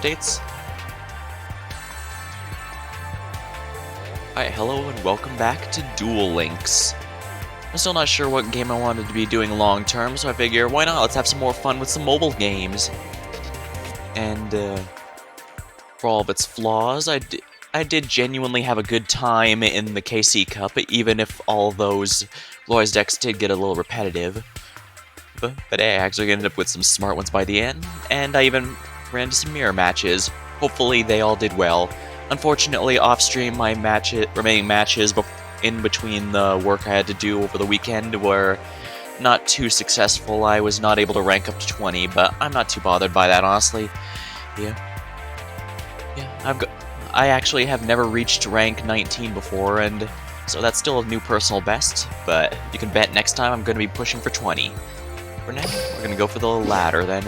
updates. Alright, hello and welcome back to Duel Links. I'm still not sure what game I wanted to be doing long term, so I figure, why not? Let's have some more fun with some mobile games. And, for all of its flaws, I did genuinely have a good time in the KC Cup, even if all those glorious decks did get a little repetitive. But hey, I actually ended up with some smart ones by the end, and I even ran into some mirror matches. Hopefully they all did well. Unfortunately, off-stream, my remaining matches in between the work I had to do over the weekend were not too successful. I was not able to rank up to 20, but I'm not too bothered by that, honestly. Yeah, I actually have never reached rank 19 before, and so that's still a new personal best, but you can bet next time I'm going to be pushing for 20. For now, we're going to go for the ladder then.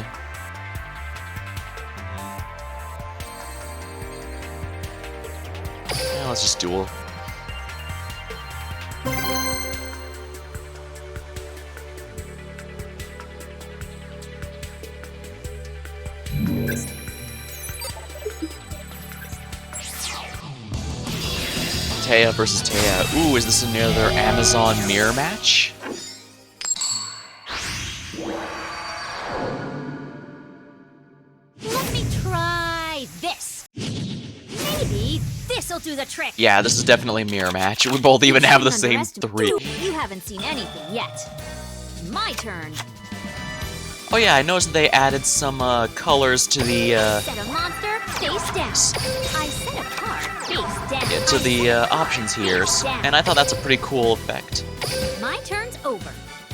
Now let's just duel. Taya versus Taya. Ooh, is this another Amazon mirror match? Let me try this. Maybe this'll do the trick. Yeah, this is definitely a mirror match. We both even have the same three. You haven't seen anything yet. My turn. Oh yeah, I noticed they added some colors to the Set a monster face down. I set a card face down. yeah, to the options here, and I thought that's a pretty cool effect. My turn's over.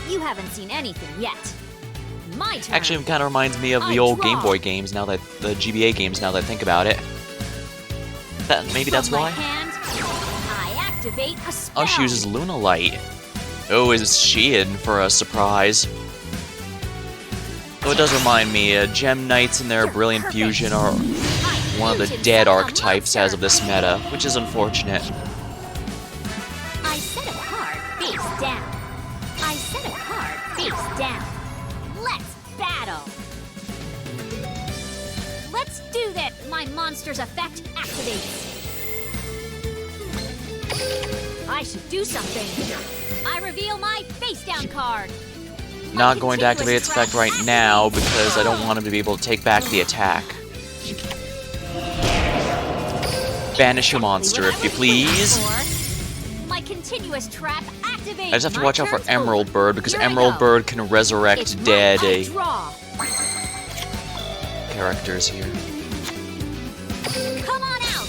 You haven't seen anything yet. My turn. Actually, it kind of reminds me of the old Game Boy games. Now that the GBA games, now that I think about it, maybe that's From my why. hand, I activate a spell. Oh, she uses Luna Light. Oh, is she in for a surprise? Though it does remind me, Gem Knights and their Brilliant Fusion are one of the dead archetypes as of this meta, which is unfortunate. I set a card face down. I set a card face down. Let's battle. Let's do that. My monster's effect activates. I should do something. I reveal my face down card. Not going to activate its effect right now because I don't want him to be able to take back the attack. Banish a monster, if you please. My continuous trap activates. I just have to watch out for Emerald Bird because Emerald Bird can resurrect dead characters here. Come on out!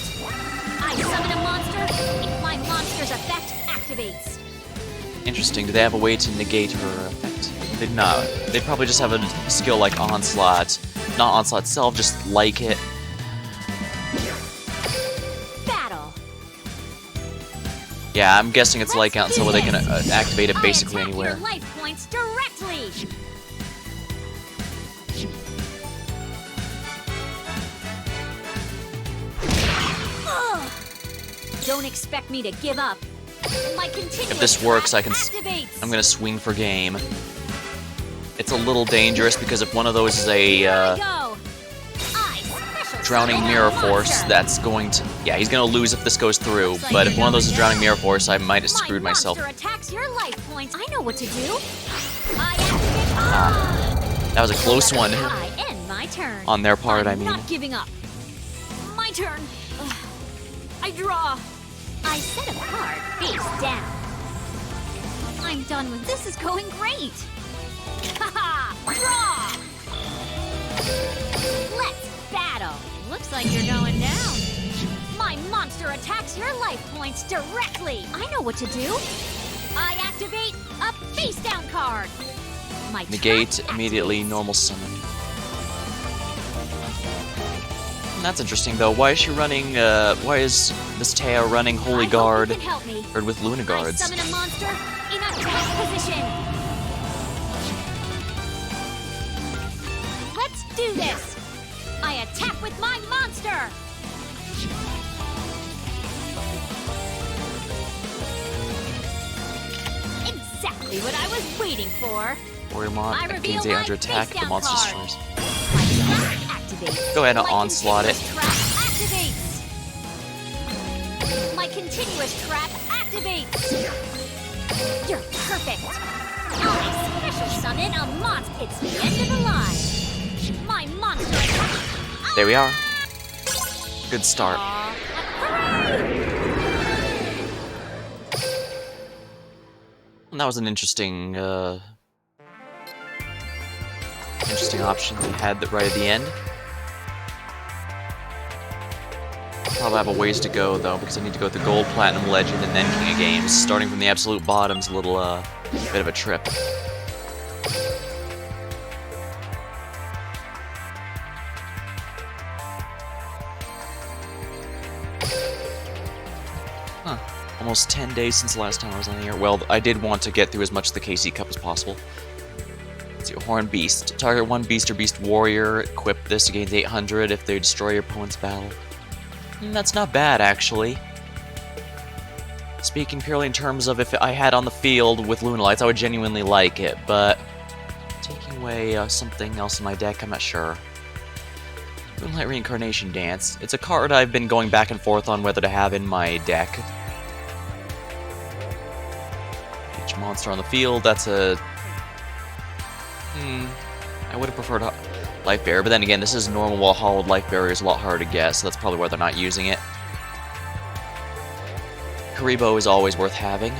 I summon a monster if my monster's effect activates. Interesting. Do they have a way to negate her effect? They not. They probably just have a skill like Onslaught. Not Onslaught itself, just like it. Battle. Yeah, I'm guessing it's like it, so they can activate it basically anywhere. Your life points directly. Ugh. Don't expect me to give up. My If this works, I'm gonna swing for game. It's a little dangerous because if one of those is a Drowning Mirror Force, that's going to... Yeah, he's gonna lose if this goes through, but if one of those is Drowning Mirror Force, I might have screwed myself. Attacks your life points. I know what to do. That was a close one. I end my turn. On their part, I mean. Not giving up. My turn. Ugh. I draw. I set a card face down. I'm done with this. Is going great. Haha! Draw. Let's battle. Looks like you're going down. My monster attacks your life points directly. I know what to do. I activate a face down card. My Negate immediately normal summon. That's interesting though. Why is she running? Why is Miss Taya running Holy Guard paired with Luna Guards? I summon a monster in attack position. Let's do this. I attack with my monster. Exactly what I was waiting for. Warrior Mon gains 800 attack, the monster destroys. My activates. Go ahead and My onslaught it. continuous trap activates. My continuous trap activates. You're perfect. I special summon a monster. It's the end of the line. My monster attack. There we are. Good start. Hooray! And that was an interesting, interesting option we had right at the end. Probably have a ways to go though, because I need to go through Gold, Platinum, Legend, and then King of Games. Starting from the absolute bottom's a little, bit of a trip. Huh. Almost 10 days since the last time I was on the air. Well, I did want to get through as much of the KC Cup as possible. Let's see, Horn Beast. Target one beast or beast warrior. Equip this to gain 800 if they destroy your opponent's battle. That's not bad, actually. Speaking purely in terms of if I had on the field with Lunalights, I would genuinely like it, but taking away something else in my deck, I'm not sure. Moonlight Reincarnation Dance. It's a card I've been going back and forth on whether to have in my deck. Each monster on the field, that's a... I would have preferred Life Barrier, but then again, this is normal, while Hollowed Life Barrier is a lot harder to get, so that's probably why they're not using it. Karibo is always worth having.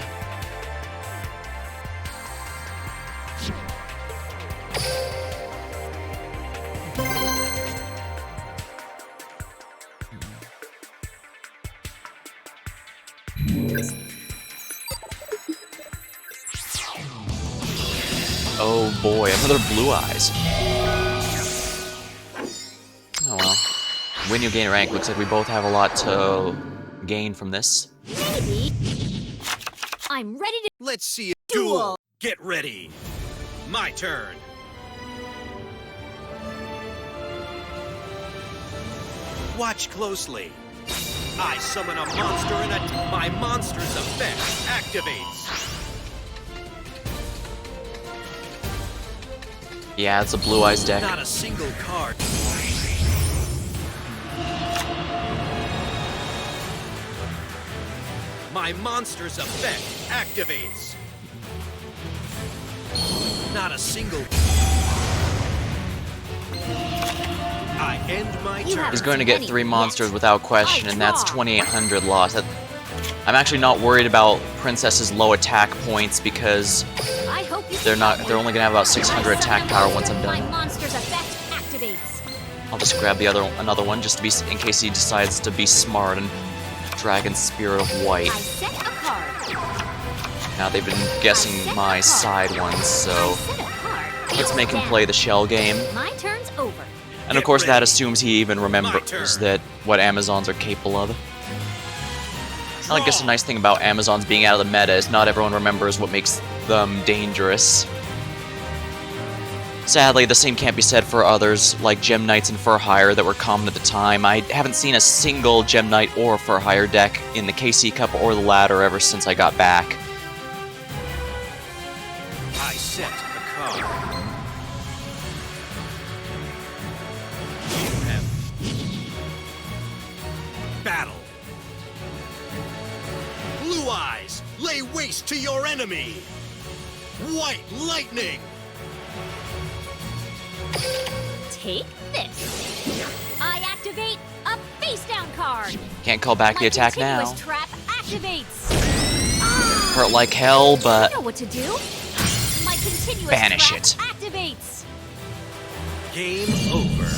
Oh boy, another Blue Eyes. Oh well. When you gain rank, looks like we both have a lot to gain from this. Maybe. I'm ready to Let's see a duel. duel. Get ready. My turn. Watch closely. I summon a monster and my monster's effect activates. Yeah, it's a Blue Eyes deck. Not a single card. My monster's effect activates. Not a single. I end my turn. He's going to get 3 monsters without question, and that's 2,800 loss. I'm actually not worried about Princess's low attack points because I hope you they're only gonna have about 600 attack power once I'm My done. monster's effect activates. I'll just grab the another one just to be in case he decides to be smart and Dragon Spirit of White. I set a card. Now they've been guessing my side ones, so I set a card. let's make him play the shell game. My turn's over. And of course that assumes he even remembers that what Amazons are capable of. I guess the nice thing about Amazons being out of the meta is not everyone remembers what makes them dangerous. Sadly, the same can't be said for others, like Gem Knights and Fur Hire that were common at the time. I haven't seen a single Gem Knight or Fur Hire deck in the KC Cup or the ladder ever since I got back. I set a card. You have battle. Blue Eyes, lay waste to your enemy. White Lightning. Take this. I activate a face down card. Can't call back the attack My now. continuous trap activates. Hurt like hell, but I know what to do. My continuous Banish trap it. activates. Game over.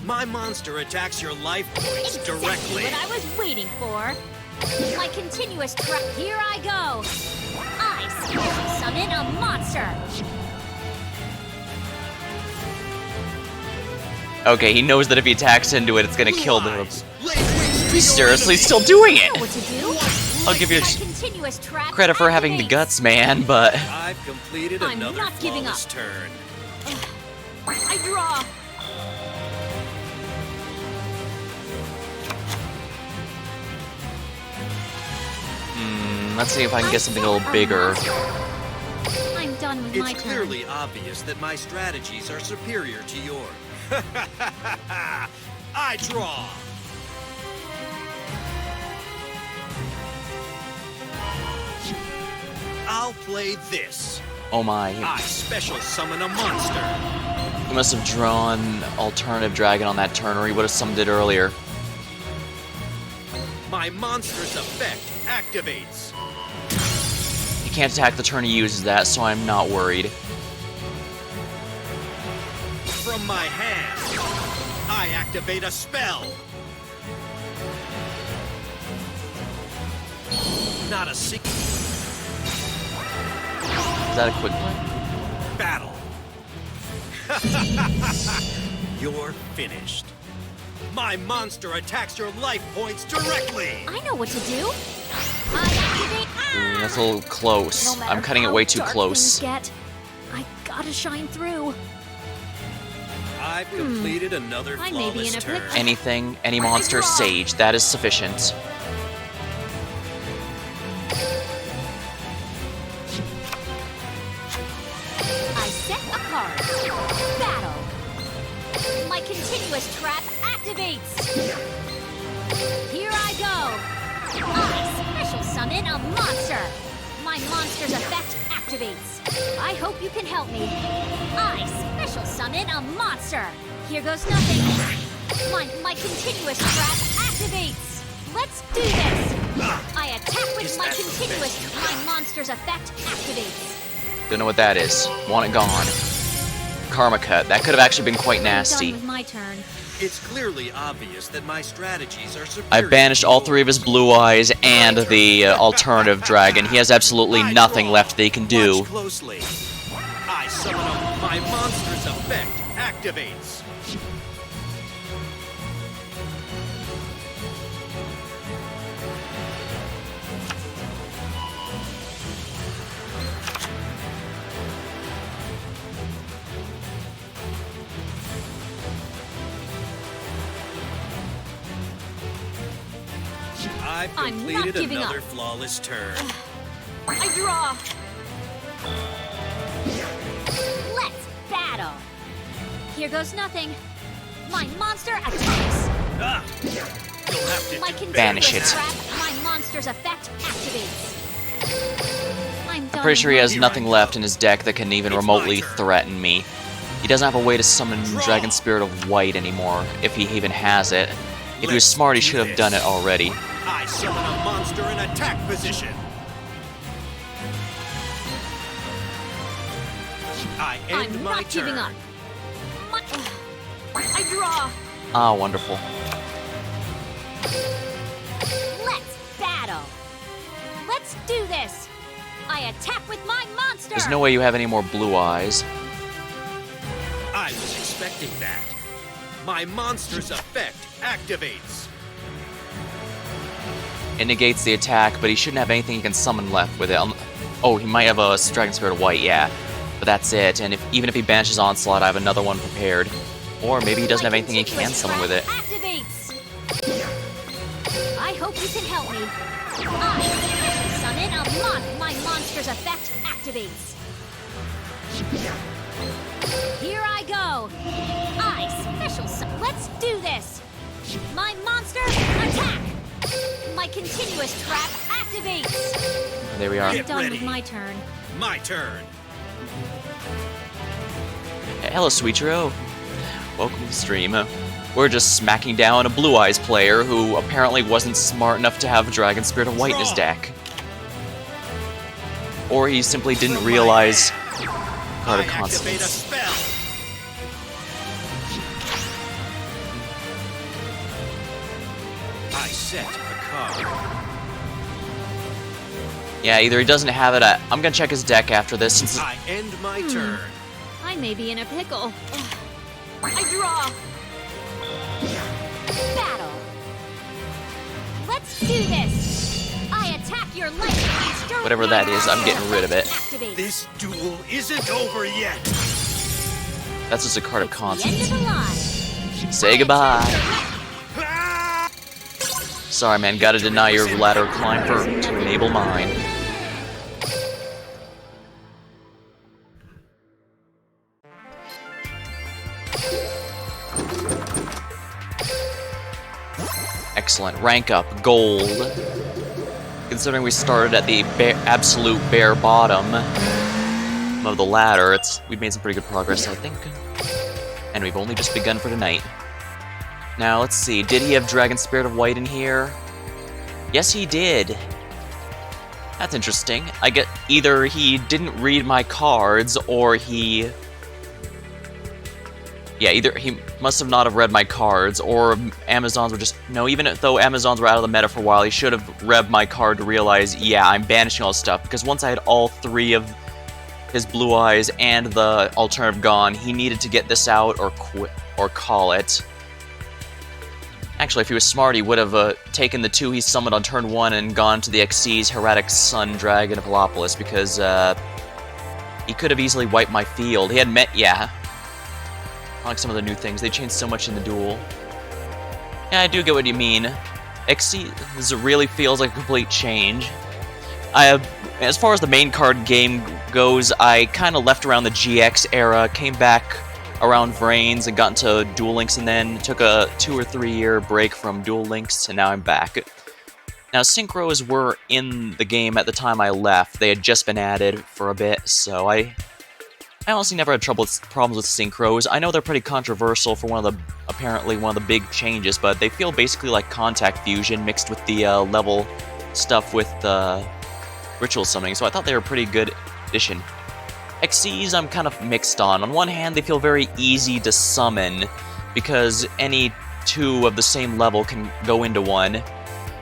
My monster attacks your life points Exactly directly. what I was waiting for. My continuous trap. Here I go. I special summon a monster. okay, he knows that if he attacks into it, it's gonna Blue kill the... Eyes, lay waste to He's your seriously enemy. still doing I know what it! to do. I'll give you My continuous trap credit for having the activates. guts, man, but... I've completed I'm another not giving flawless up. turn. I draw. Let's see if I can get something a little bigger. I'm done with my It's turn. clearly obvious that my strategies are superior to yours. I draw. I'll play this. Oh my. I special summon a monster. He must have drawn Alternative Dragon on that turn, or he would have summoned it earlier. My monster's effect activates. He can't attack the turn he uses that, so I'm not worried. From my hand, I activate a spell. Not a secret. Is that a quick play? Battle. You're finished. My monster attacks your life points directly. I know what to do. I activate. That's a little close. No matter I'm cutting it how way too dark close. things get, I gotta shine through. I've completed another I may be flawless in a turn. pickle. Anything, any monster, Sage. That is sufficient. I set a card. Battle. My continuous trap activates. Here I go. I special summon a monster. My monster's effect activates. I hope you can help me. I special summon a monster. Here goes nothing. My continuous trap activates. Let's do this. I attack with Is my that continuous. My monster's effect activates. Don't know what that is. Want it gone. Karma Cut. That could have actually been quite I'm nasty. done with my turn. It's clearly obvious that my strategies are superior. I banished all three of his blue eyes and the alternative dragon. He has absolutely I nothing draw. left that he can do. Watch closely. I summon up. My monster's effect activates. I've I'm not completed giving another up. flawless turn. I draw. Let's battle. Here goes nothing. My monster attacks. Ah, you'll have to My do Banish continuous it. trap. My monster's effect activates. I'm done. I'm pretty sure he with has Here nothing I go. left in his deck that can even It's my remotely turn. threaten me. He doesn't have a way to summon Draw. Dragon Spirit of White anymore, if he even has it. If he was Let's smart, he do should have done this. it already. I summon a monster in attack position. I end I'm my not giving turn. up. My, I draw. Ah, wonderful. Let's battle. Let's do this. I attack with my monster. There's no way you have any more blue eyes. I was expecting that. My monster's effect activates. It negates the attack, but he shouldn't have anything he can summon left with it. Oh, he might have a Dragon Spirit of White, yeah. But that's it, and even if he banishes Onslaught, I have another one prepared. Or maybe he doesn't have anything he can summon with it. Activates. I hope you can help me. I summon a my monster's effect activates. Here I go. I special let's do this. My monster attack. My continuous trap activates. There we are. I'm Get done ready. with my turn. My turn. Hello, Sweetro. Welcome to the stream. We're just smacking down a Blue Eyes player who apparently wasn't smart enough to have Dragon Spirit of White in his deck. Or he simply didn't From my realize hand, Card of I activate a Constance. spell. I set a card. Yeah, either he doesn't have it. I'm gonna check his deck after this since I end my turn. I may be in a pickle. I draw. Battle. Let's do this. I attack your life monster. Whatever that is, I'm getting rid of it. Activate. This duel isn't over yet. that's just a card of The end of Constance. the line. Say goodbye. Ah! Sorry, man. Gotta deny your ladder climb to enable mine. Excellent. Rank up. Gold. Considering we started at the absolute bare bottom of the ladder, we've made some pretty good progress, I think. And we've only just begun for tonight. Now, let's see. Did he have Dragon Spirit of White in here? Yes, he did. That's interesting. I get either he didn't read my cards, or he... Yeah, either he must have not have read my cards, or Amazons were just... No, even though Amazons were out of the meta for a while, he should have read my card to realize, yeah, I'm banishing all this stuff. Because once I had all 3 of his blue eyes and the alternative gone, he needed to get this out or quit or call it. Actually, if he was smart, he would have taken the 2 he summoned on turn 1 and gone to the Xyz Heretic Sun Dragon of Helopolis, because he could have easily wiped my field. He had met, yeah. I like some of the new things. They changed so much in the duel. Yeah, I do get what you mean. Xyz really feels like a complete change. As far as the main card game goes, I kind of left around the GX era, came back around Vrains and got into Duel Links, and then took a 2 or 3 year break from Duel Links, and now I'm back. Now, Synchros were in the game at the time I left. They had just been added for a bit, so I honestly never had problems with Synchros. I know they're pretty controversial for apparently one of the big changes, but they feel basically like Contact Fusion mixed with the level stuff with Ritual Summoning, so I thought they were a pretty good addition. Xyz I'm kind of mixed on. On one hand, they feel very easy to summon, because any 2 of the same level can go into one.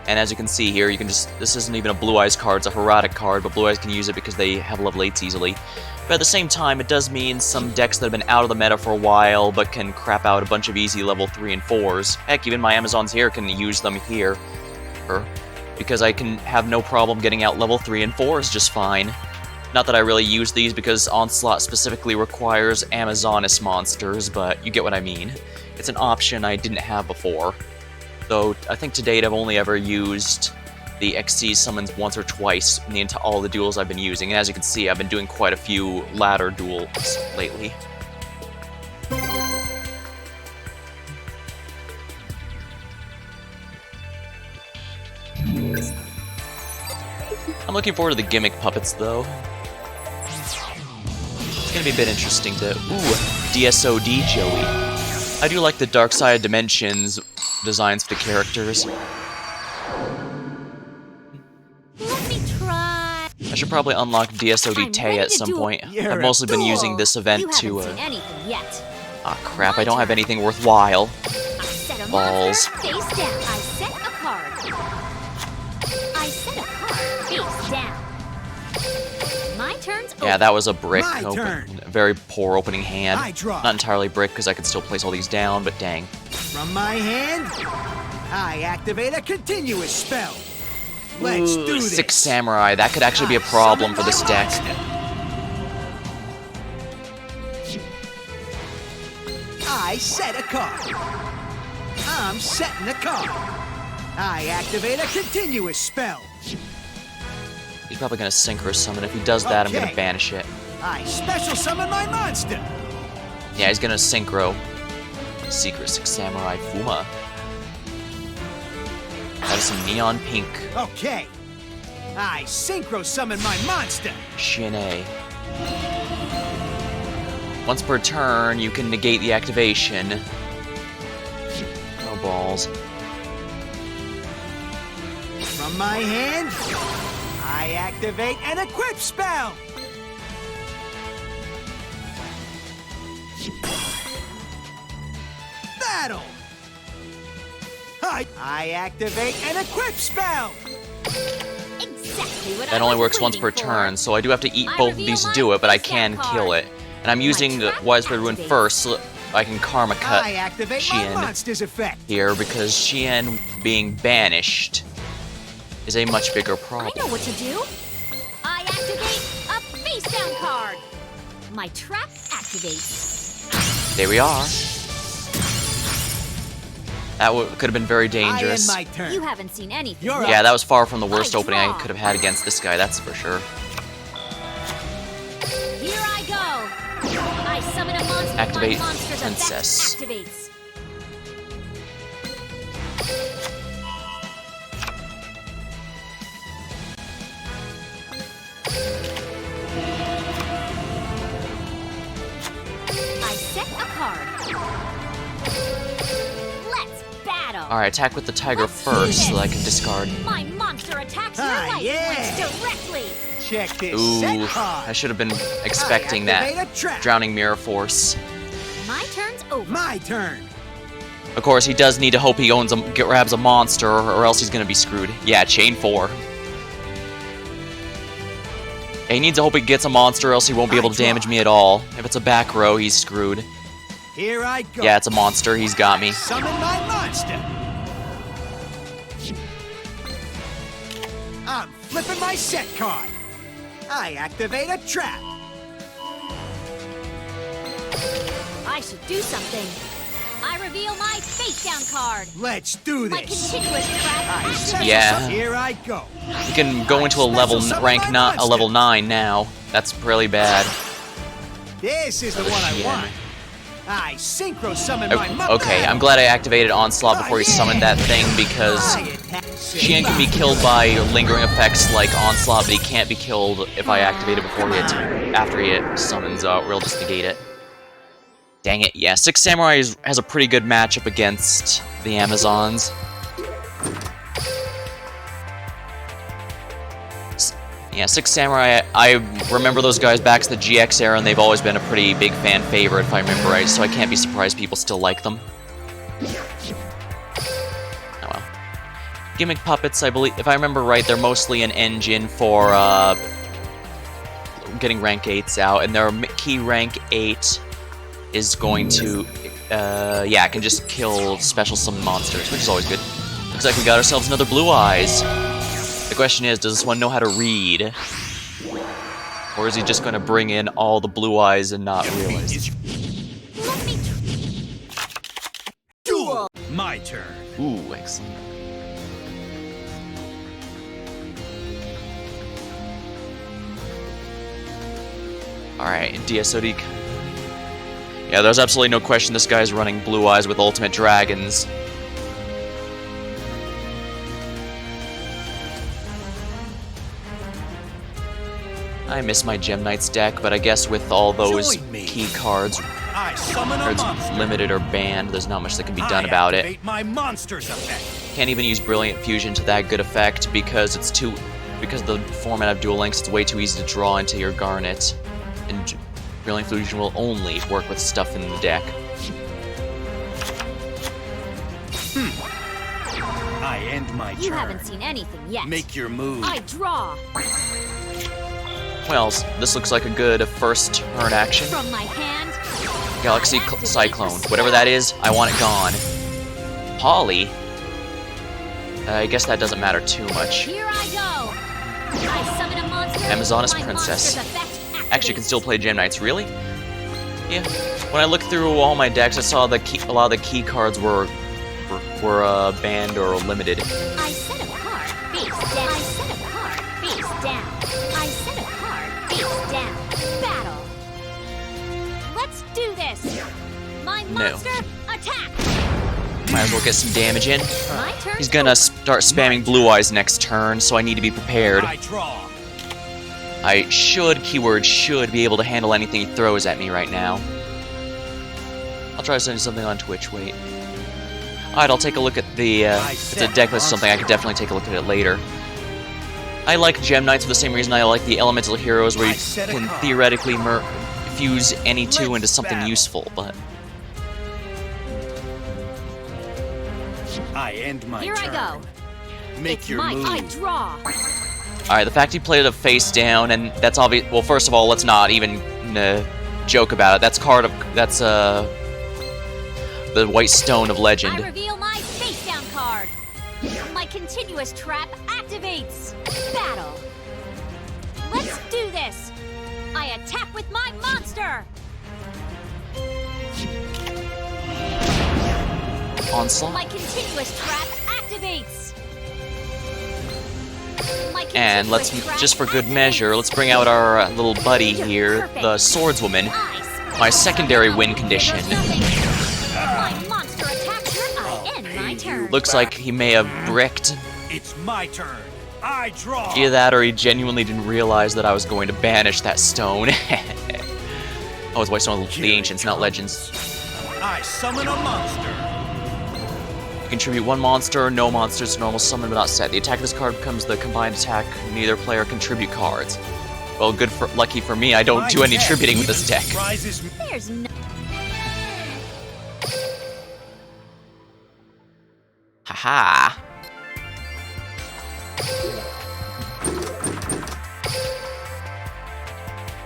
And as you can see here, you can just... This isn't even a Blue Eyes card, it's a Heretic card, but Blue Eyes can use it because they have level 8s easily. But at the same time, it does mean some decks that have been out of the meta for a while, but can crap out a bunch of easy level 3 and 4s. Heck, even my Amazons here can use them here. Because I can have no problem getting out level 3 and 4s just fine. Not that I really use these, because Onslaught specifically requires Amazoness monsters, but you get what I mean. It's an option I didn't have before. Though, I think to date I've only ever used the Xyz summons once or twice in all the duels I've been using, and as you can see, I've been doing quite a few ladder duels lately. I'm looking forward to the gimmick puppets, though. It's gonna be a bit interesting to... Ooh, DSOD Joey. I do like the Dark Side Dimensions designs for the characters. Let me try. I should probably unlock DSOD Tay at some point. I've mostly been using this event to... You haven't seen anything yet. Ah, crap, I don't have anything worthwhile. I set a Balls. monster face down. I set a card. I set a card face down. My turn's over. Yeah, that was a brick. My turn. Very poor opening hand. I draw. Not entirely brick, because I could still place all these down, but dang. From my hand, I activate a continuous spell. Let's Ooh, do this. 6 Samurai. That could actually be a problem for this deck. I set a card. I'm setting a card. I activate a continuous spell. He's probably going to Synchro Summon. If he does that, I'm going Okay. to banish it. I special summon my monster. Yeah, he's going to Synchro. Secret 6 Samurai Fuma. That is some neon pink. Okay. I synchro summon my monster. Shiane. Once per turn, you can negate the activation. Oh, balls. From my hand, I activate an equip spell. Battle. I activate an equip spell. Exactly what That I only was works once per waiting for. turn, so I do have to eat I both of reveal these to my do it, but I face down can kill card. it. And I'm using the trap Widespread Ruin activates. first, so I can Karma Cut I activate my Shien monster's effect. here, because Shien being banished is a much bigger I problem. know what to do. I activate a face down card. My trap activates. There we are. That could have been very I end dangerous. my turn. You haven't seen anything. You're yet. Yeah, that was far from the worst I opening I draw. could have had against this guy, that's for sure. Here I go. I summon a monster. Activate My monster's Princess. effect activates. card. Let's battle. Alright, attack with the tiger Let's do first so that I this. can discard. My monster attacks your Ah, life yeah. points directly. Check this Ooh, set card. I should have been expecting activate that. a trap. Drowning Mirror Force. My turn's over. My turn. Of course, he does need to hope he grabs a monster, or else he's gonna be screwed. Yeah, chain 4. Yeah, he needs to hope he gets a monster, or else he won't be able to damage me at all. If it's a back row, he's screwed. Here I go. Yeah, it's a monster. He's got me. Summon my monster. I'm flipping my set card. I activate a trap. I should do something. I reveal my face down card. Let's do My this. continuous trap I set activates. Yeah. this up. Here I go. You can go into a level rank not a level 9 now. That's really bad. This is the one I Yeah. want. I synchro summon my monster. Okay, I'm glad I activated Onslaught before he summoned that thing because Xian can be killed by lingering effects like Onslaught, but he can't be killed if I activate it before after he summons. We'll just negate it. Dang it! Yeah, Six Samurai has a pretty good matchup against the Amazons. Yeah, Six Samurai, I remember those guys back to the GX era, and they've always been a pretty big fan favorite, if I remember right, so I can't be surprised people still like them. Oh well. Gimmick Puppets, I believe, if I remember right, they're mostly an engine for getting rank 8s out, and their key rank 8 is going to, yeah, can just kill special summon monsters, which is always good. Looks like we got ourselves another Blue Eyes. The question is, does this one know how to read? Or is he just going to bring in all the Blue Eyes and not realize? Let me Duel. My turn. Ooh, excellent. Alright, DSOD. Yeah, there's absolutely no question this guy's running Blue Eyes with Ultimate Dragons. I miss my Gem Knights deck, but I guess with all those Join me. key cards, I summon or a it's monster. limited or banned, there's not much that can be done I about it. activate my monster's effect. Can't even use Brilliant Fusion to that good effect because because of the format of Duel Links, it's way too easy to draw into your Garnet. And Brilliant Fusion will only work with stuff in the deck. I end my You turn. haven't seen anything yet. Make your move. I draw. Well, this looks like a good first turn action. From my hand. Galaxy I activate Cyclone. the Whatever spell. that is, I want it gone. Polly? I guess that doesn't matter too much. Here I go. I summon a monster. Amazoness My Princess. monster's effect Actually, you can activates. still play Gem Knights. Really? Yeah. When I looked through all my decks, I saw a lot of the key cards were banned or limited. I set a card face down. I set a card face down. I set a card face down. Battle. Let's do this. My No. monster attack. Might as well get some damage in. My turn. He's gonna start spamming Blue Eyes next turn, so I need to be prepared. I draw. I should, keyword should, be able to handle anything he throws at me right now. I'll try to send you something on Twitch, wait. Alright, I'll take a look at the, if it's a deck list or something, I could definitely take a look at it later. I like Gem Knights for the same reason I like the Elemental Heroes, where you can theoretically fuse any two into something useful, but... I end my Here turn. I go. Make It's your my. move. I draw. Alright, the fact he played it face down, and that's obvious. Well, first of all, let's not even joke about it. That's the White Stone of I Legend. reveal my face down card. My continuous trap activates. Battle. Let's do this. I attack with my monster. Onslaught. My continuous trap activates. My And let's, continuous trap just for good activates. measure, let's bring out our little buddy here, the Swordswoman. My secondary win condition. My monster attacks her. I end my turn. Looks like he may have bricked. It's my turn. I draw. Either that or he genuinely didn't realize that I was going to banish that stone. Oh, it's White Stone of the Ancients, not Legends. I summon a monster. You contribute one monster, no monsters to normal summon but not set. The attack of this card becomes the combined attack. Neither player contribute cards. Well, lucky for me, I don't do any tributing with this deck. There's no. Haha.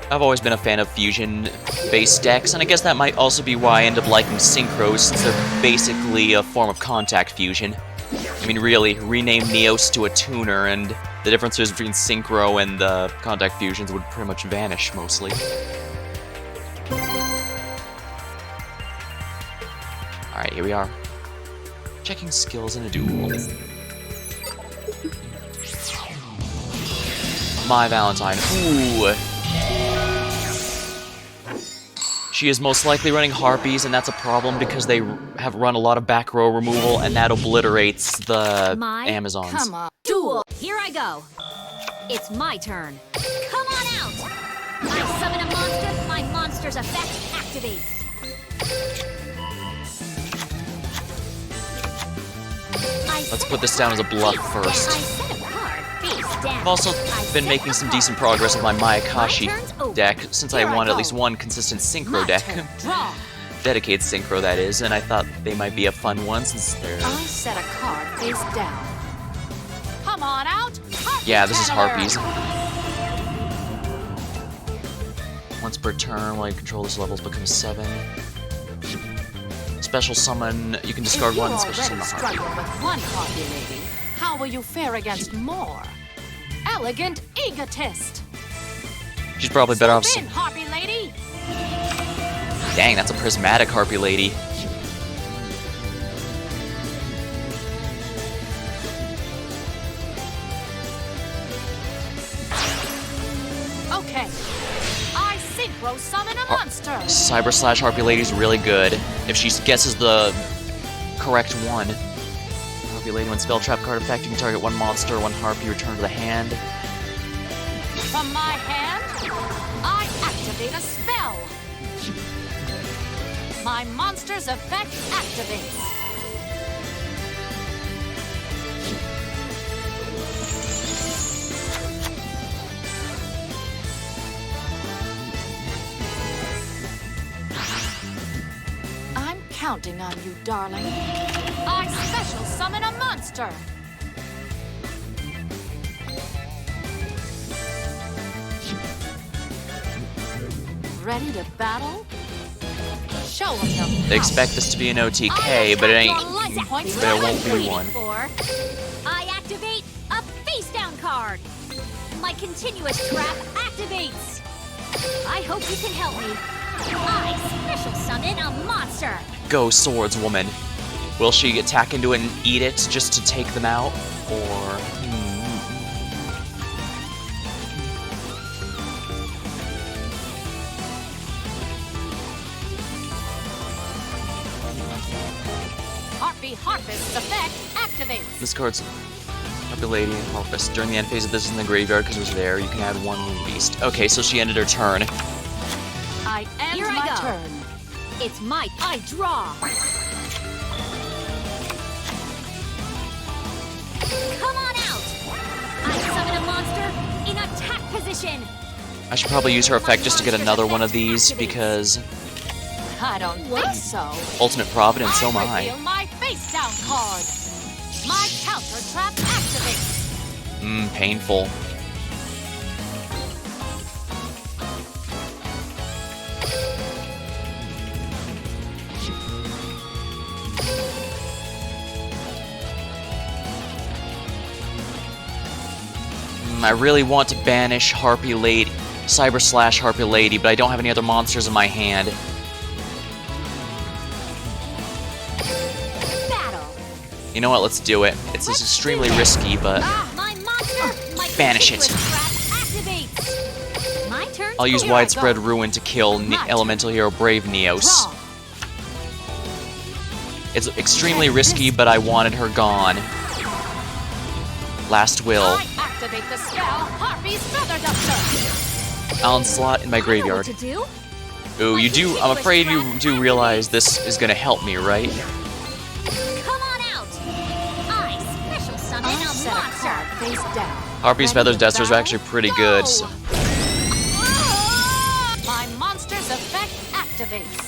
I've always been a fan of fusion-based decks, and I guess that might also be why I end up liking Synchro, since they're basically a form of contact fusion. I mean, really, rename Neos to a tuner, and the differences between Synchro and the contact fusions would pretty much vanish, mostly. Alright, here we are. Checking skills in a duel. My Valentine. Ooh. She is most likely running Harpies, and that's a problem because they have run a lot of back row removal, and that obliterates the Amazons. Come on. Duel. Here I go. It's my turn. Come on out. I summon a monster. My monster's effect activates. Let's put this down as a bluff first. I set a card face down. I've also been making some decent progress with my Mayakashi deck, since I want at least one consistent Synchro deck. Draw. Dedicated Synchro, that is, and I thought they might be a fun one since they're... I set a card face down. Come on out. Yeah, this is Harpies. Once per turn, while you control this levels becomes 7. Special summon, you can discard one special summon a Harpy. Struggle with one Harpy lady, how will you fare against more? Elegant egotist. She's probably better off... Swoop in, Harpy lady. Dang, that's a prismatic Harpy lady. Okay. I Synchro summon a monster. Cyber Slash Harpy Lady is really good if she guesses the correct one. Harpy Lady, when spell trap card effect, you can target one monster, one Harpy, return to the hand. From my hand, I activate a spell. My monster's effect activates. I'm counting on you, darling. I special summon a monster. Ready to battle? Show them your They expect this to be an OTK, but it ain't. But it won't be one. I activate a face down card. My continuous trap activates. I hope you can help me. I special summon a monster. Go, Swordswoman. Will she attack into it and eat it just to take them out? Or... Harpy Harpist's effect activates. This card's Harpy Lady and Harpist. During the end phase of this in the graveyard, because it was there, you can add one Moon Beast. Okay, so she ended her turn. I end Here I my go. turn. It's my I draw. Come on out. I summon a monster in attack position. I should probably use her effect just to get another one of these, because I don't think so. Ultimate Providence, oh my. Reveal my face down card. My counter trap activates. Painful. I really want to banish Harpy Lady, Cyber Slash Harpy Lady, but I don't have any other monsters in my hand. Battle. You know what, let's do it. It's extremely risky, but My monster. My Banish it. continuous trap activates. My turn. I'll use Here I Widespread go. Ruin to kill My Elemental Hero Brave Neos. Draw. It's extremely risky, but I wanted her gone. Last Will. I activate the spell Harpy's Feather Duster. Onslaught in my I know graveyard. what to do. Ooh, you do. I'm afraid you do realize this is gonna help me, right? Come on out! I special summon a Set a monster! card face down. Harpy's Feathers Desters are actually pretty good. So. My monster's effect activates.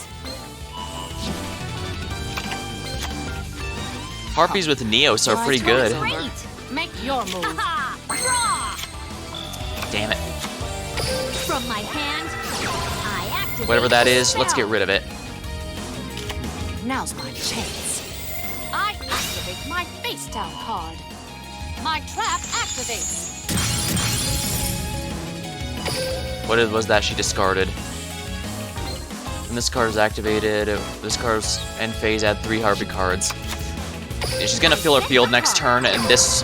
Harpies with Neos are pretty good. Great! Make your move. Haha! Draw! Damn it. From my hand, I activate Whatever that the is, let's get spell. rid of it. Now's my chance. I activate my face down card. My trap activates. What was that she discarded? When this card is activated, this card's end phase, add 3 Harpy cards. She's gonna fill her field next turn, and this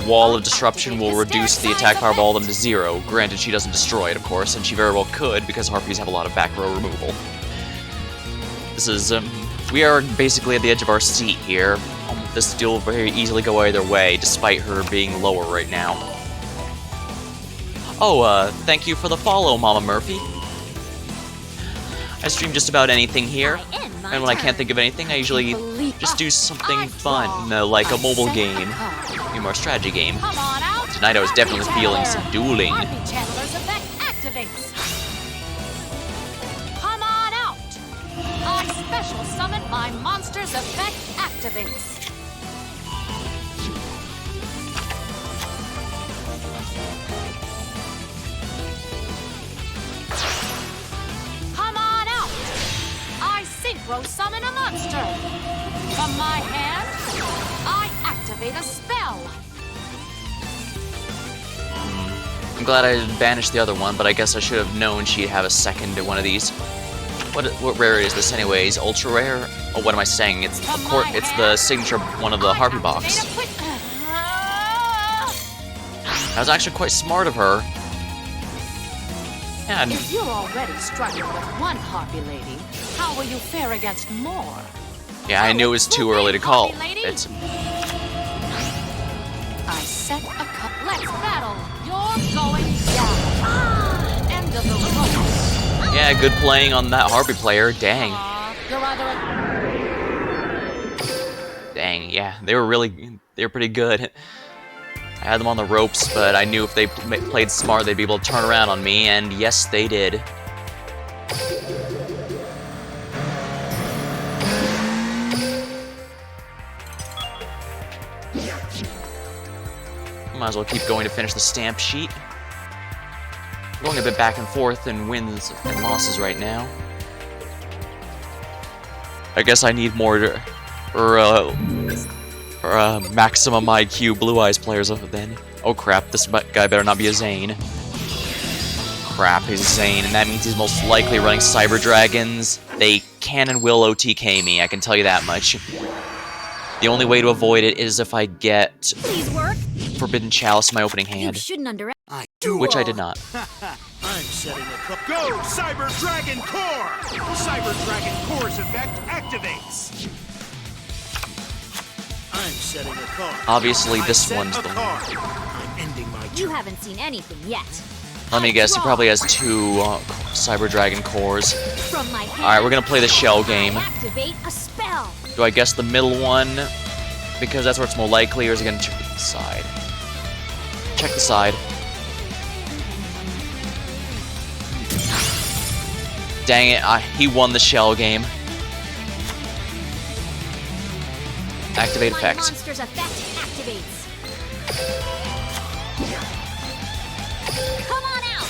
Wall of Disruption will reduce the attack power of all of them to 0. Granted, she doesn't destroy it, of course, and she very well could, because Harpies have a lot of back row removal. This is, we are basically at the edge of our seat here. This deal will very easily go either way, despite her being lower right now. Oh, thank you for the follow, Mama Murphy. I stream just about anything here, and when I can't think of anything, I usually just do something fun, like a mobile game, maybe more strategy game. Come on out. Tonight I was definitely Harpy feeling Channeler. some dueling. Harpy Channeler's effect activates. Come on out. I special summon my monster's effect activates. Come on out. I synchro summon a monster. From my hand, I activate a spell. I'm glad I banished the other one, but I guess I should have known she'd have a second to one of these. What rarity is this anyways? Ultra rare? Oh, what am I saying? It's it's the signature one of the Harpy box. That was actually quite smart of her. And If you're already struggling with one Harpy Lady, how will you fare against more? yeah, I knew it was too early to call. Harpy Lady. It's I set a cup. Let's battle. You're going down. End of the road. yeah, good playing on that Harpy player. Dang, You're either dang, yeah, they were pretty good. I had them on the ropes, but I knew if they played smart, they'd be able to turn around on me, and yes, they did. Might as well keep going to finish the stamp sheet. Going a bit back and forth in wins and losses right now. I guess I need more maximum IQ Blue Eyes players then. Oh crap, this guy better not be a Zane. Crap, he's a Zane, and that means he's most likely running Cyber Dragons. They can and will OTK me, I can tell you that much. The only way to avoid it is if I get Please work. Forbidden Chalice in my opening You hand, shouldn't underestimate. I do. which I did not. I'm setting a cup. Go, Cyber Dragon Core! Cyber Dragon Core's effect activates. I'm setting a card. Obviously, I this set one's a the one. card. I'm ending my You turn. haven't seen anything yet. Let me guess, he probably has 2 Cyber Dragon cores. From my hand, Alright, we're gonna play the shell game. I activate a spell. Do I guess the middle one? Because that's where it's more likely, or is it gonna check the side? Check the side. Dang it, he won the shell game. Activate My effect. monster's effect activates. Come on out!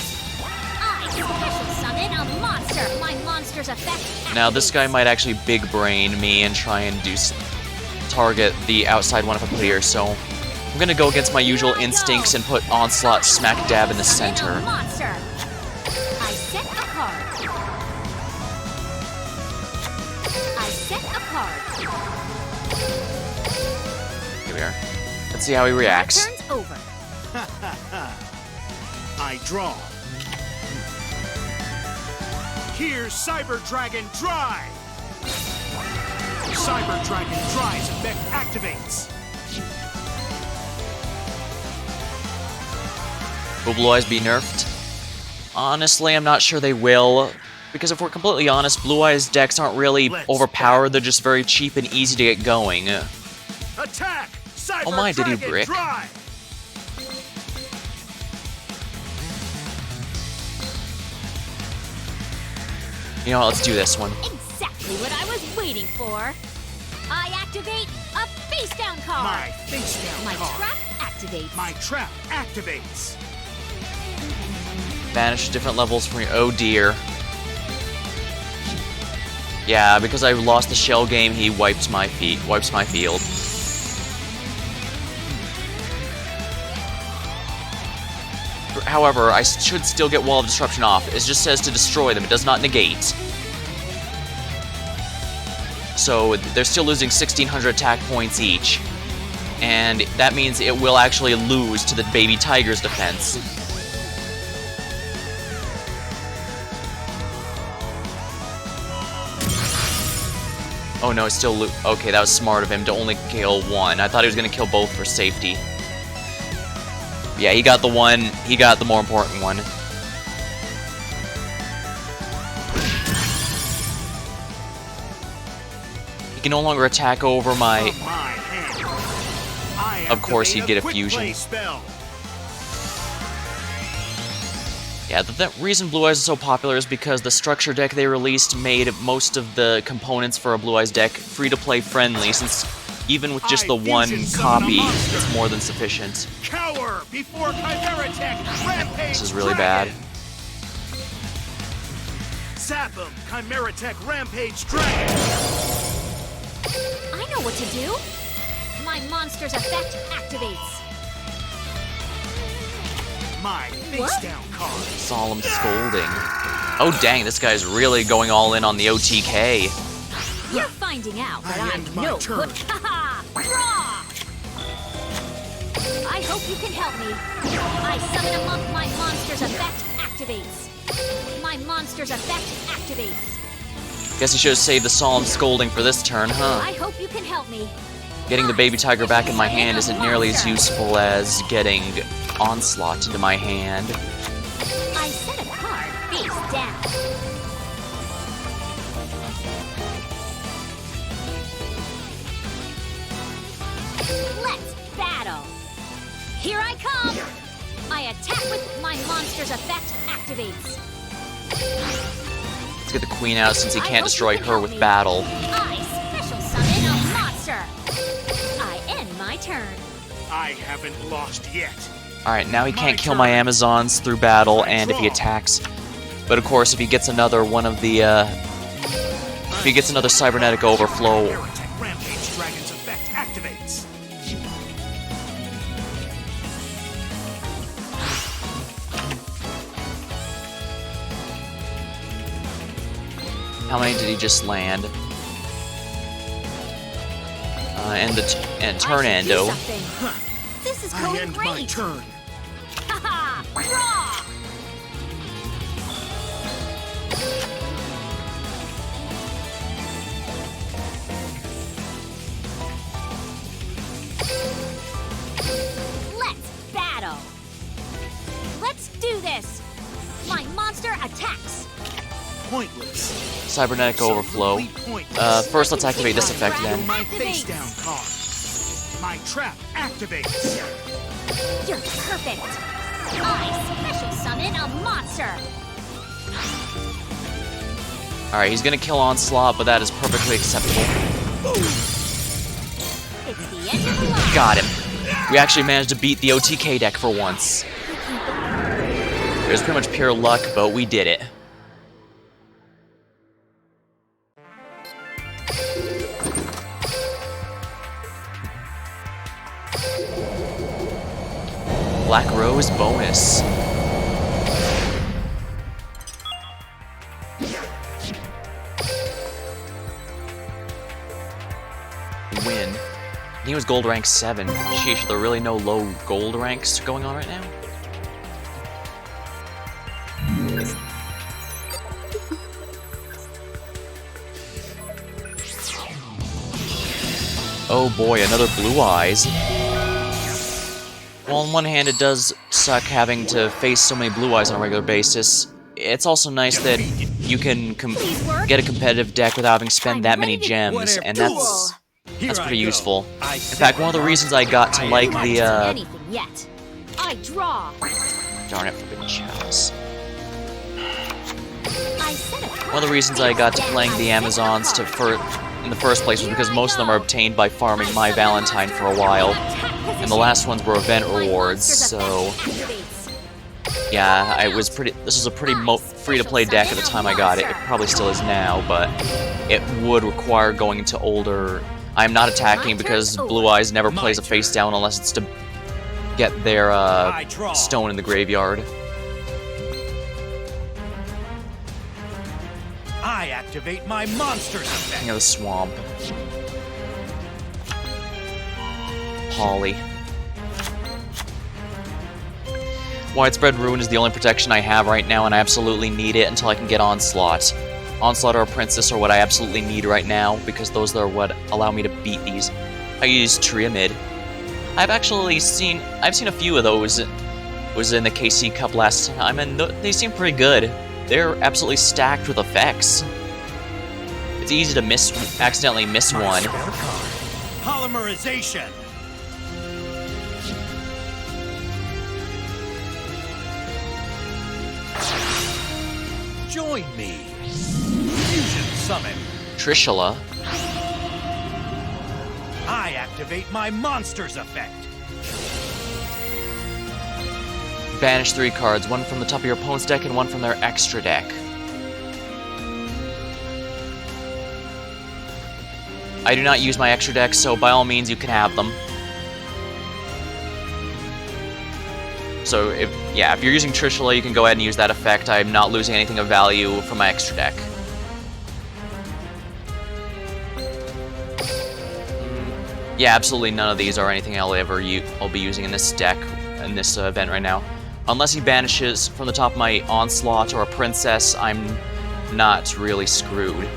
I special summon a monster. My monster's effect. Now this guy activates. might actually big brain me and try and target the outside one if I put here, so I'm gonna go against my usual instincts and put Onslaught smack dab in the Summon a center. monster. I set a card. I set a card. Here we are. Let's see how he reacts. Turn's over. I draw. Here's Cyber Dragon Drive. Cyber Dragon Drive's effect activates. Will Blue Eyes be nerfed? Honestly, I'm not sure they will. Because if we're completely honest, Blue Eyes decks aren't really Let's overpowered, they're just very cheap and easy to get going. Attack! Cyber Oh my, did he Dragon brick? Drive! You know what, let's do this one. Exactly what I was waiting for. I activate a face down card. My face down My card. trap activates. My trap activates. Banish different levels from your... Oh dear. Yeah, because I lost the shell game, he wipes my field. However, I should still get Wall of Disruption off. It just says to destroy them, it does not negate. So they're still losing 1,600 attack points each. And that means it will actually lose to the Baby Tiger's defense. Oh no, it's still okay, that was smart of him to only kill one. I thought he was gonna kill both for safety. Yeah, he got the one, he got the more important one. He can no longer attack over my... From my hand. I Of course he'd activate get a quick fusion. play spell. Yeah, the reason Blue Eyes is so popular is because the structure deck they released made most of the components for a Blue Eyes deck free-to-play friendly, since even with just the one copy, it's more than sufficient. Cower before Chimera Tech. Rampage. This is really bad. Zap him, Chimera Tech Rampage Dragon. I know what to do. My monster's effect activates. My face What? down card. Solemn Scolding. Oh dang, this guy's really going all in on the OTK. You're finding out that I I'm end my no turn. good. Haha! Draw! I hope you can help me. I summon a monk. My monster's effect activates. My monster's effect activates. Guess he should have saved the Solemn Scolding for this turn, huh? I hope you can help me. Getting the Baby Tiger back in my hand isn't nearly as useful as getting Onslaught into my hand. I set a card face down. Let's battle. Here I come. I attack with my monster's effect activates. Let's get the Queen out since he I can't hope destroy you can her help with me. battle. I special summon a monster. I end my turn. I haven't lost yet. Alright, now he My can't kill turn. my Amazons through battle, I and if he draw. attacks... But of course, if he gets another one of the, if he gets another Cybernetic Overflow... Chimera Tech Rampage Dragon's effect activates. How many did he just land? And turn I should do Endo. something. This is I going end great. my turn. Haha! Draw! Let's battle. Let's do this. My monster attacks. Pointless. Cybernetic Overflow. Absolutely pointless. First let's activate this effect then. My face down card. My trap activates. You're perfect. I special summon a monster. Alright, he's gonna kill Onslaught, but that is perfectly acceptable. It's the end of the line. Got him. We actually managed to beat the OTK deck for once. It was pretty much pure luck, but we did it. Black Rose bonus. Win. He was gold rank 7. Sheesh, there are really no low gold ranks going on right now? Oh boy, another Blue Eyes. Well, on one hand, it does suck having to face so many Blue Eyes on a regular basis. it's also nice that you can Please work. get a competitive deck without having spent I'm that many ready to gems, whatever. and duel. that's Here pretty I go. useful. I In set fact, one of the my reasons I got to monster. like I the, haven't seen anything yet. I draw. darn it, forbidden chalice. I set a card. One of the reasons I got to Then playing I the set a Amazons card. in the first place was Here because I most of them are go. obtained by farming I My summon a Valentine for a monster. while, Attack and the position. last ones were event My rewards, monster's so effect activates. yeah, it was pretty. This was a pretty free-to-play deck at the time I got it. It probably still is now, but it would require going into older. I'm not attacking because Blue Eyes never My plays a turn. face down unless it's to get their I draw. stone in the graveyard. I activate my monster's effect. King of the Swamp. Polly. Widespread Ruin is the only protection I have right now, and I absolutely need it until I can get Onslaught. Onslaught or Princess are what I absolutely need right now, because those are what allow me to beat these. I use Triamid. I've seen a few of those. Was in the KC Cup last time, and they seem pretty good. They're absolutely stacked with effects. It's easy to accidentally miss My one. spell card. Polymerization. Join me. Fusion summon. Trishula. I activate my monster's effect. Banish 3 cards, one from the top of your opponent's deck and one from their extra deck. I do not use my extra deck, so by all means you can have them. So if you're using Trishula, you can go ahead and use that effect. I'm not losing anything of value from my extra deck. Yeah, absolutely none of these are anything I'll be using in this deck, in this event right now. Unless he banishes from the top of my Onslaught or a Princess, I'm not really screwed.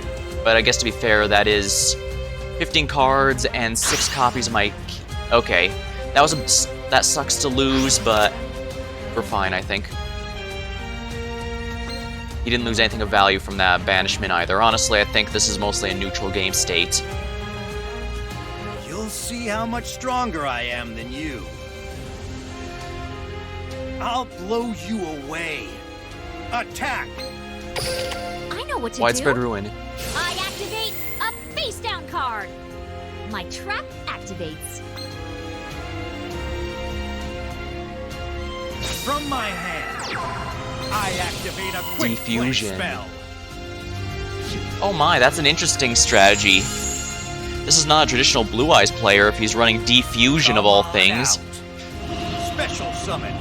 But I guess to be fair, that is 15 cards and 6 copies of my... Okay, that sucks to lose, but we're fine, I think. He didn't lose anything of value from that banishment either. Honestly, I think this is mostly a neutral game state. You'll see how much stronger I am than you. I'll blow you away. Attack! I know what to Widespread do. Ruin. I activate a face down card. My trap activates. From my hand, I activate a quick Defusion. spell. Oh my, that's an interesting strategy. This is not a traditional Blue Eyes player if he's running Defusion of all Come on things. out. Special summon.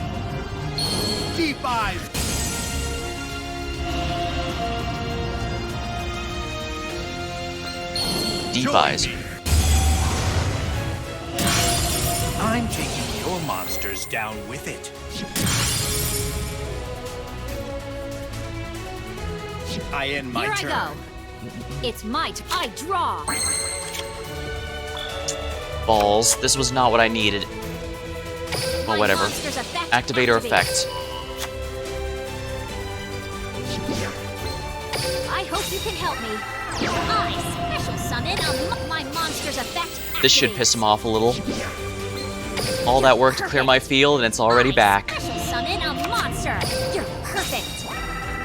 Deep Eyes. Deep Join Eyes. me. I'm taking your monsters down with it. I end my Here turn. I go. It's my turn. I draw. Balls. This was not what I needed. My Well, whatever. monster's effect Activator activates. effect. I hope you can help me. I special summon my monster's effect. This should activates. piss him off a little. All that work to clear my field, and it's already I back. Special summon a monster. You're perfect.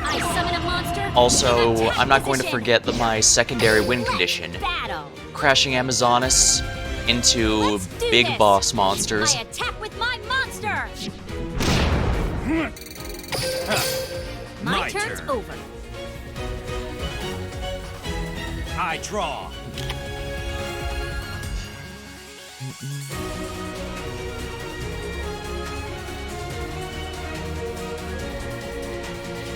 I summon a monster. Also, in attack I'm not going to position. forget that my secondary win Let's condition. Battle. Crashing Amazoness into Let's do big this. boss monsters. I attack with my monster. My turn's turn. over. I draw.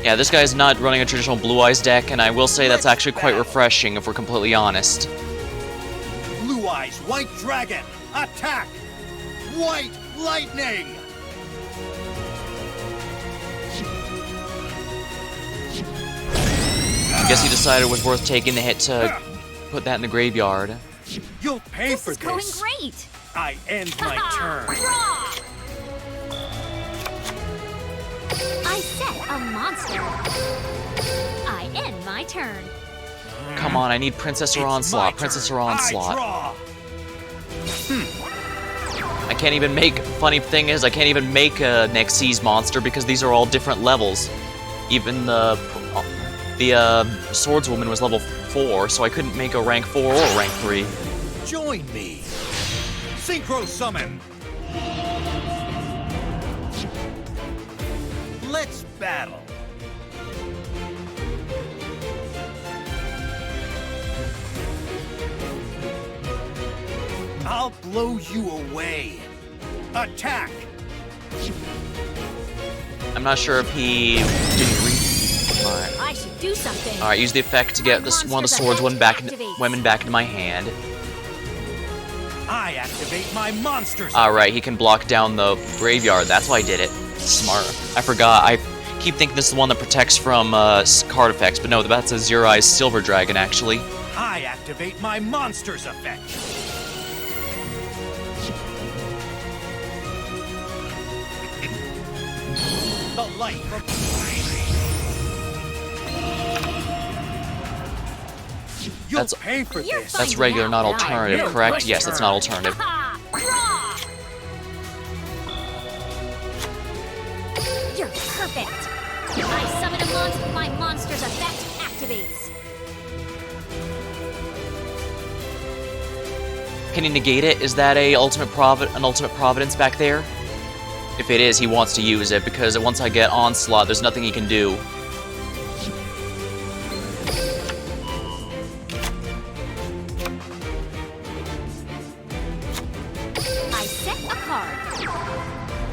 Yeah, this guy's not running a traditional Blue Eyes deck, and I will say that's actually quite refreshing if we're completely honest. Blue Eyes White Dragon. Attack. White Lightning. I guess he decided it was worth taking the hit to put that in the graveyard. You'll pay This for is going this. great. I end my turn. Draw. I set a monster. I end my turn. Come on, I need Princess or It's my Onslaught. turn. Princess or I Onslaught. draw. I can't even make. Funny thing is, I can't even make a Nexus monster because these are all different levels. Even the swordswoman was level 4, so I couldn't make a rank 4 or rank 3. Join me. Synchro summon. Let's battle. I'll blow you away. Attack. I'm not sure if he didn't read. Alright. I should do something. Alright, use the effect to get this one of the swordswomen women back into my hand. I activate my monsters. Alright, he can block down the graveyard. That's why I did it. Smart. I forgot. I keep thinking this is the one that protects from card effects, but no, that's a Zero Eyes Silver Dragon, actually. I activate my monsters effect. The light from You'll That's- pay for You're this. That's fine regular, now. not alternative, Right, correct? your Yes, that's turn. not alternative. Ha! Draw! You're perfect. I summon a monster. My monster's effect activates. Can he negate it? Is that an ultimate providence back there? If it is, he wants to use it, because once I get Onslaught, there's nothing he can do. I set a card.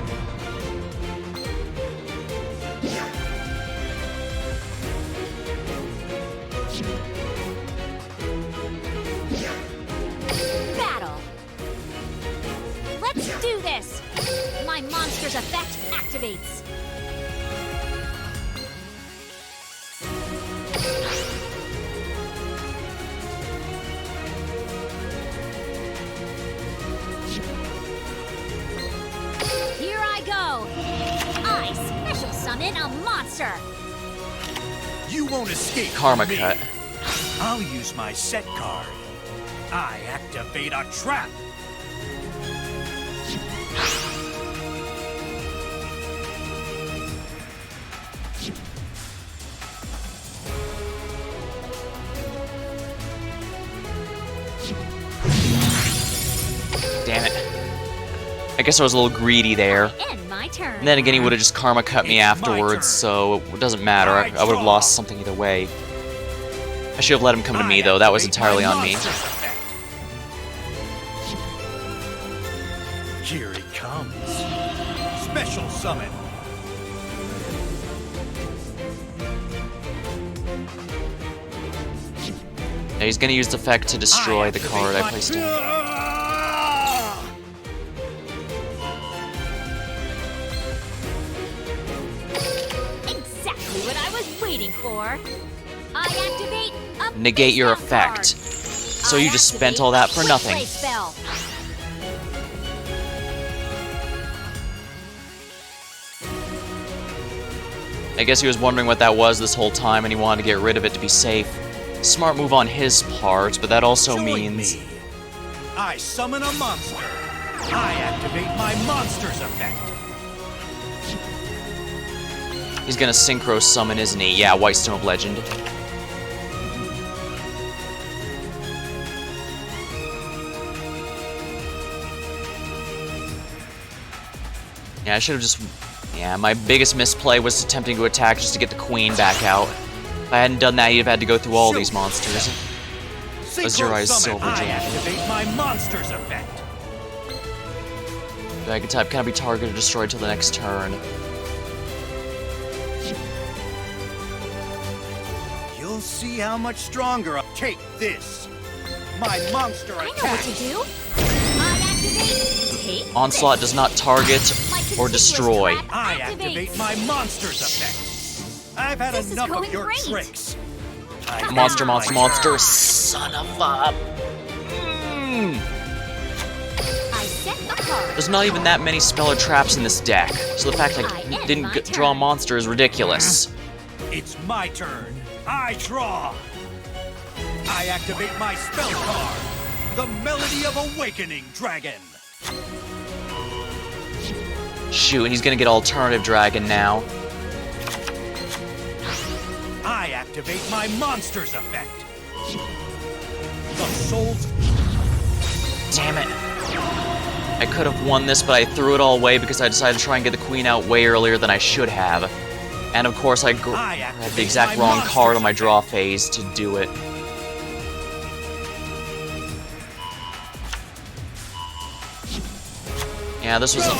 Battle. Let's do this. My monster's effect activates. Here I go. I special summon a monster. You won't escape Karma from me. Cut. I'll use my set card. I activate a trap. Damn it. I guess I was a little greedy there. End my turn. And then again, he would have just Karma Cut me It's my afterwards, turn. so it doesn't matter. I would have draw. lost something either way. I should have let him come to me, though. That was I entirely activate on my me. monsters effect. Here he comes. Special summon. Now he's gonna use the effect to destroy the card I placed down. Exactly what I was waiting for. I activate a Negate your face down effect. card. So I you just spent activate all that a for quick nothing. play spell. I guess he was wondering what that was this whole time and he wanted to get rid of it to be safe. Smart move on his part, but that also Join means... me. I summon a monster. I activate my monsters effect. He's gonna Synchro Summon, isn't he? Yeah, Whitestone of Legend. Yeah, I should have just... Yeah, my biggest misplay was attempting to attack just to get the queen back out. If I hadn't done that, you'd have had to go through all these monsters. Zero Eyes Silver I Dragon. activate my monsters effect. Dragon type cannot be targeted or destroyed till the next turn. You'll see how much stronger. Take this. My monster I know what attack. to do. I activate take Onslaught this. does not target My or continuous destroy. trap I activates. activate my monster's effect. I've had This is enough of going your great. tricks. Monster, My monster, turn. monster. Son of a... I set a card. There's not even that many spell or traps in this deck, so the fact I I end didn't my draw a turn. monster is ridiculous. It's my turn. I draw. I activate my spell card. The Melody of Awakening Dragon. Shoot, and he's gonna get Alternative Dragon now. I activate my Monsters effect. The Soul's... Damn it. I could have won this, but I threw it all away because I decided to try and get the queen out way earlier than I should have. And of course, I had the exact wrong card on my draw phase to do it. Yeah, this was... Go!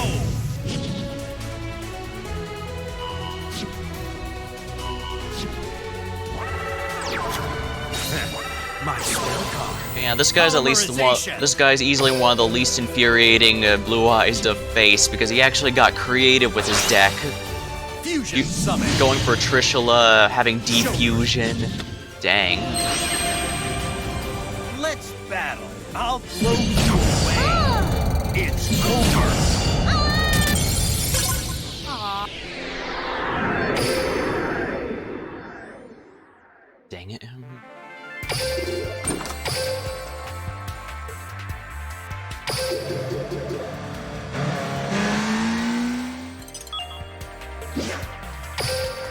My spell card. Yeah, this guy's at least one. Polymerization. This guy's easily one of the least infuriating blue eyes to face because he actually got creative with his deck, Fusion Summon. going for Trishula, having Defusion. Dang. Let's battle. I'll blow you away. It's over. Dang it.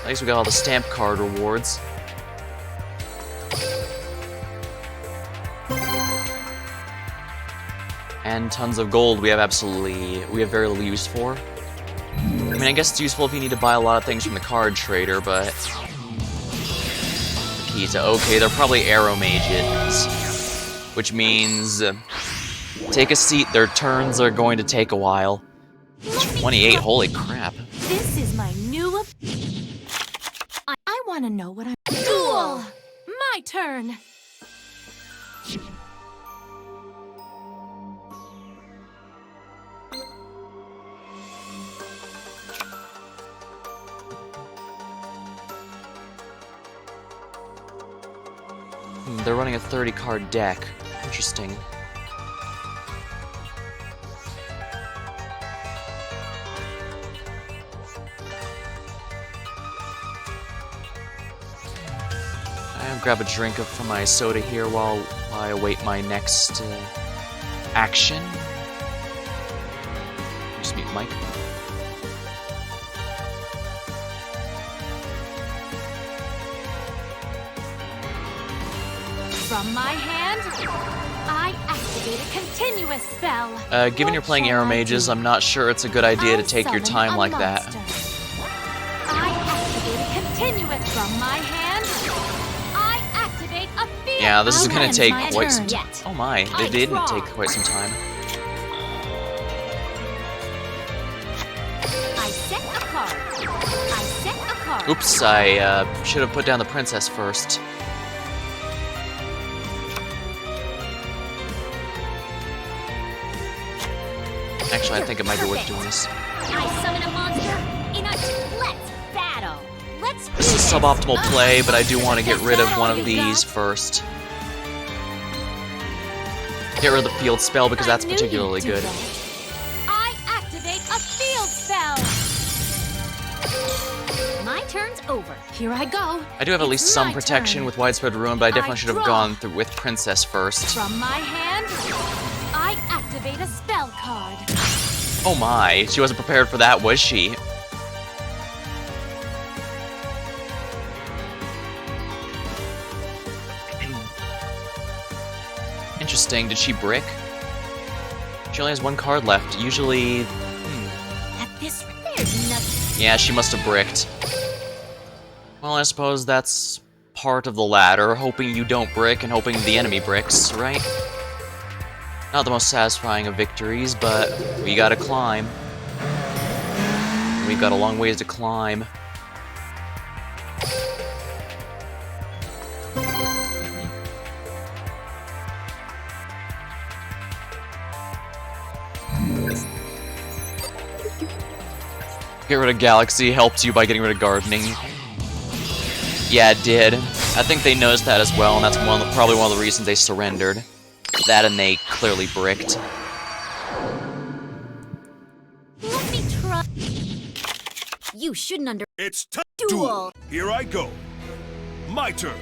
At least we got all the stamp card rewards. And tons of gold we have very little use for. I mean, I guess it's useful if you need to buy a lot of things from the card trader, but... Kita, okay, they're probably arrow mages. Which means... take a seat, their turns are going to take a while. 28, holy crap. This is my new. I want to know what I'm. Duel! My turn! They're running a 30-card deck. Interesting. I'll grab a drink from my soda here while I await my next action. Just mute Mike. From my hand, I activate a continuous spell. Given you're playing arrow mages, I'm not sure it's a good idea to take your time like that. I activate a continuous from my hand. I activate a field. Yeah, this is I'll gonna end take my quite some turn. time. Oh my, I they didn't draw. take quite some time. I set a card. I set a card. Oops, I should have put down the princess first. Actually, I think it might be worth doing this. I summon a monster in a let's battle. Let's This is suboptimal play, but I do want to get rid of one of these first. Get rid of the field spell because that's I knew you'd particularly do good. that. I activate a field spell. My turn's over. Here I go. I do have at least It's some my protection turn. with Widespread Ruin, but I definitely should have draw. gone through with Princess first. From my hand, I activate a spell card. Oh my, she wasn't prepared for that, was she? Interesting, did she brick? She only has one card left. Usually... At this there's nothing. Yeah, she must have bricked. Well, I suppose that's part of the ladder, hoping you don't brick and hoping the enemy bricks, right? Not the most satisfying of victories, but we gotta climb. We've got a long ways to climb. Get rid of Galaxy helps you by getting rid of gardening. Yeah, it did. I think they noticed that as well, and that's probably one of the reasons they surrendered. That and they clearly bricked. You shouldn't under. It's time. Duel. Here I go. My turn.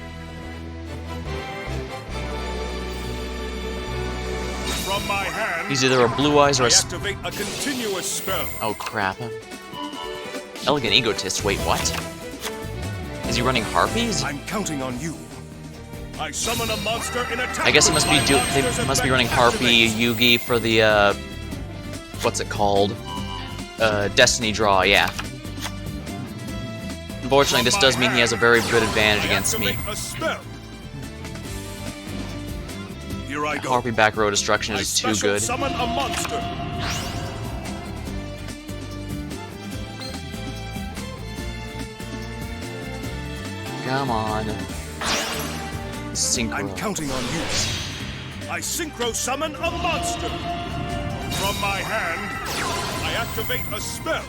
From my hand, He's either a Blue Eyes or I a... activate a continuous spell. Oh, crap. Elegant Egotist. Wait, what? Is he running Harpies? I'm counting on you. I summon a monster in attack. I guess he must be mode. My they monster's must be effect running Harpy activates. Yugi for the what's it called? Destiny Draw, yeah. Unfortunately, this does mean he has a very good advantage I against me. activate a spell. Here I go. Harpy Back Row Destruction I is too special good. Summon a monster. Come on. Synchro. I'm counting on you. I synchro summon a monster. From my hand, I activate a spell.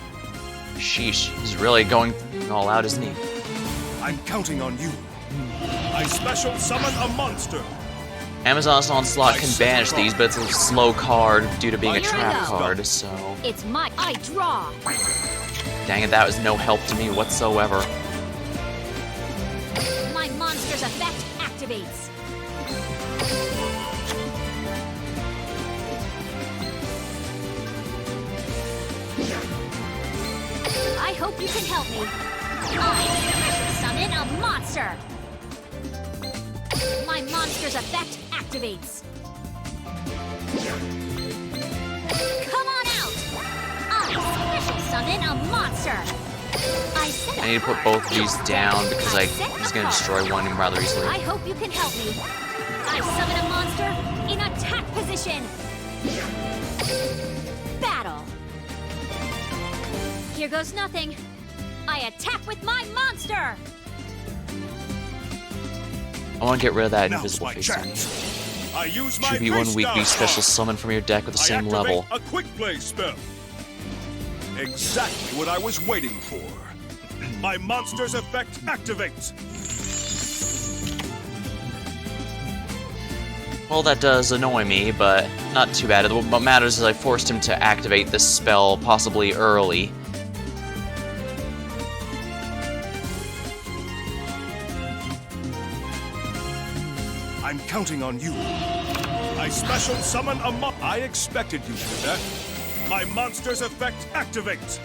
Sheesh, he's really going all out, isn't he? I'm counting on you. I special summon a monster. Amazon's Onslaught can banish these, but it's a slow card due to being a Here I trap go. card, so... It's my. I draw. Dang it, that was no help to me whatsoever. My monster's effect activates. I hope you can help me. I summon a monster. My monster's effect activates. Come on out. I special summon a monster. I need to put both of these down because he's going to destroy one rather easily. I hope you can help me. I summon a monster in attack position. Battle. Here goes nothing. I attack with my monster. I want to get rid of that Now's invisible my face. chance. I use my Should be one face weekly down special card. summon from your deck with the I same activate level. a quick play spell. Exactly what I was waiting for. My monster's effect activates. Well, that does annoy me, but not too bad. What matters is I forced him to activate this spell possibly early. I'm counting on you. I special summon a I expected you to do that. My monster's effect activates.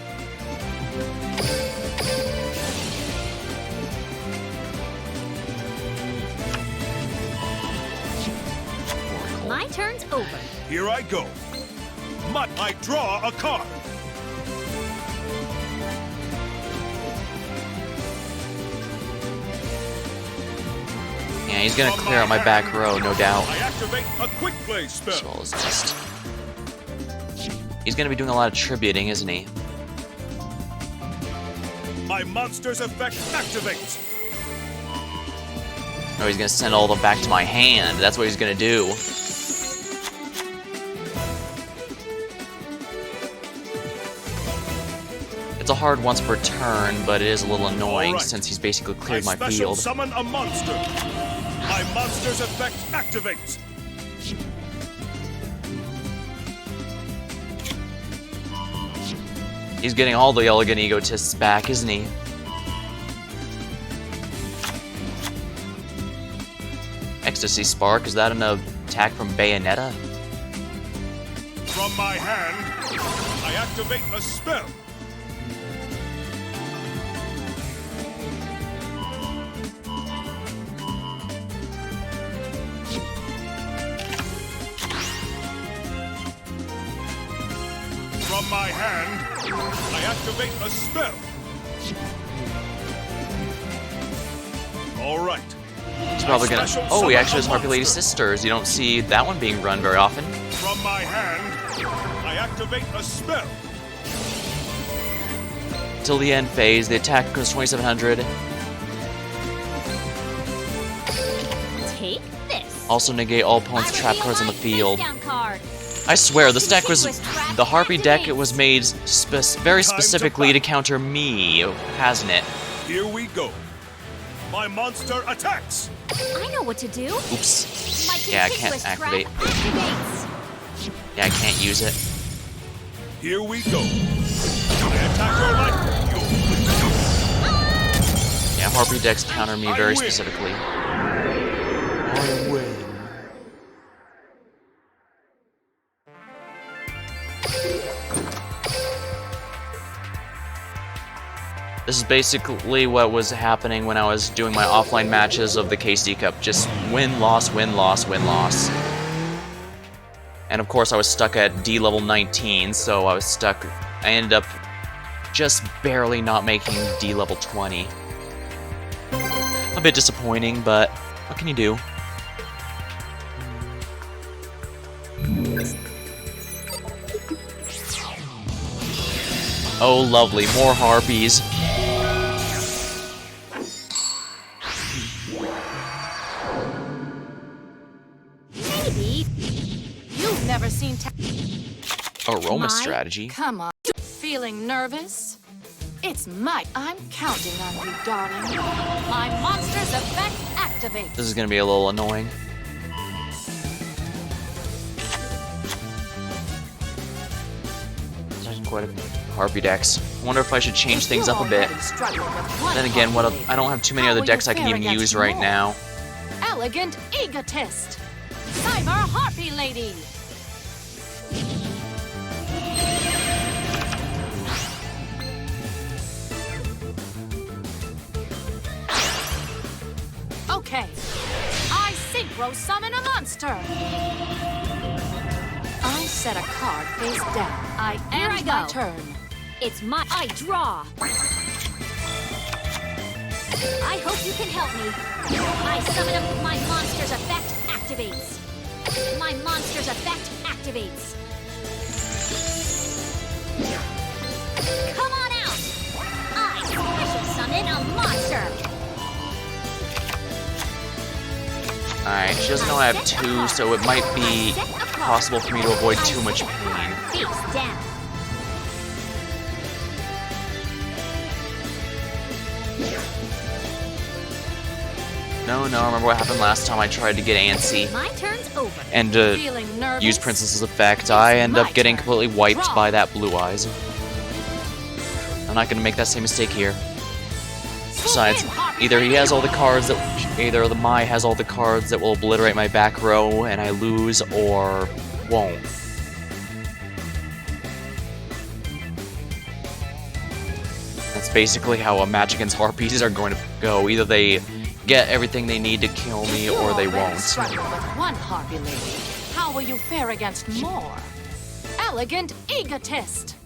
My turn's over. Here I go. I draw a card. Yeah, he's gonna clear out my back row, no doubt. I activate a quick play As spell. well as just. He's gonna be doing a lot of tributing, isn't he? My monster's effect activates. No, he's gonna send all of them back to my hand. That's what he's gonna do. It's a hard once per turn, but it is a little annoying Alright. since he's basically cleared I my special field. summon a monster. My monster's effect activates. He's getting all the Elegant Egotists back, isn't he? Ecstasy Spark, is that an attack from Bayonetta? From my hand, I activate a spell. From my hand, I activate a spell. All right. He's probably gonna. special Oh, he summon actually a has Harpy Lady monster. Sisters. You don't see that one being run very often. From my hand, I activate a spell. Till the end phase, the attack goes 2700. Take this. Also negate all opponents' I trap reveal cards on the my field. face-down card. I swear, this deck was. Continuous trap The Harpy deck, it activates. was made very Time to specifically to battle. counter me, hasn't it? Here we go. My monster attacks. I know what to do. Oops. My Yeah, I can't continuous trap activate. activates. Yeah, I can't use it. Here we go. I attack your life. Harpy decks counter me very specifically. I win. This is basically what was happening when I was doing my offline matches of the KC Cup. Just win, loss, win, loss, win, loss. And of course I was stuck at D level 19, so I was stuck. I ended up just barely not making D level 20. A bit disappointing, but what can you do? Oh lovely, more harpies. Maybe. You've never seen Aroma My- strategy. Come on. Feeling nervous? It's Mike. I'm counting on you, darling. My monster's effect activates. This is gonna be a little annoying. There's quite a few Harpy decks. I wonder if I should change things up a bit. Then again, I don't have too many other decks I can even use right now. Elegant egotist. Cyber Harpy Lady. Okay. I synchro summon a monster. I set a card face down. I Here I end my go. turn. It's my... I draw! I hope you can help me. I summon up my monster's effect activates. My monster's effect activates. Come on out! I special summon a monster! Alright, she doesn't know I have two, so it might be possible for me to avoid too much pain. Face down. No, I remember what happened last time I tried to get antsy My turn's over. and Feeling nervous? use Princess's effect. I end up getting completely wiped by that blue eyes. I'm not gonna make that same mistake here. Besides, either he has all the cards that, either the Mai has all the cards that will obliterate my back row and I lose, or won't. That's basically how a match against Harpies are going to go. Either they get everything they need to kill me, You're or they already won't. struggling with one Harpy Lady. How will you fare against more? Elegant egotist.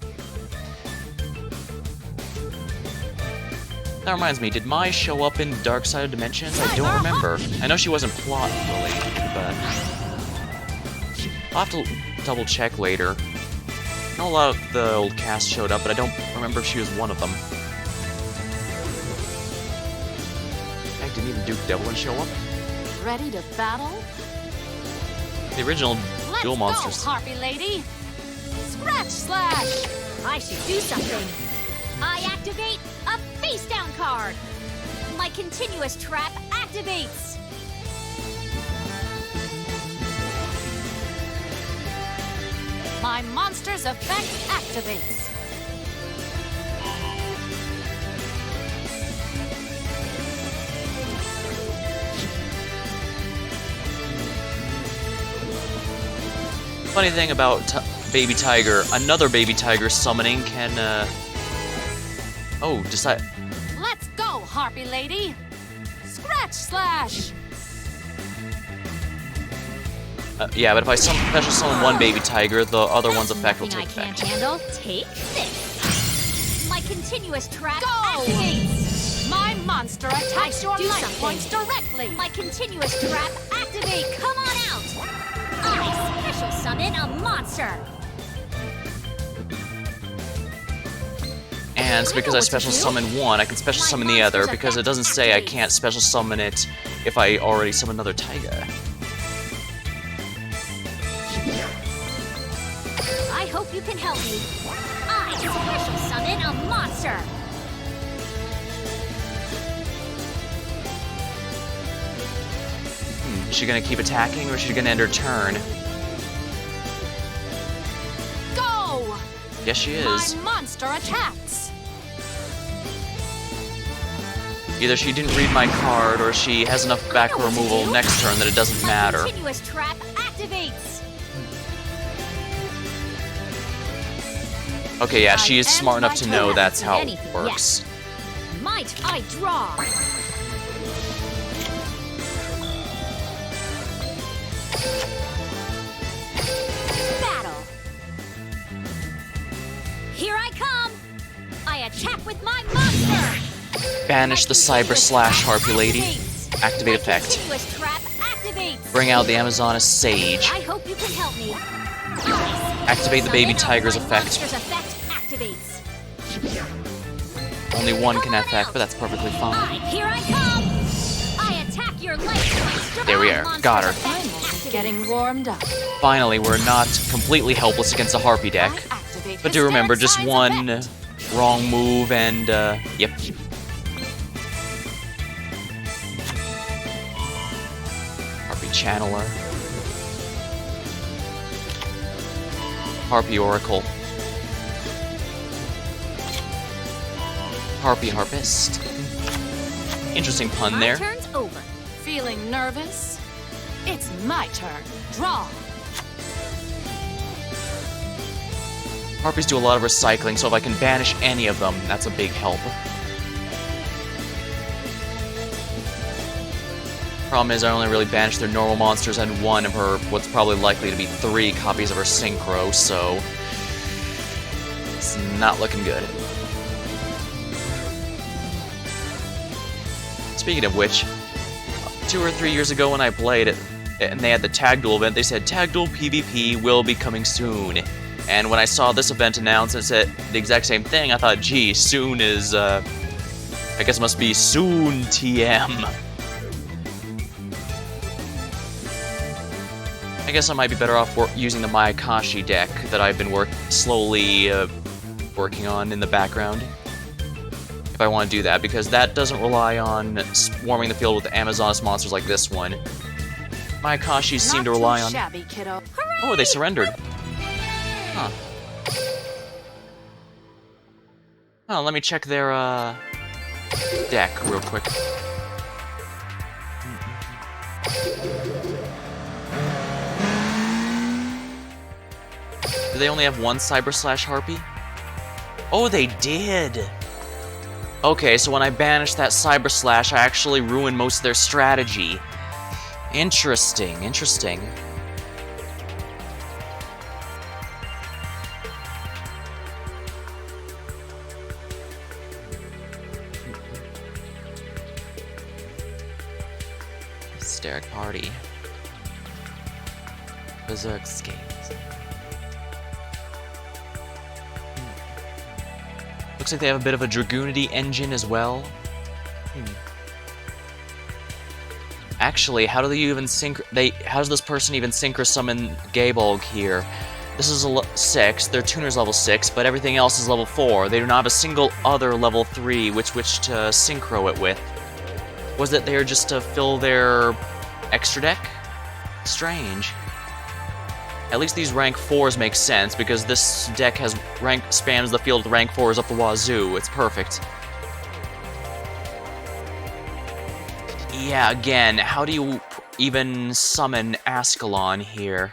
That reminds me, did Mai show up in Dark Side of Dimensions? I don't remember. I know she wasn't plot related, but I'll have to double check later. I know a lot of the old cast showed up, but I don't remember if she was one of them. Heck, didn't even Duke Devlin show up? Ready to battle? The original Let's Duel go, Monsters. Harpy Lady. Scratch slash. I should do something. I activate a face down card. My continuous trap activates. My monster's effect activates. Funny thing about Baby Tiger, another Baby Tiger summoning can, oh, decide. Let's go, Harpy Lady. Scratch slash. Yeah, but if I special summon one Baby Tiger, the other one's effect will Nothing take I can't effect. handle. Take this. My continuous trap Go! activates. My monster attacks your do life something. points directly. My continuous trap activate. Come on out. I special summon a monster. And it's because I special summon one, I can special My summon the other, monster's because it effect doesn't say I activates. can't special summon it if I already summon another Taiga. I hope you can help me. I special summon a monster. Is she gonna keep attacking, or is she gonna end her turn? Go! Yes, she is. My monster attacks. Either she didn't read my card, or she has enough back removal next turn that it doesn't matter. Continuous trap activates. Okay, yeah, she is I smart end enough my to turn. know that's Haven't how seen it anything works. I draw. Battle. Here I come. I attack with my monster. Banish the Cyber Slash Harpy Lady. Activates. Activate My effect. continuous trap activates. Bring out the Amazoness Sage. I hope you can help me. Activate the Baby Summon Tiger's my effect. monster's effect activates. Only one can affect, but that's perfectly fine. Here I come. I attack your life. There we are. Got her. Getting warmed up. Finally, we're not completely helpless against a Harpy deck. I activate But do remember, Hysteric just Size one effect. wrong move and, yep. Harpy Channeler. Harpy Oracle. Harpy Harpist. Interesting pun My there. turn's over. Feeling nervous? It's my turn. Draw. Harpies do a lot of recycling, so if I can banish any of them, that's a big help. Problem is, I only really banished their normal monsters and one of her, what's probably likely to be 3 copies of her Synchro, so it's not looking good. Speaking of which, 2 or 3 years ago when I played it, and they had the Tag Duel event, they said Tag Duel PvP will be coming soon. And when I saw this event announced, it said the exact same thing. I thought, gee, soon is, I guess it must be soon TM. I guess I might be better off using the Mayakashi deck that I've been slowly working on in the background. If I want to do that, because that doesn't rely on swarming the field with Amazoness monsters like this one. Mayakashis seem to rely on... Shabby, kiddo. Oh, they surrendered. Huh. Oh, let me check their, deck real quick. Do they only have one Cyber Slash Harpy? Oh, they did! Okay, so when I banished that Cyber Slash, I actually ruined most of their strategy. Interesting, interesting. Hysteric Party. Berserk Skates. Looks like they have a bit of a Dragoonity engine as well. Actually, how do they even how does this person even synchro summon Gabolg here? This is a 6, their tuner's level 6, but everything else is level 4. They do not have a single other level 3 which to synchro it with. Was it there just to fill their extra deck? Strange. At least these rank 4s make sense, because this deck has spans the field with rank 4s up the wazoo. It's perfect. Yeah, again, how do you even summon Ascalon here?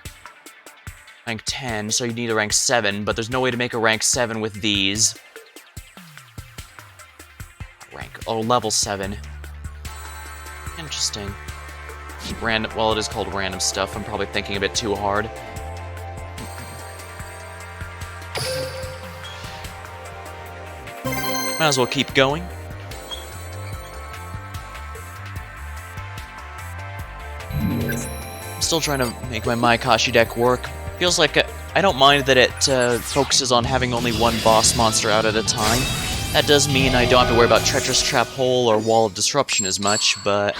Rank 10, so you need a rank 7, but there's no way to make a rank 7 with these. Level 7. Interesting. Well, it is called random stuff. I'm probably thinking a bit too hard. Might as well keep going. I'm still trying to make my Mayakashi deck work. Feels like I don't mind that it focuses on having only one boss monster out at a time. That does mean I don't have to worry about Treacherous Trap Hole or Wall of Disruption as much, but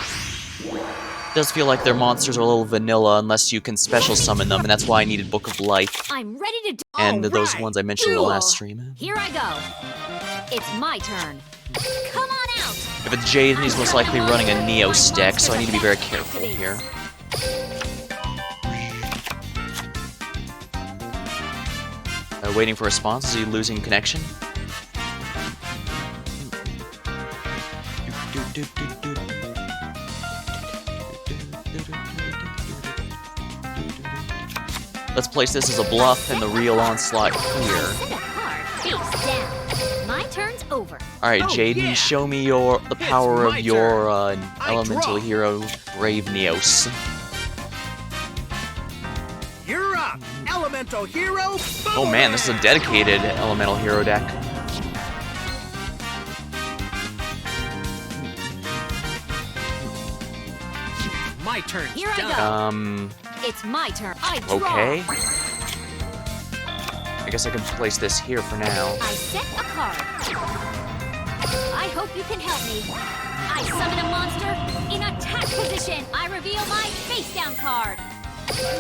it does feel like their monsters are a little vanilla unless you can special summon them, and that's why I needed Book of Life I'm ready to do. and those Alright, ones I mentioned in the duel. last stream. Here I go. It's my turn. Come on out. If it's Jade, he's most likely running a Neos deck, so I need to be very careful here. Waiting for a response. Is he losing connection? Let's place this as a bluff and the real onslaught here. Set a card face down. My turn's over. Alright, Oh, Jaden, yeah. show me the power my of your I elemental draw. hero, Brave Neos. You're up, Elemental Hero. Oh man, this is a dedicated elemental hero deck. My turn's Here I done. go. It's my turn. I draw. Okay. I guess I can place this here for now. I set a card. I hope you can help me. I summon a monster in attack position. I reveal my face down card.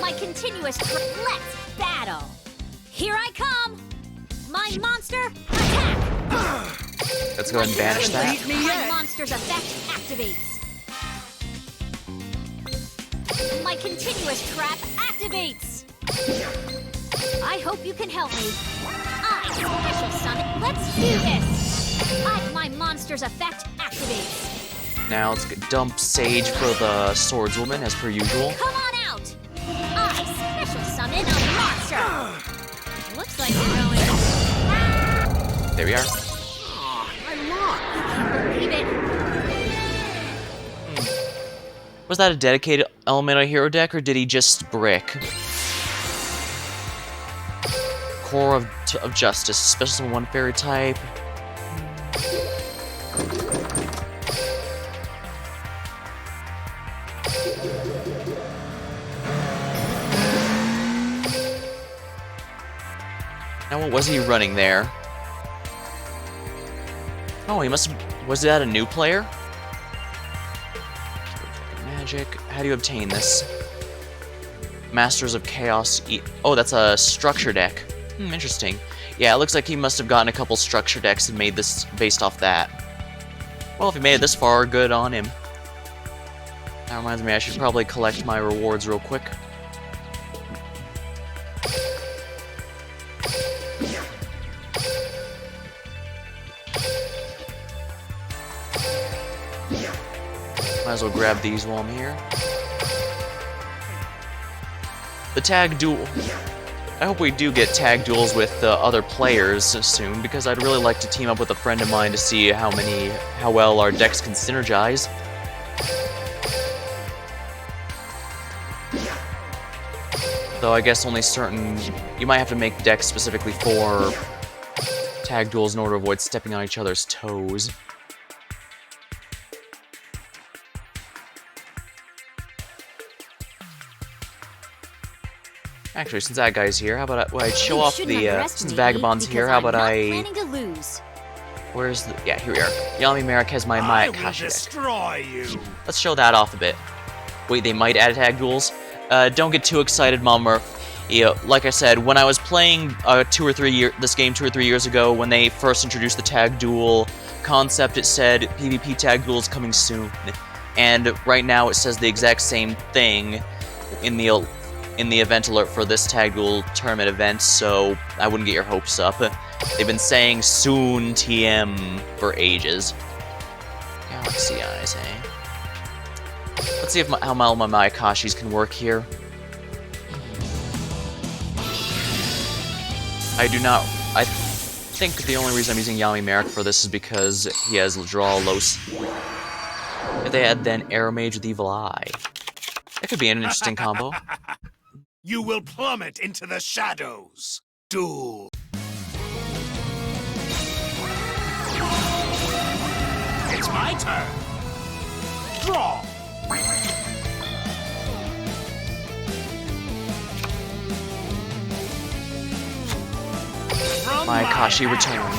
My continuous. Let's battle. Here I come. My monster attack. Let's go ahead and banish that. Beat me My yet. monster's effect activates. My continuous trap activates. I hope you can help me. I special summon. Let's do this. My monster's effect activates. Now let's dump Sage for the swordswoman as per usual. Come on out. I special summon a monster. Looks like we're going. There we are. I Believe it. Was that a dedicated elemental hero deck, or did he just brick? Core of Justice, special summon one fairy type. Now what was he running there? Oh, he must have... Was that a new player? Magic. How do you obtain this? Masters of Chaos. Oh, that's a structure deck. Interesting. Yeah, it looks like he must have gotten a couple structure decks and made this based off that. Well, if he made it this far, good on him. That reminds me, I should probably collect my rewards real quick. Might as well grab these while I'm here. The tag duel. I hope we do get tag duels with other players soon, because I'd really like to team up with a friend of mine to see how well our decks can synergize. Though I guess only certain... You might have to make decks specifically for tag duels in order to avoid stepping on each other's toes. Actually, since that guy's here, how about I show off the, since Vagabond's here, how about I... Planning to lose. Where's the... Yeah, here we are. Yami Merrick has my I will Mayakashi deck. destroy you. Let's show that off a bit. Wait, they might add tag duels? Don't get too excited, Mom Murph. Yeah, like I said, when I was playing this game 2 or 3 years ago, when they first introduced the tag duel concept, it said PvP tag duels coming soon. And right now it says the exact same thing in the event alert for this tag duel tournament event, so I wouldn't get your hopes up. They've been saying soon TM for ages. Galaxy Eyes, eh? Let's see if how well my Mayakashis can work here. I think the only reason I'm using Yami Merrick for this is because he has draw Los. If they had then Arrow Mage with Evil Eye. That could be an interesting combo. You will plummet into the shadows. Duel. It's my turn. Draw. From My Akashi hand, return.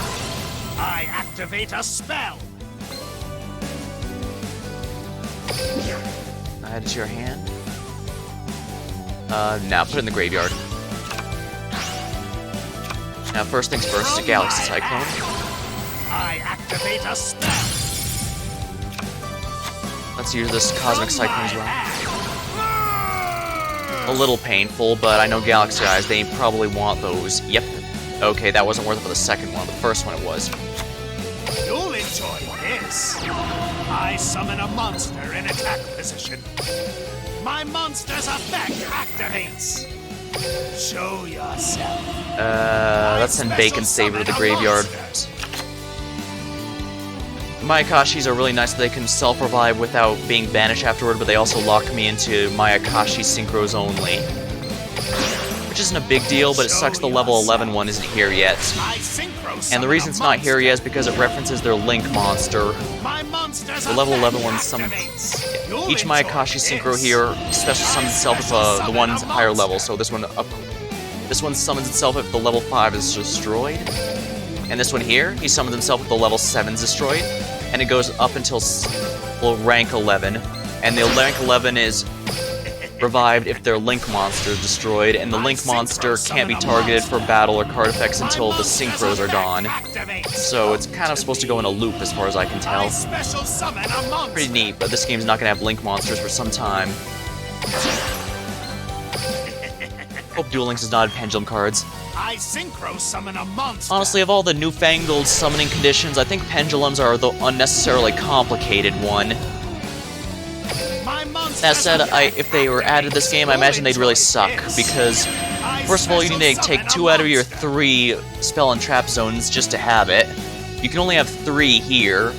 I activate a spell. Add it to your hand. Now put it in the graveyard. Now, first things first, it's a From Galaxy my Cyclone. hand, I activate a spell. Let's use this Cosmic From Cyclone as my well. hand. A little painful, but I know Galaxy Eyes, they probably want those. Yep. Okay, that wasn't worth it for the second one. The first one it was. You'll enjoy this. face. I summon a monster in attack position. My monster's effect activates. Show yourself. Let's send Bacon Saber to the graveyard. Mayakashis are really nice that they can self-revive without being banished afterward, but they also lock me into Mayakashi Synchros only. Which isn't a big deal, but it sucks the level 11 one isn't here yet. And the reason it's not here yet is because it references their Link monster. The level 11 one summons... Each Mayakashi Synchro here special summons itself if the one's higher level, so this one summons itself if the level 5 is destroyed. And this one here, he summons himself if the level 7 is destroyed. And it goes up until rank 11. And the rank 11 is revived if their Link monster is destroyed, and the Link monster can't be targeted for battle or card effects until the Synchros are gone. So it's kind of supposed to go in a loop as far as I can tell. Pretty neat, but this game's not going to have Link monsters for some time. Hope Duel Links is not Pendulum cards. I synchro summon a monster. Honestly, of all the newfangled summoning conditions, I think Pendulums are the unnecessarily complicated one. That said, if they were added to this game, I imagine they'd really suck, because first of all, you need to take 2 out of your 3 spell and trap zones just to have it. You can only have 3 here,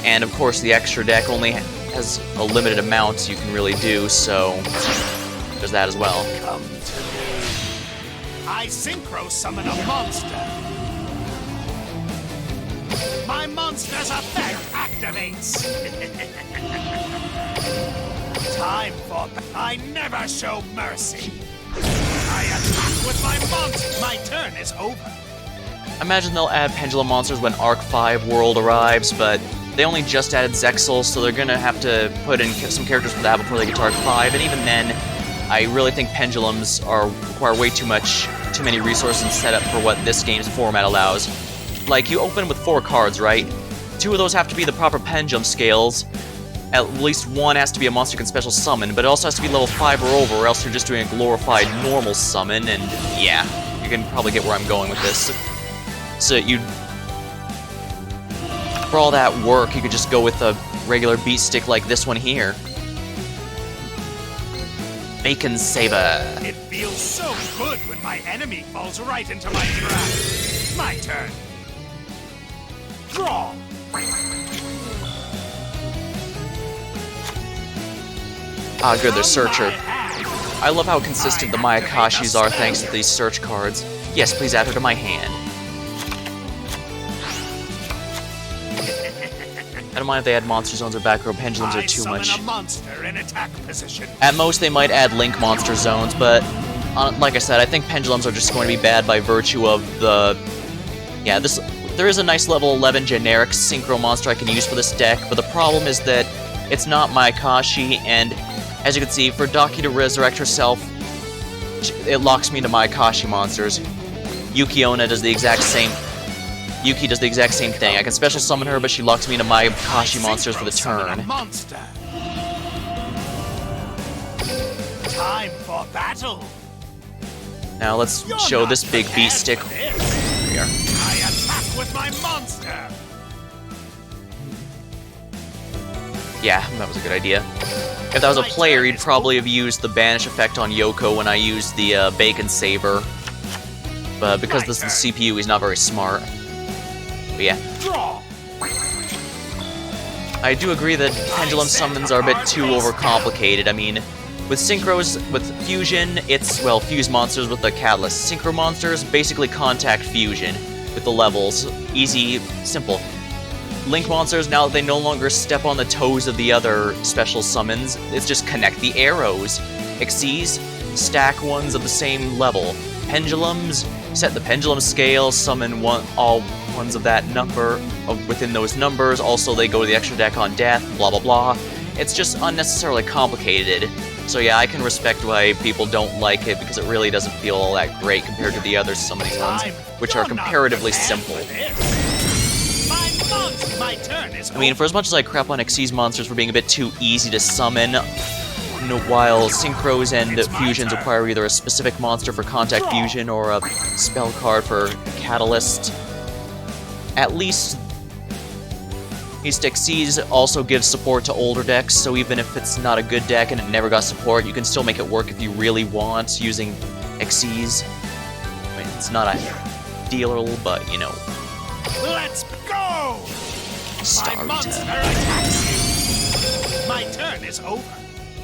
and of course the extra deck only has a limited amount you can really do, so there's that as well. Come to me. I synchro summon a monster. My monster's effect activates. Time for... I never show mercy. I attack with my monster. My turn is over. I imagine they'll add Pendulum monsters when Arc 5 World arrives, but they only just added Zexal, so they're gonna have to put in some characters for that before they get to Arc 5, and even then, I really think Pendulums require way too many resources and setup for what this game's format allows. Like, you open with 4 cards, right? 2 of those have to be the proper Pendulum scales. At least 1 has to be a monster you can special summon, but it also has to be level 5 or over, or else you're just doing a glorified normal summon, and yeah, you can probably get where I'm going with this. So for all that work, you could just go with a regular beat stick like this one here. Bacon Saber. It feels so good when my enemy falls right into my trap. My turn. Draw. Ah, good, they're Searcher. I love how consistent the Mayakashis are thanks to these search cards. Yes, please add her to my hand. I don't mind if they add Monster Zones or back row. Pendulums are too much. A monster in attack position. At most, they might add Link Monster Zones, but like I said, I think Pendulums are just going to be bad by virtue of the... Yeah, there is a nice level 11 generic Synchro monster I can use for this deck, but the problem is that it's not Mayakashi, and as you can see, for Daki to resurrect herself, it locks me into Mayakashi monsters. Yukiona does the exact same... Yuki does the exact same thing. I can special summon her, but she locks me into Mayakashi monsters for the turn. Time for battle. Now let's show this big beast stick. Here. I attack with my monster. Yeah, that was a good idea. If that was a player, he'd probably have used the banish effect on Yoko when I used the Bacon Saber. But because this is the CPU, he's not very smart. But yeah. I do agree that Pendulum summons are a bit too overcomplicated. I mean, with Synchros, with Fusion, it's, well, fuse monsters with the Catalyst. Synchro monsters, basically contact Fusion with the levels. Easy, simple. Link monsters, now that they no longer step on the toes of the other special summons, it's just connect the arrows. Xyz, stack ones of the same level. Pendulums, set the pendulum scale, summon all ones of that number within those numbers. Also, they go to the extra deck on death, blah blah blah. It's just unnecessarily complicated. So yeah, I can respect why people don't like it, because it really doesn't feel all that great compared to the other summoning ones, which are comparatively simple. I mean, for as much as I crap on Xyz monsters for being a bit too easy to summon, while Synchros and Fusions require either a specific monster for Contact Fusion or a spell card for Catalyst, at least East Xyz also gives support to older decks, so even if it's not a good deck and it never got support, you can still make it work if you really want using Xyz. I mean, it's not ideal, but you know. Let's go! My monster attacks you! My turn is over.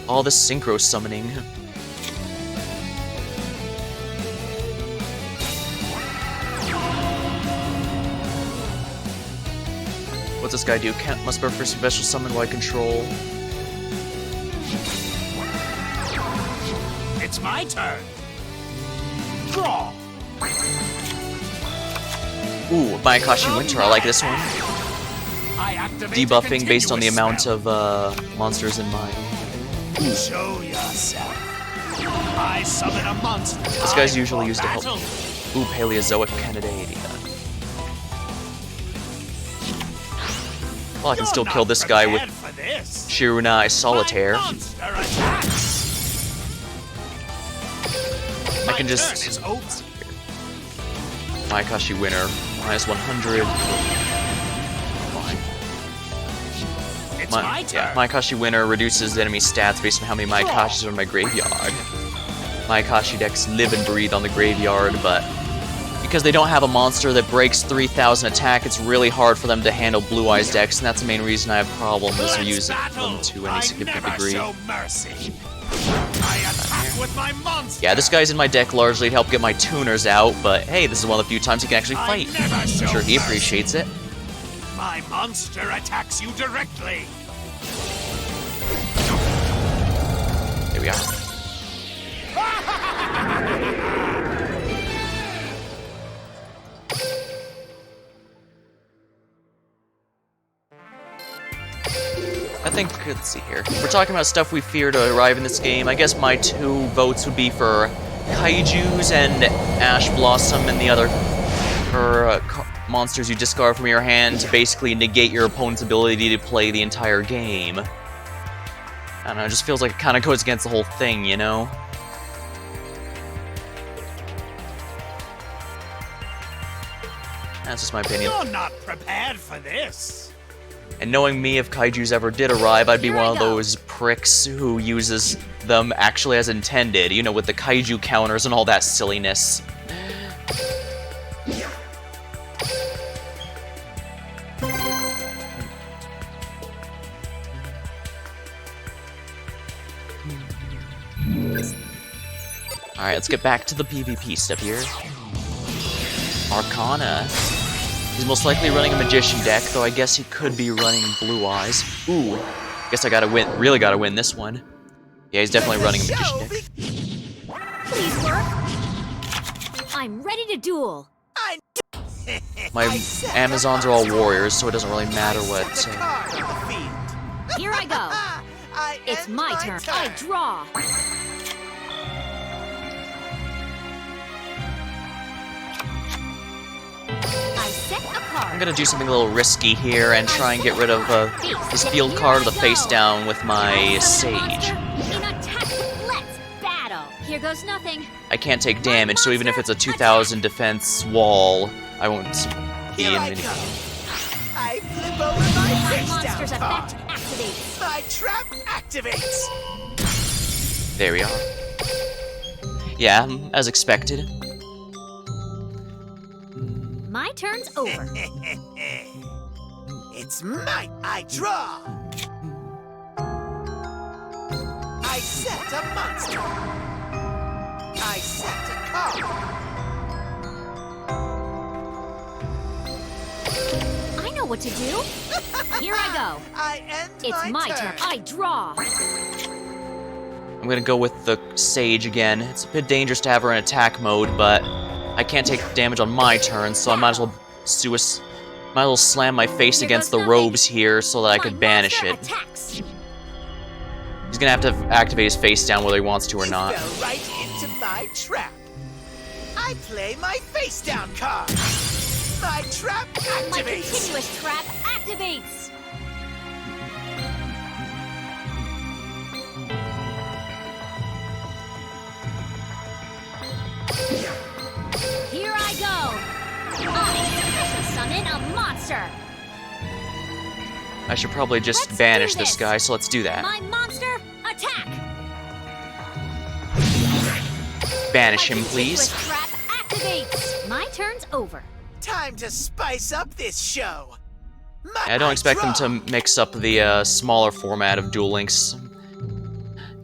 All the synchro summoning. What's this guy do? Must burn for special summon while I control. It's my turn. Draw. Ooh, Mayakashi Winter, I like this one. I activate Debuffing based on the continuous amount spell. of monsters in my... Show yourself. I summon a monster. This guy's usually used to help. battle. Ooh, Paleozoic Canidaria. Well, I can You're still not kill this guy with prepared for this. Shirunai Solitaire. My monster attacks. I can My just... turn is over. Mayakashi Winter, minus 100. Fine. It's my turn. Yeah, Mayakashi Winter reduces the enemy stats based on how many Mayakashis are in my graveyard. Mayakashi decks live and breathe on the graveyard, but because they don't have a monster that breaks 3,000 attack, it's really hard for them to handle Blue Eyes decks, and that's the main reason I have problems Let's using battle. them to any significant I never degree. show mercy. I attack with my monster. Yeah, this guy's in my deck largely to help get my tuners out, but hey, this is one of the few times he can actually I fight. never I'm show sure he mercy. appreciates it. My monster attacks you directly. There we are. I think, let's see here. We're talking about stuff we fear to arrive in this game. I guess my 2 votes would be for Kaijus and Ash Blossom, and the other for monsters you discard from your hand to basically negate your opponent's ability to play the entire game. I don't know, it just feels like it kind of goes against the whole thing, you know? That's just my opinion. You're not prepared for this. And knowing me, if Kaijus ever did arrive, I'd be Here one I of go. those pricks who uses them actually as intended, you know, with the Kaiju counters and all that silliness. Alright, let's get back to the PvP stuff here. Arcana. He's most likely running a Magician deck, though I guess he could be running Blue Eyes. Ooh, guess I gotta win, really gotta win this one. Yeah, he's definitely running a Magician deck. Please work. I'm ready to duel. My Amazons are all warriors, so it doesn't really matter what... Here I go. It's my turn. I draw. I set a card. I'm gonna do something a little risky here and try and get rid of this field card of the face down with my Sage. In attack. Let's battle. Here goes nothing. I can't take damage, so even if it's a 2,000 defense wall, I won't be in any... I flip over my My face monster's down card. effect activates. My trap activates. There we are. Yeah, as expected. My turn's over. It's mine. I draw. I set a monster. I set a card. I know what to do. Here I go. I end It's my turn. I draw. I'm gonna go with the Sage again. It's a bit dangerous to have her in attack mode, but I can't take damage on my turn, so I might as well slam my face Here against goes the nothing. robes here so that I could My banish monster it. attacks. He's gonna have to activate his face down whether he wants to or You not. fell right into my trap. I play my face down card. My trap My activates. continuous trap activates. Here I go. I special summon a monster. I should probably just Let's banish do this this. guy, so let's do that. My monster, attack! Banish My him, please. continuous trap activates. My turn's over. Time to spice up this show. I don't expect them to mix up the smaller format of Duel Links.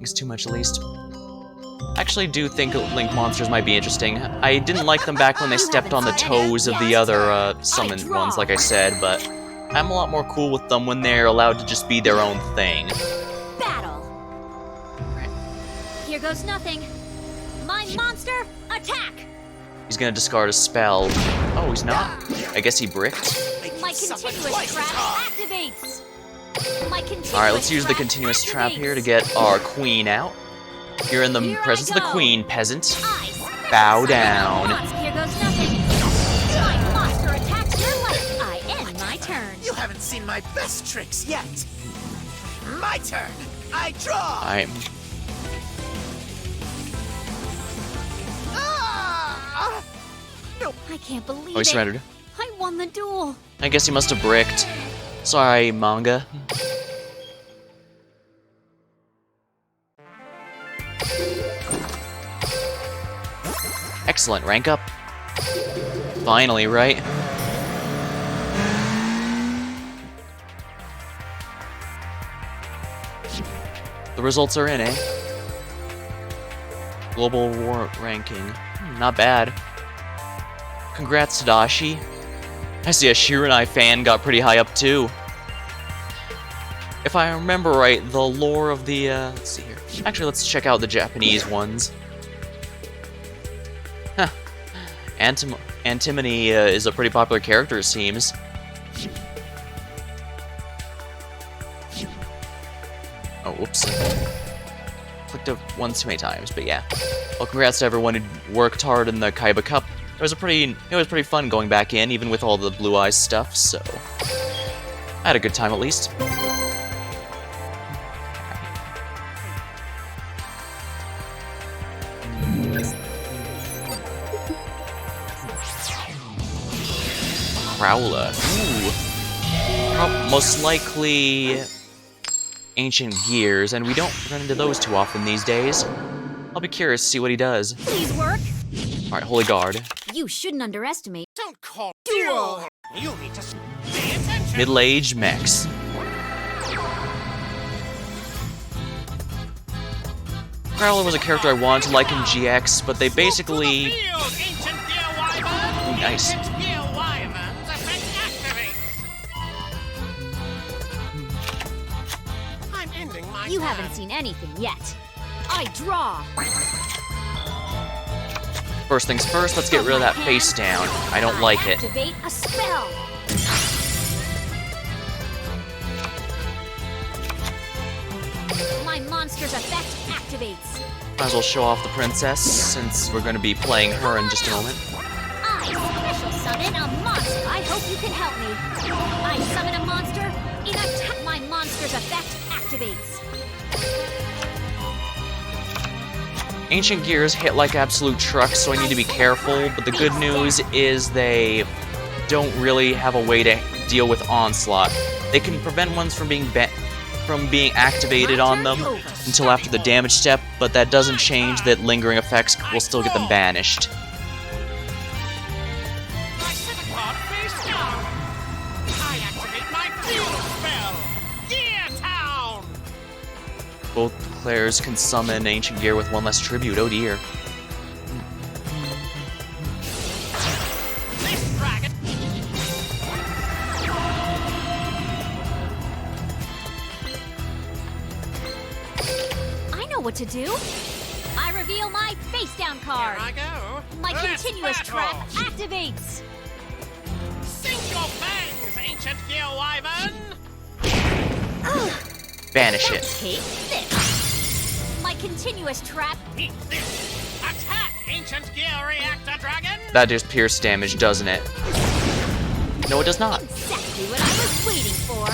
It's too much, at least. I actually do think Link monsters might be interesting. I didn't like them back when they stepped on the toes of the other summoned ones, like I said, but I'm a lot more cool with them when they're allowed to just be their own thing. Battle. Here goes nothing. My monster, attack! He's gonna discard a spell. Oh, he's not? I guess he bricked. My continuous trap activates. My continuous Alright, let's use the trap continuous trap here to activates. get our queen out. You're in the Here I presence of the go. queen, peasant. I special Bow summon down. a monster. Here goes nothing. My monster attacks your life. I end my turn. You haven't seen my best tricks yet. My turn. I draw. I'm... Ah! No. I can't believe Oh, he it. surrendered. I won the duel. I guess he must have bricked. Sorry, manga. Excellent, rank up. Finally, right? The results are in, eh? Global War ranking. Not bad. Congrats, Tadashi. I see a Shiranai fan got pretty high up too. If I remember right, the lore of the, let's see here. Actually, let's check out the Japanese ones. Huh. Antimony is a pretty popular character, it seems. Oh, whoops. Clicked it once too many times, but yeah. Well, congrats to everyone who worked hard in the Kaiba Cup. It was pretty fun going back in, even with all the Blue Eyes stuff, so... I had a good time, at least. Crowler. Ooh. Most likely... Ancient Gears, and we don't run into those too often these days. I'll be curious to see what he does. Please work. Alright, Holy Guard. You shouldn't underestimate. Don't call Duel. You need to pay attention. Middle-aged mechs. Crowler was a character I wanted to like in GX, but they basically... Ooh, nice. You haven't seen anything yet. I draw. First things first, let's get rid of that face down. I don't like it. Activate a spell. My monster's effect activates. Might as well show off the princess, since we're going to be playing her in just a moment. I special summon a monster. I hope you can help me. I summon a monster in attack. My monster's effect activates. Ancient Gears hit like absolute trucks, so I need to be careful, but the good news is they don't really have a way to deal with Onslaught. They can prevent ones from being activated on them until after the damage step, but that doesn't change that lingering effects will still get them banished. I set a card face down. I activate my field spell. Gear Town. Both players can summon Ancient Gear with one less tribute. Oh dear. This dragon. I know what to do. I reveal my face down card. Here I go. My Let's continuous trap battle. activates. Sink your fangs, ancient gear wyvern. Banish it. Take this. My continuous trap. Eat this. Attack, ancient gear reactor dragon. That just pierce damage, doesn't it? No, it does not. Exactly what I was waiting for.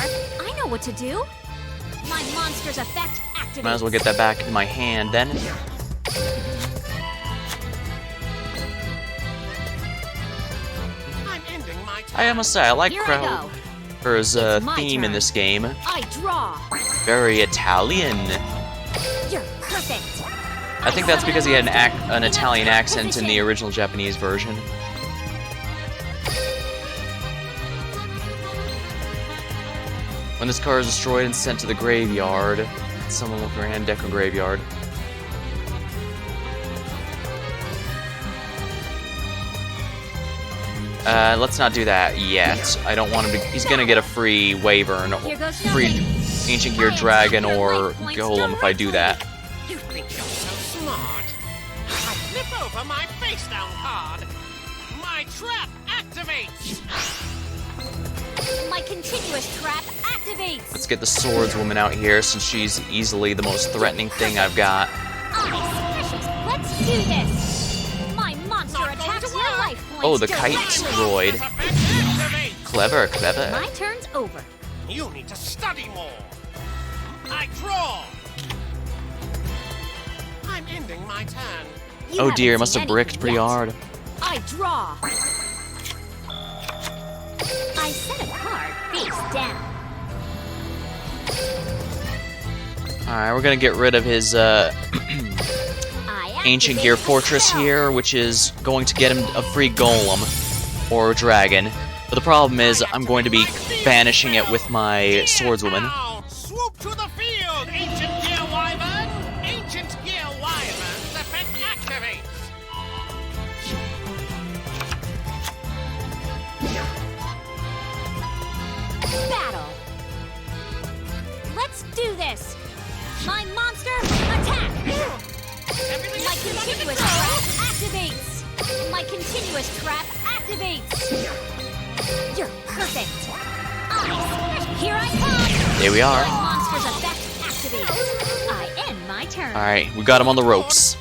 I know what to do. My monster's effect activates. Might as well get that back in my hand then. I'm ending my turn. I must say, I like Here I Crowler. go. Or his It's my theme in turn. this game. I draw. Very Italian. You're perfect. I think that's because he had an Italian accent in the original Japanese version. When this card is destroyed and sent to the graveyard, someone will Grand Deco Graveyard. Let's not do that yet. I don't want him to. He's gonna get a free Wyvern, Here goes free nothing. Ancient Gear Dragon, or Golem if I do that. You think you're so smart? I flip over my face down card. My trap activates. My continuous trap activates. Let's get the Swordswoman out here since she's easily the most threatening thing I've got. Ice precious. Let's do this. My monster Not going attacks to your work. life points. Oh, the directly. kite droid. Effect activates. Clever, clever. My turn's over. You need to study more. I draw. I'm ending my turn. You Oh haven't dear, seen must have anything bricked pretty yet. hard. I draw. I set a card face down. Alright, we're gonna get rid of his I Ancient activate Gear the Fortress spell. here, which is going to get him a free Golem or Dragon. But the problem is, I'm going to be banishing it with my Swordswoman. Now, swoop to the field, Ancient Gear Wyvern. Ancient Gear Wyvern's effect activates. Battle. Let's do this. My monster attack. Everything My is under continuous control. trap activates. My continuous trap activates. You're perfect. Ice. Here I come. There we My are. monster's effect activates. I end my turn. Alright, we got him on the ropes.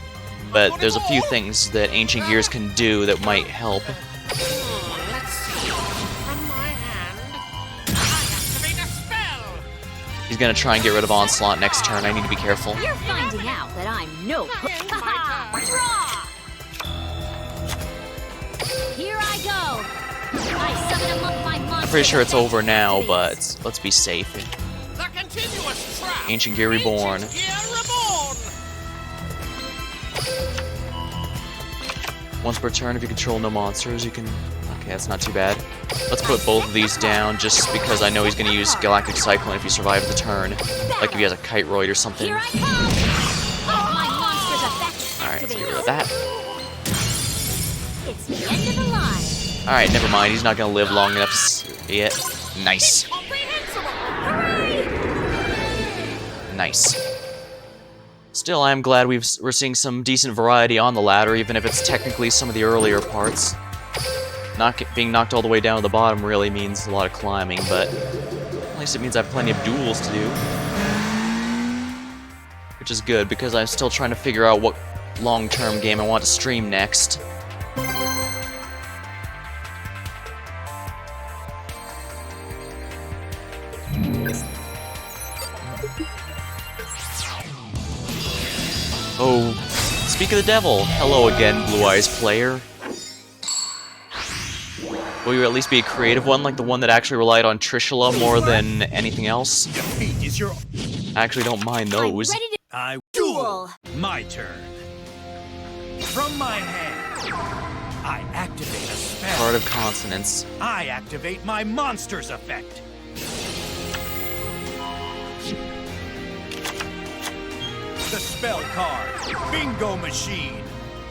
But there's a few things that Ancient Gears can do that might help. Let's see. From my hand, I activate a spell. He's gonna try and get rid of Onslaught next turn. I need to be careful. You're finding out that I'm no End my Haha! Draw! Here I go! I summon among my monsters. Pretty sure it's over now, activates. but let's be safe. The continuous trap. Ancient Gear Reborn. Ancient Gear Reborn. Once per turn, if you control no monsters, you can... Okay, that's not too bad. Let's put both of these down, just because I know he's going to use Galactic Cyclone if he survives the turn. Like if he has a Kite Roid or something. Here I come! My monster's effect Alright, let's get rid of activates. that. It's the end of the line. Alright, never mind. He's not going to live long enough to see it. Nice. Comprehensible. Nice. Still, I am glad we're seeing some decent variety on the ladder, even if it's technically some of the earlier parts. Being knocked all the way down to the bottom really means a lot of climbing, but at least it means I have plenty of duels to do. Which is good, because I'm still trying to figure out what long-term game I want to stream next. Oh, speak of the devil. Hello again, Blue Eyes player. Will you at least be a creative one, like the one that actually relied on Trishula more than anything else? Defeat is your... I actually don't mind I'm those. ready to I duel. My turn. From my hand, I activate a spell. Part of consonants. I activate my monster's effect. The spell card, Bingo Machine.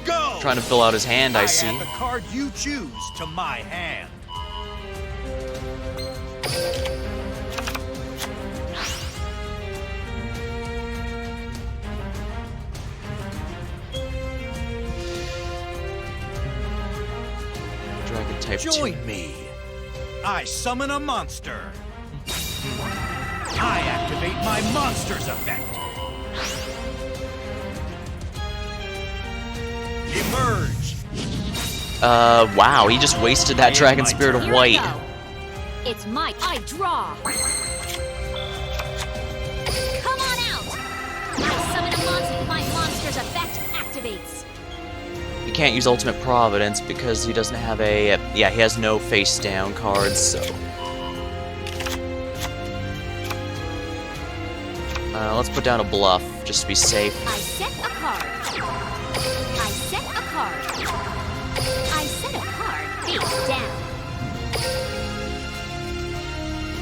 Go! Trying to fill out his hand, I see. add the card you choose to my hand. Dragon type 2. Join me. I summon a monster. I activate my monster's effect. Emerge. Wow, he just wasted that Dragon Spirit of Here I White. go. It's my I draw. Come on out. I summon a monster. My monster's effect activates. He can't use Ultimate Providence because he doesn't have a... Yeah, he has no face down cards, so... Let's put down a bluff, just to be safe. I set a card. I set a card. I set a card face down.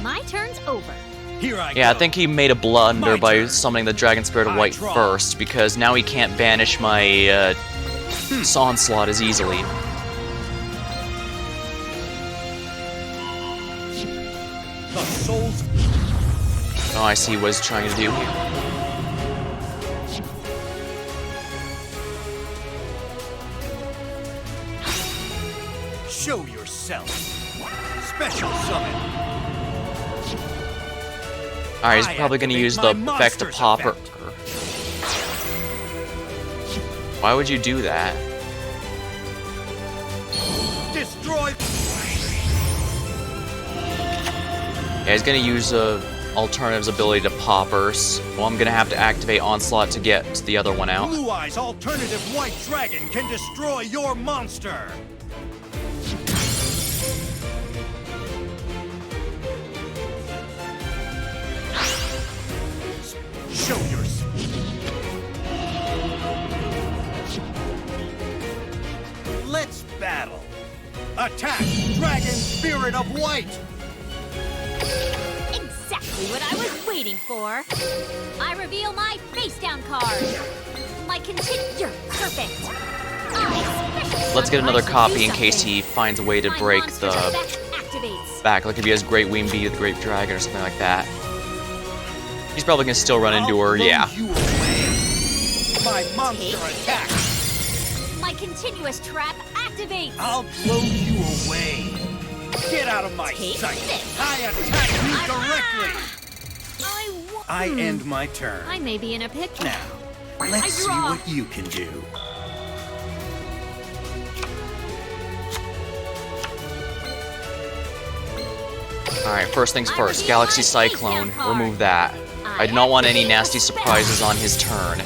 My turn's over. Here I Yeah, I go. think he made a blunder My by turn. summoning the Dragon Spirit of I White draw. first, because now he can't banish my Onslaught as easily. The soul's Oh, I see what he's trying to do here. show yourself. Special summon. Alright, he's I probably gonna activate use my the effect of monster's Popper. effect. Why would you do that? Destroy. Yeah, he's gonna use Alternative's ability to Poppers. Well, I'm gonna have to activate Onslaught to get the other one out. Blue Eyes Alternative White Dragon can destroy your monster. Show yourself. Let's battle. Attack, Dragon Spirit of White. Exactly what I was waiting for. I reveal my face down card. My You're perfect. I special Let's get summon another my copy in do case something. he finds a way to My break monster's the effect activates. back, like if he has Great Wing Beat with Great Dragon or something like that. He's probably gonna still run into her, I'll blow yeah. you away. My monster attack. My continuous trap activates. I'll blow you away. Get out of my Take sight. this. I attack you directly. I Hmm. end my turn. I may be in a pickle. Now, let's see draw. what you can do. Alright, first things I first, reveal Galaxy my Cyclone, face down remove card. that. I do not want any activate a nasty spell. surprises on his turn.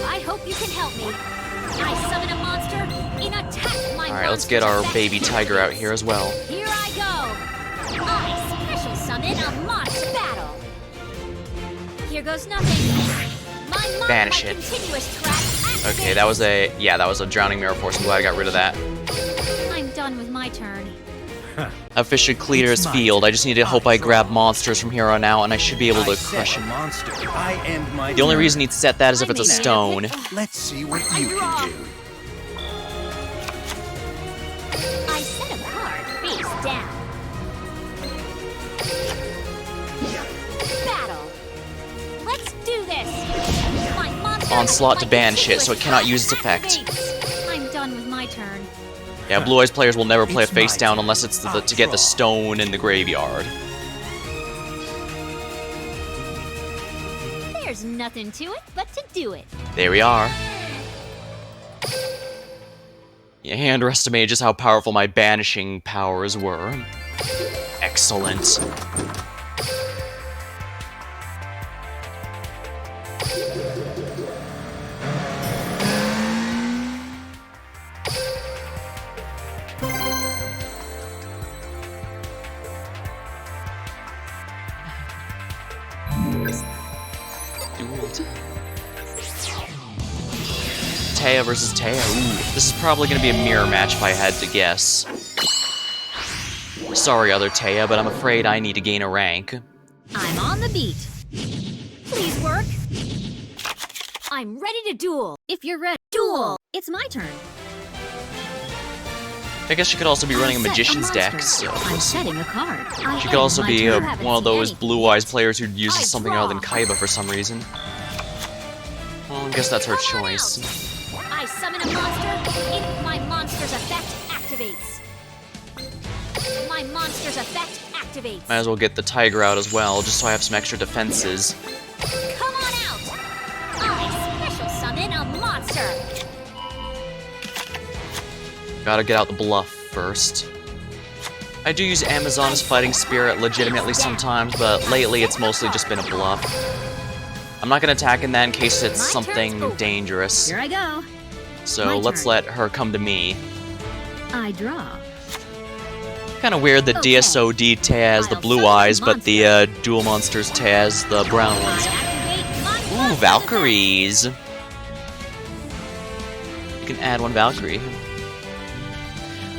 I hope you can help me. I summon a monster in attack my Alright, let's get our monster's baby effect. tiger out here as well. Here I go. I special summon a monster battle. Here goes nothing. Banish my it. continuous trap activates. Okay, that was a Drowning Mirror Force. I'm glad I got rid of that. I'm done with my turn. Officially clear It's his my field. I just need to hope I draw. grab monsters from here on out, and I should be able to I set crush a him. monster. I end my The only turn. reason he'd set that is if I it's a may be in stone. pickle. Let's see what I you draw. can do. I set a card face down. Battle. Let's do this. My monster Onslaught to my banish it, so it continuous cannot trap use its effect. activates. I'm done with my turn. Yeah, Blue Eyes players will never play a It's my face down turn. unless it's I'll to get the draw. stone in the graveyard. There's nothing to it but to do it. There we are. You underestimated just how powerful my banishing powers were. Excellent. Taya versus Taya. Ooh, this is probably going to be a mirror match if I had to guess. Sorry, other Taya, but I'm afraid I need to gain a rank. I'm on the beat. Please work. I'm ready to duel. If you're ready, duel. It's my turn. I guess she could also be running a I set Magician's deck, monster. so... I'm setting a card. She could also be Haven't one of seen those anything Blue yet. Eyes players who uses I something draw. other than Kaiba for some reason. Well, I guess that's her Come on choice. out. I summon a monster. My monster's effect activates. My monster's effect activates. Might as well get the Tiger out as well, just so I have some extra defenses. Come on out. I special summon a monster. Gotta get out the bluff first. I do use Amazon's Fighting Spirit legitimately sometimes, but lately it's mostly just been a bluff. I'm not gonna attack in that in case it's My turn's something over. dangerous. Here I go. So my let's turn. let her come to me. I draw. Kind of weird that Okay. DSOD has the I'll blue summon eyes, but the monsters. Duel Monsters has the brown I ones. activate my Ooh, monsters Valkyries. You can add one Valkyrie.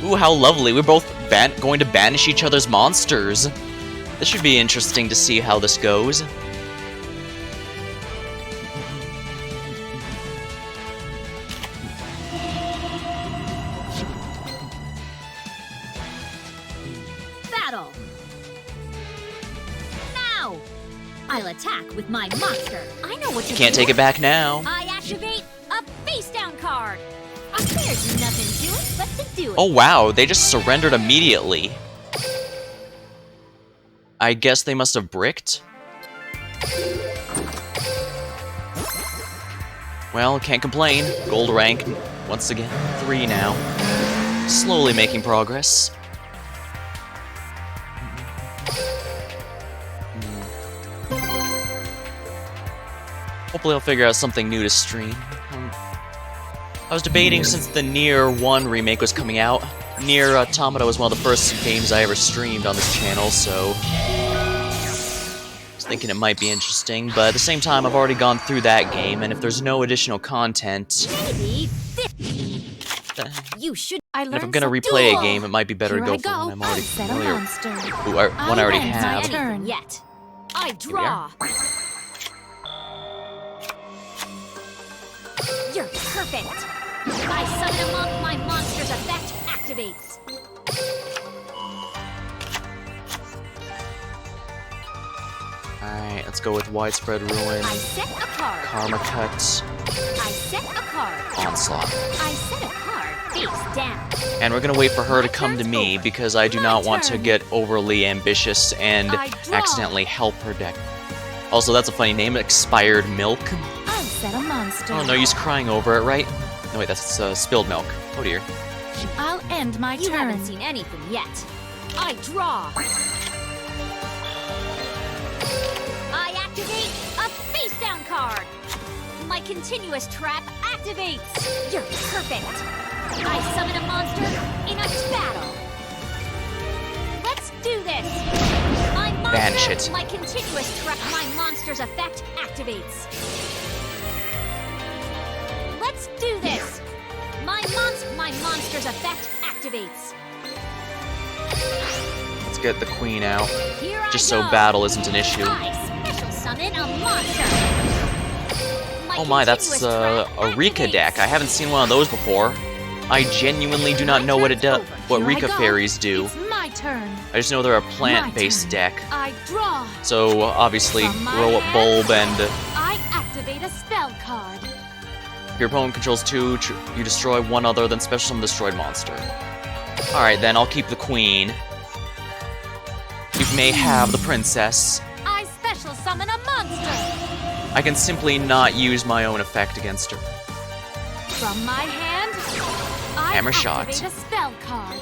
Ooh, how lovely. We're both going to banish each other's monsters. This should be interesting to see how this goes. battle. Now, I'll attack with my monster. I know what to Can't do. take it back now. I activate a face down card. There's nothing to it but to do it. Oh wow, they just surrendered immediately. I guess they must have bricked. Well, can't complain. Gold rank, once again, 3 now. Slowly making progress. Hopefully I'll figure out something new to stream. I was debating since the Nier 1 remake was coming out. Nier Automata was one of the first games I ever streamed on this channel, so I was thinking it might be interesting, but at the same time I've already gone through that game, and if there's no additional content, Maybe then you should. I if learned I'm gonna some replay duel. a game, it might be better Here to I go for one I'm I'll already set a familiar monster. Ooh, one I already I'll have. end my turn. Yet. I we are. draw. You're perfect. I summon a monk. My monster's effect activates. Alright, let's go with Widespread Ruin, I set a card. Karma Cut, I set a card. Onslaught. I set a card face down. And we're gonna wait for her to come to me because I do not want to get overly ambitious and I draw. accidentally help her deck. Also, that's a funny name, Expired Milk. I'll set a monster. Oh, no use crying over it, right? No, wait, that's spilled milk. Oh dear. I'll end my You turn. haven't seen anything yet. I draw. I activate a face down card. My continuous trap activates. You're perfect. I summon a monster in a battle. Let's do this. My monster, Banish it. My continuous trap. My monster's effect activates. Let's do this. My monster's effect activates. Let's get the queen out, Here I just so go. battle isn't an issue. I special summon a monster. Oh my, that's a Rika deck. I haven't seen one of those before. I genuinely do not know what it does, what Here I Rika go. fairies do. It's my turn. I just know they're a plant-based turn. deck. I draw. So obviously, From my grow up hand. bulb, and I activate a spell card. if your opponent controls 2, you destroy one other than special summon destroyed monster. Alright then, I'll keep the queen. You may have the princess. I special summon a monster. I can simply not use my own effect against her. From my hand, I Hammer shot. activate a spell card.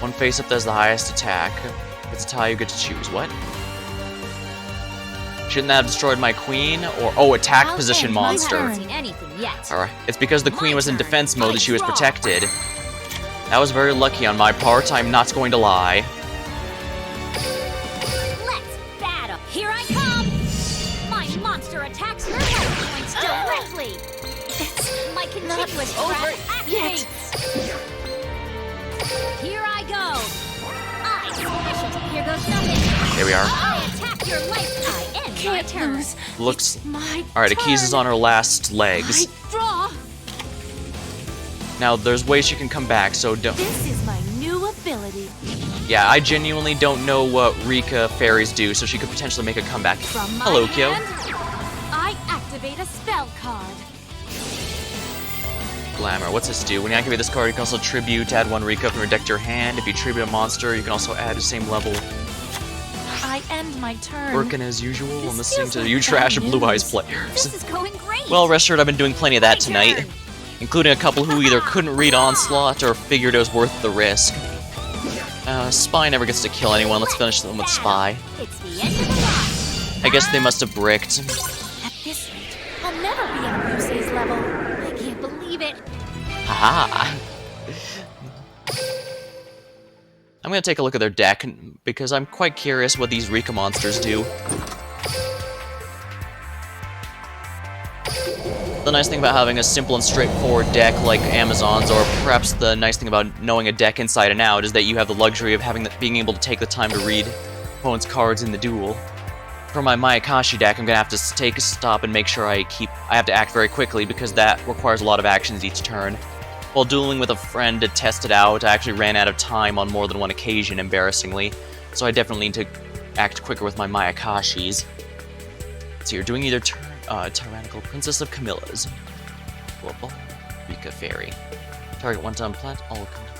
One face-up does the highest attack. If it's a tie, you get to choose. What? Shouldn't that have destroyed my queen? Or, oh, attack I'll position end my You monster. haven't turn. seen anything yet. Alright, it's because the queen My was in turn. defense mode that she was I draw. protected. That was very lucky on my part, I'm not going to lie. Let's battle. Here I come. My monster attacks her health points directly. My continuous over trap yet. activates. Here I go. I special. Here goes nothing. Here we are. I attack your life. I end my Can't turn. lose. Looks... My Alright, Akiza's turn. on her last legs. I draw. Now, there's ways she can come back, so don't... This is my new ability. Yeah, I genuinely don't know what Rika fairies do, so she could potentially make a comeback. From my Hello, Kyo. hand, I activate a spell card. Glamour, what's this do? When you activate this card, you can also tribute, add 1 Rika from your deck to your hand. If you tribute a monster, you can also add the same level. I end my turn. Working as usual, and This listening feels to like you bad trash of Blue Eyes news. players. This is going great. Well, rest assured, I've been doing plenty of that My tonight, turn. including a couple who either couldn't read Onslaught or figured it was worth the risk. Spy never gets to kill anyone, let's finish them with Spy. It's the end of the line. I guess they must have bricked. At this rate, I'll never be on Lucy's level. I can't believe it. Haha. I'm gonna take a look at their deck, because I'm quite curious what these Rika monsters do. The nice thing about having a simple and straightforward deck like Amazon's, or perhaps the nice thing about knowing a deck inside and out, is that you have the luxury of being able to take the time to read opponent's cards in the duel. For my Mayakashi deck, I'm gonna have to take a stop and make sure I have to act very quickly, because that requires a lot of actions each turn. While dueling with a friend to test it out, I actually ran out of time on more than one occasion, embarrassingly, so I definitely need to act quicker with my Mayakashis. So you're doing either Tyrannical Princess of Camilla's, Global Rika Fairy. Target one time plant, all come to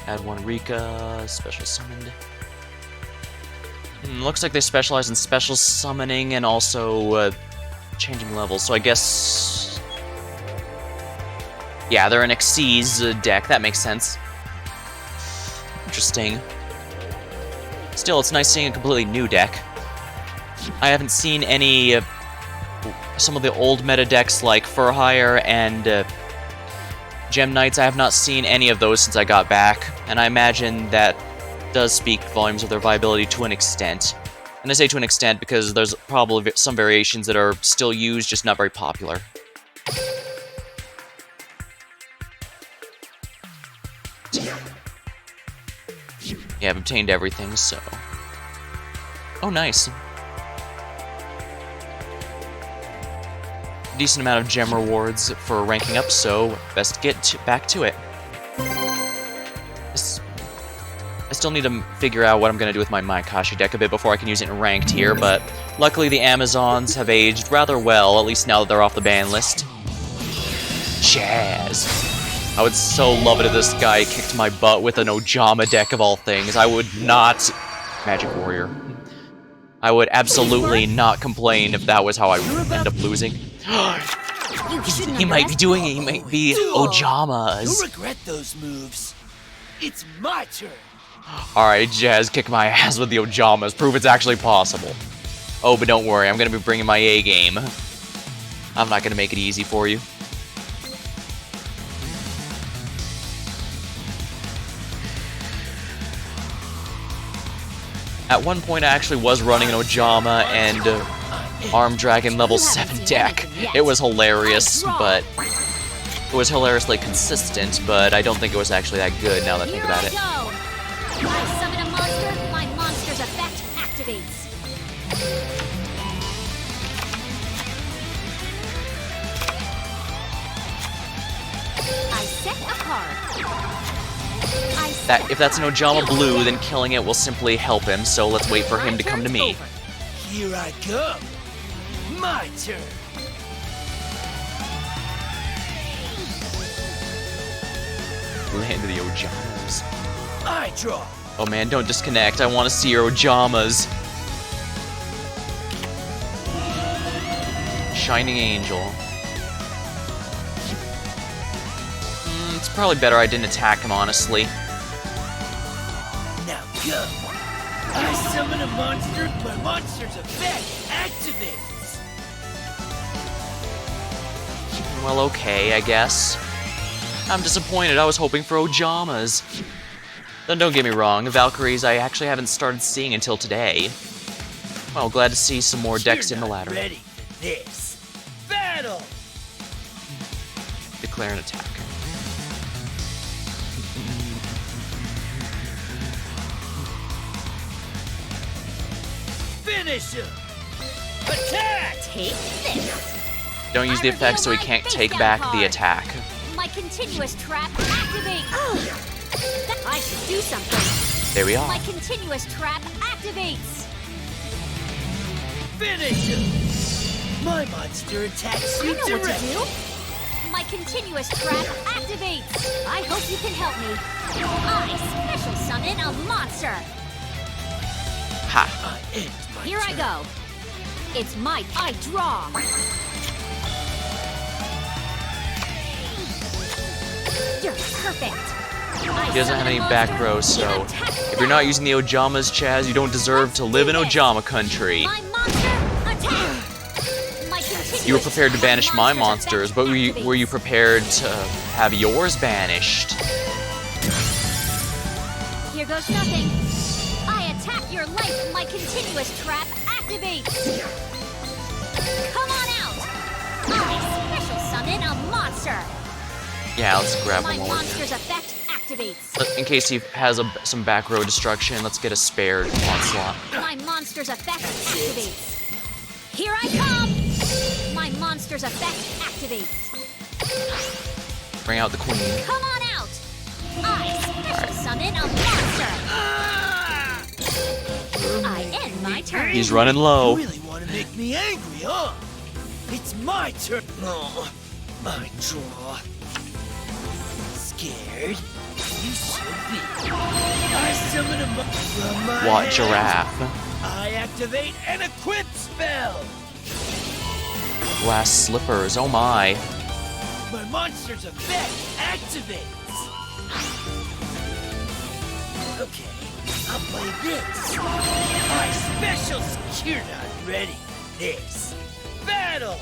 Add one Rika, special summoned. Looks like they specialize in special summoning and also changing levels, so I guess... yeah, they're an Xyz deck, that makes sense. Interesting. Still, it's nice seeing a completely new deck. I haven't seen any... some of the old meta decks like Furhire and Gem Knights. I have not seen any of those since I got back, and I imagine that does speak volumes of their viability to an extent. And I say to an extent because there's probably some variations that are still used, just not very popular. Yeah, I've obtained everything, so... oh, nice. Decent amount of gem rewards for ranking up, so best get back to it. I still need to figure out what I'm going to do with my Mayakashi deck a bit before I can use it in ranked here, but luckily the Amazons have aged rather well, at least now that they're off the ban list. Chaz. I would so love it if this guy kicked my butt with an Ojama deck of all things. I would not... Magic Warrior. I would absolutely not complain if that was how I end up losing. He might be doing it, he might be Ojamas. You'll regret those moves. It's my turn. Alright, Jazz, kick my ass with the Ojamas. Prove it's actually possible. Oh, but don't worry, I'm gonna be bringing my A game. I'm not gonna make it easy for you. At one point, I actually was running an Ojama and Arm Dragon level 7 deck. It was hilarious, but... it was hilariously consistent, but I don't think it was actually that good now that I think about it. I summon a monster, my monster's effect activates. I set a card. If that's an Ojama Blue, then killing it will simply help him, so let's wait for him to come to me. Here I go. My turn. Land of the Ojamas. I draw. Oh man, don't disconnect. I want to see your Ojamas. Shining Angel. It's probably better I didn't attack him, honestly. Now go. I summon a monster, my monster's effect activates. Well, okay, I guess. I'm disappointed. I was hoping for Ojamas. Then don't get me wrong, Valkyries I actually haven't started seeing until today. Well, glad to see some more decks in the ladder. Ready for this. Battle! Declare an attack. Finish him! Attack! Take this. Don't use the effect so he can't take back the attack. My continuous trap activates. I should do something. There we are. My continuous trap activates. Finish him! My monster attacks I you know what to directly. do. My continuous trap activates. I hope you can help me. I special summon a monster. Ha. I end my Here I turn. go. It's my I draw. You're perfect. He doesn't have any back row, so if you're not using the Ojamas, Chaz, you don't deserve to live in Ojama country. My monster attack. My You were prepared to banish my monsters, but were you prepared to have yours banished? Here goes nothing. I attack your life. My continuous trap activates. Come on out. I special summon a monster. Yeah, let's grab My him while we're monster's effect activates. in case he has some back row destruction, let's get a spared onslaught. My monster's effect activates. Here I come. My monster's effect activates. Bring out the queen. Come on out. I special summon a monster. I end my turn. He's running low. You really want to make me angry, huh? It's my turn. Oh, I draw. Scared? You should be. I summon a monster from my What hand. giraffe? I activate an equip spell. Glass slippers. Oh my. My monster's effect activates. Okay, I'll play this. My special. You're not ready. This battle.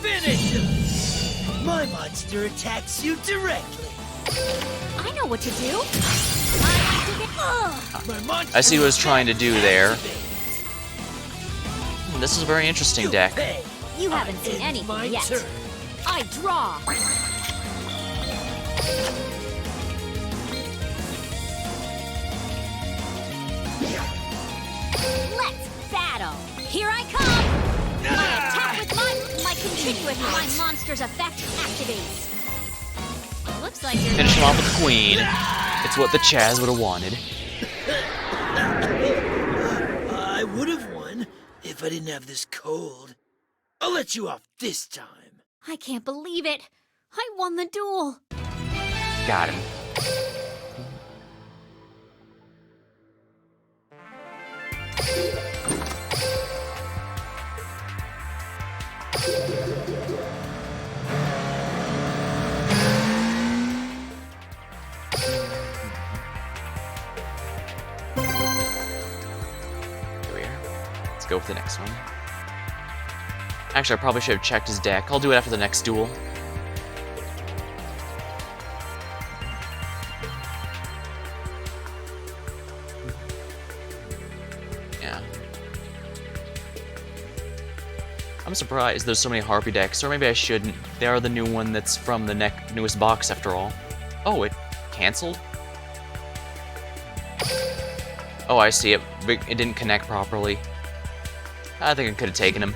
Finish him. My monster attacks you directly. I know what to do. I activate. Ugh. My monster I see what he was trying to do there. activates. This is a very interesting You deck. pay. You haven't I seen end anything my yet. turn. I draw. Let's battle. Here I come. I attack with my continuous. My monster's effect activates. Looks like you're. Finish him off with the queen. It's what the Chaz would have wanted. I would have won if I didn't have this cold. I'll let you off this time. I can't believe it. I won the duel. Got him. Here we are. Let's go with the next one. Actually, I probably should have checked his deck. I'll do it after the next duel. Yeah. I'm surprised there's so many Harpy decks, or maybe I shouldn't. They are the new one that's from the newest box, after all. Oh, it canceled? Oh, I see it. It didn't connect properly. I think I could have taken him.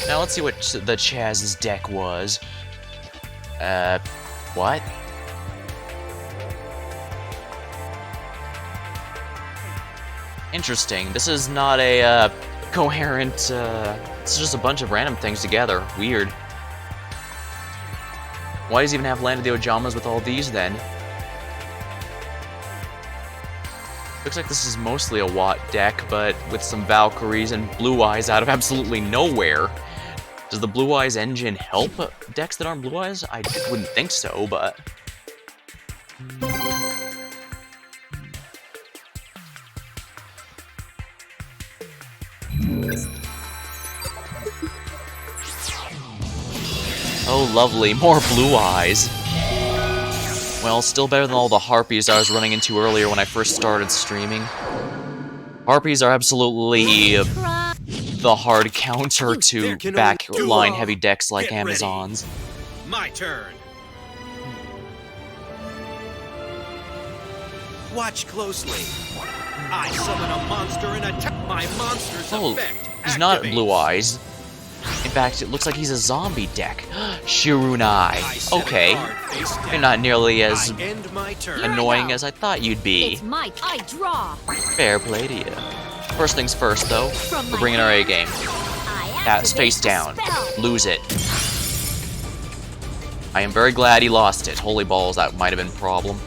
Now let's see what the Chaz's deck was. What? Interesting. This is not a, coherent, it's just a bunch of random things together. Weird. Why does he even have Land of the Ojamas with all these, then? Looks like this is mostly a Watt deck, but with some Valkyries and Blue Eyes out of absolutely nowhere. Does the Blue Eyes engine help decks that aren't Blue Eyes? I wouldn't think so, but... Oh, lovely. More Blue Eyes. Well, still better than all the Harpies I was running into earlier when I first started streaming. Harpies are absolutely the hard counter to backline heavy decks like Get ready. Amazons. My turn. Watch closely. I summon a monster and attack. My monster's Oh, effect he's not activates. Blue Eyes. In fact, it looks like he's a zombie deck. I Shirunai. set a Okay. card face down. You're not nearly as I end my turn. annoying as I thought you'd be. It's my. I draw. Fair play to you. First things first, though. From We're my bringing our A game. I That's activate face a down. spell. Lose it. I am very glad he lost it. Holy balls, that might have been a problem.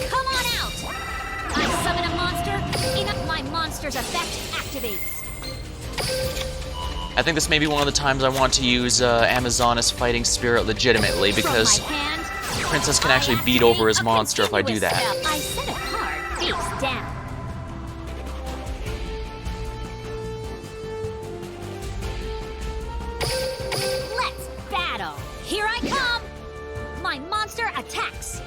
Come on out! I summon a monster. My monster's effect activates. I think this may be one of the times I want to use Amazoness Fighting Spirit legitimately, because From my hand, Princess can actually beat over his monster if I do that. I set a card face down. attacks.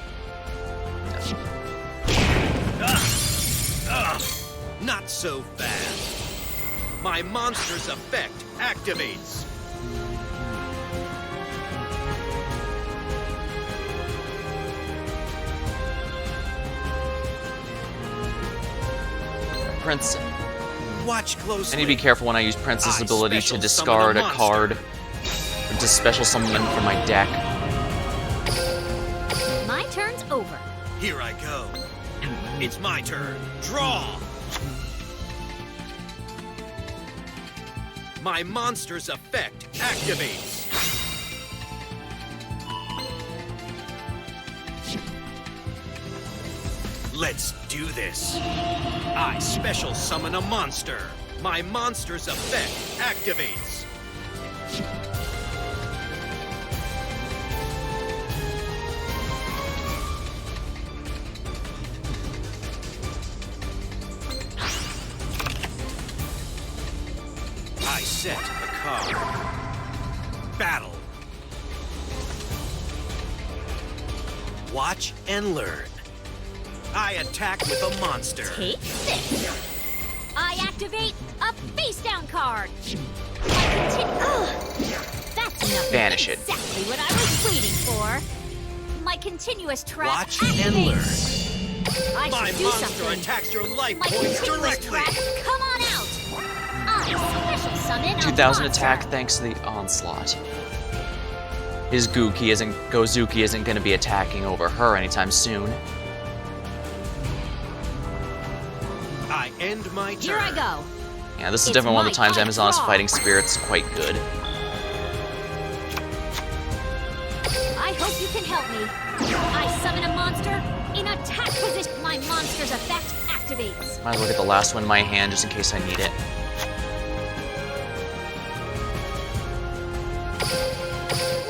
Not so fast. My monster's effect activates. Prince. Watch I closely. need to be careful when I use Prince's I ability to special discard summon a a card, or to special summon from my deck. My turn's over. Here I go. It's my turn. Draw. My monster's effect activates. Let's do this. I special summon a monster. My monster's effect activates. I set a card. Battle. Watch and learn. I attack with a monster. Take this. I activate a face down card. That's nothing. Banish it. Exactly what I was waiting for. My continuous trap Watch activates. and learn. I My should do monster something. attacks your life My points continuous directly. trap, come on out. I special summon a 2000 monster. attack thanks to the onslaught. His Gozuki isn't going to be attacking over her anytime soon. I end my turn. Here I go. Yeah, this is It's definitely one of my the times turn. Amazon's Draw. fighting spirit's quite good. I hope you can help me. I summon a monster in attack position. My monster's effect activates. Might as well get the last one in my hand just in case I need it.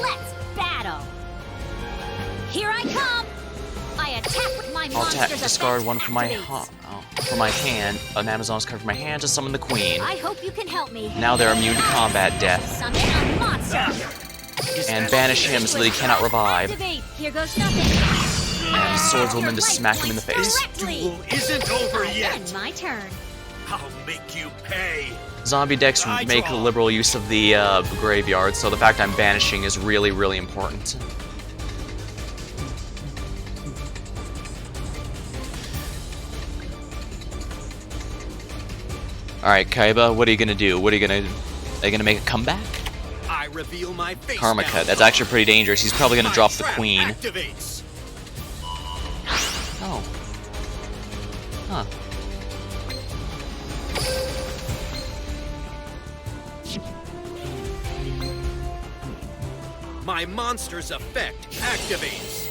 Let's battle. Here I come. I attack with my I'll monster's discard effect one from my activates. from my hand, an Amazon's card from my hand to summon the queen. I hope you can help me. Now they're immune to combat death. Summon a monster. And banish him so that he cannot revive. Activate. Here goes nothing. And swordswoman to smack him in the face. Duel isn't over yet. Then my turn. I'll make you pay. Zombie decks I make draw. liberal use of the graveyard, so the fact I'm banishing is really, really important. Alright, Kaiba, what are you gonna do? Are you gonna make a comeback? I reveal my face. Karma down Cut, that's card. actually pretty dangerous. He's probably gonna My drop the trap queen. Activates. Oh. Huh. My monster's effect activates.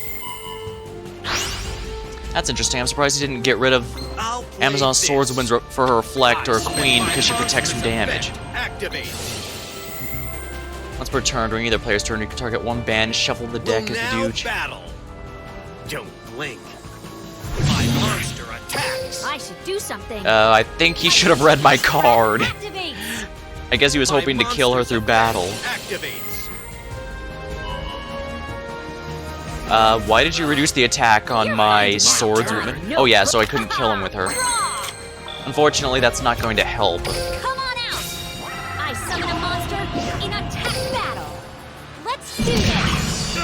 That's interesting. I'm surprised he didn't get rid of I'll play Amazon's this. swordswoman's for her reflect or I spend queen my because she protects from monster's damage. effect Activates. Once per turn, during either player's turn, you can target one band, shuffle the deck Will as now you do. battle. Don't blink. My monster attacks. I should do something. I think he should have read my card. Activates. I guess he was My hoping to kill her monster's through effect battle. Activates. Why did you reduce the attack on You're my on my swordswoman? turn. Oh yeah, so I couldn't kill him with her. Draw. Unfortunately, that's not going to help. Come on out. I summon a monster in attack battle. Let's do this.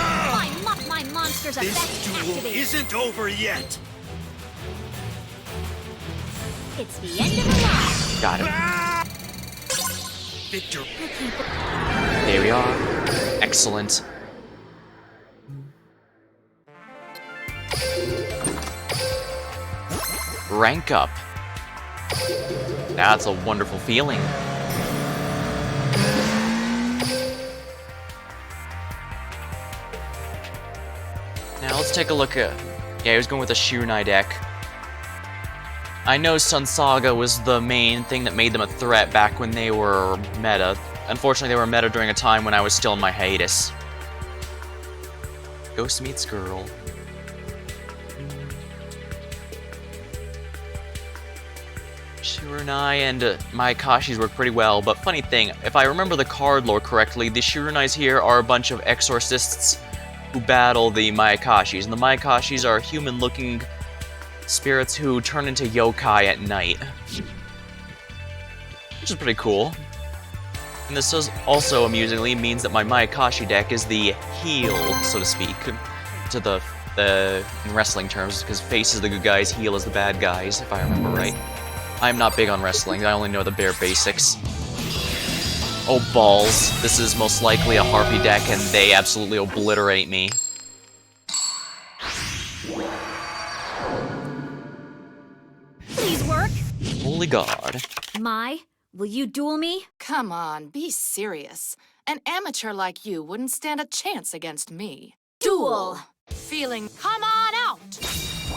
My monster's This effect duel activates. isn't over yet. It's the end of the line. Got him. Victor. There we are. Excellent. Rank up. That's a wonderful feeling. Now let's take a look at... Yeah, he was going with a Shirunai deck. I know Sun Saga was the main thing that made them a threat back when they were meta. Unfortunately, they were meta during a time when I was still in my hiatus. Ghost meets girl. Shirunai and Maikashis work pretty well, but funny thing, if I remember the card lore correctly, the Shirunais here are a bunch of exorcists who battle the Mayakashis. And the Mayakashis are human-looking spirits who turn into yokai at night. Which is pretty cool. And this does also, amusingly, means that my Mayakashi deck is the heel, so to speak, to the in wrestling terms, because face is the good guys, heel is the bad guys, if I remember right. I'm not big on wrestling, I only know the bare basics. Oh balls, this is most likely a Harpy deck and they absolutely obliterate me. Please work. Holy God. Mai, will you duel me? Come on, be serious. An amateur like you wouldn't stand a chance against me. Duel. Feeling, come on out!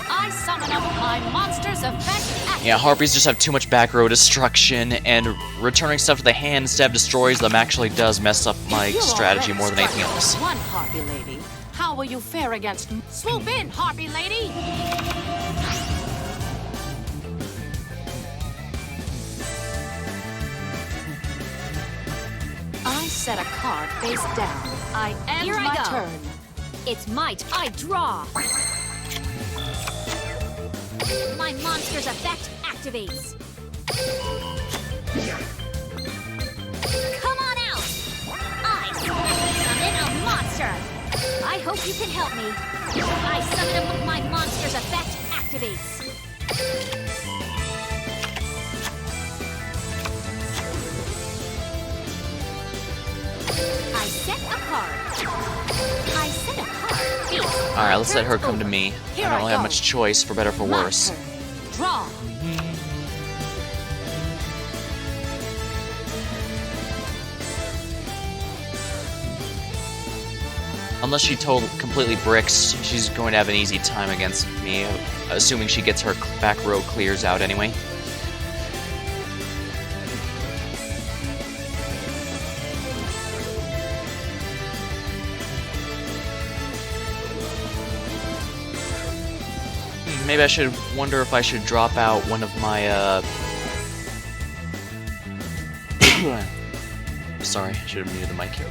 I summon up my monster's effect. Yeah, Harpies just have too much back row destruction, and returning stuff to the hand instead of destroys them actually does mess up my You're strategy already more than anything struck else. with one Harpy Lady. How will you fare against Swoop in, Harpy Lady! I set a card face down. I end Here I my go. turn. It's I draw. My monster's effect activates. Come on out! I summon a monster. I hope you can help me. I summon my monster's effect activates. I set a card. I set a card. Face. Alright, let's let her come to me. Here I don't I really have go. much choice, for better or for My worse. turn. Draw. Unless she completely bricks, she's going to have an easy time against me, assuming she gets her back row clears out anyway. Maybe I should wonder if I should drop out one of my, Sorry, I should have muted the mic here.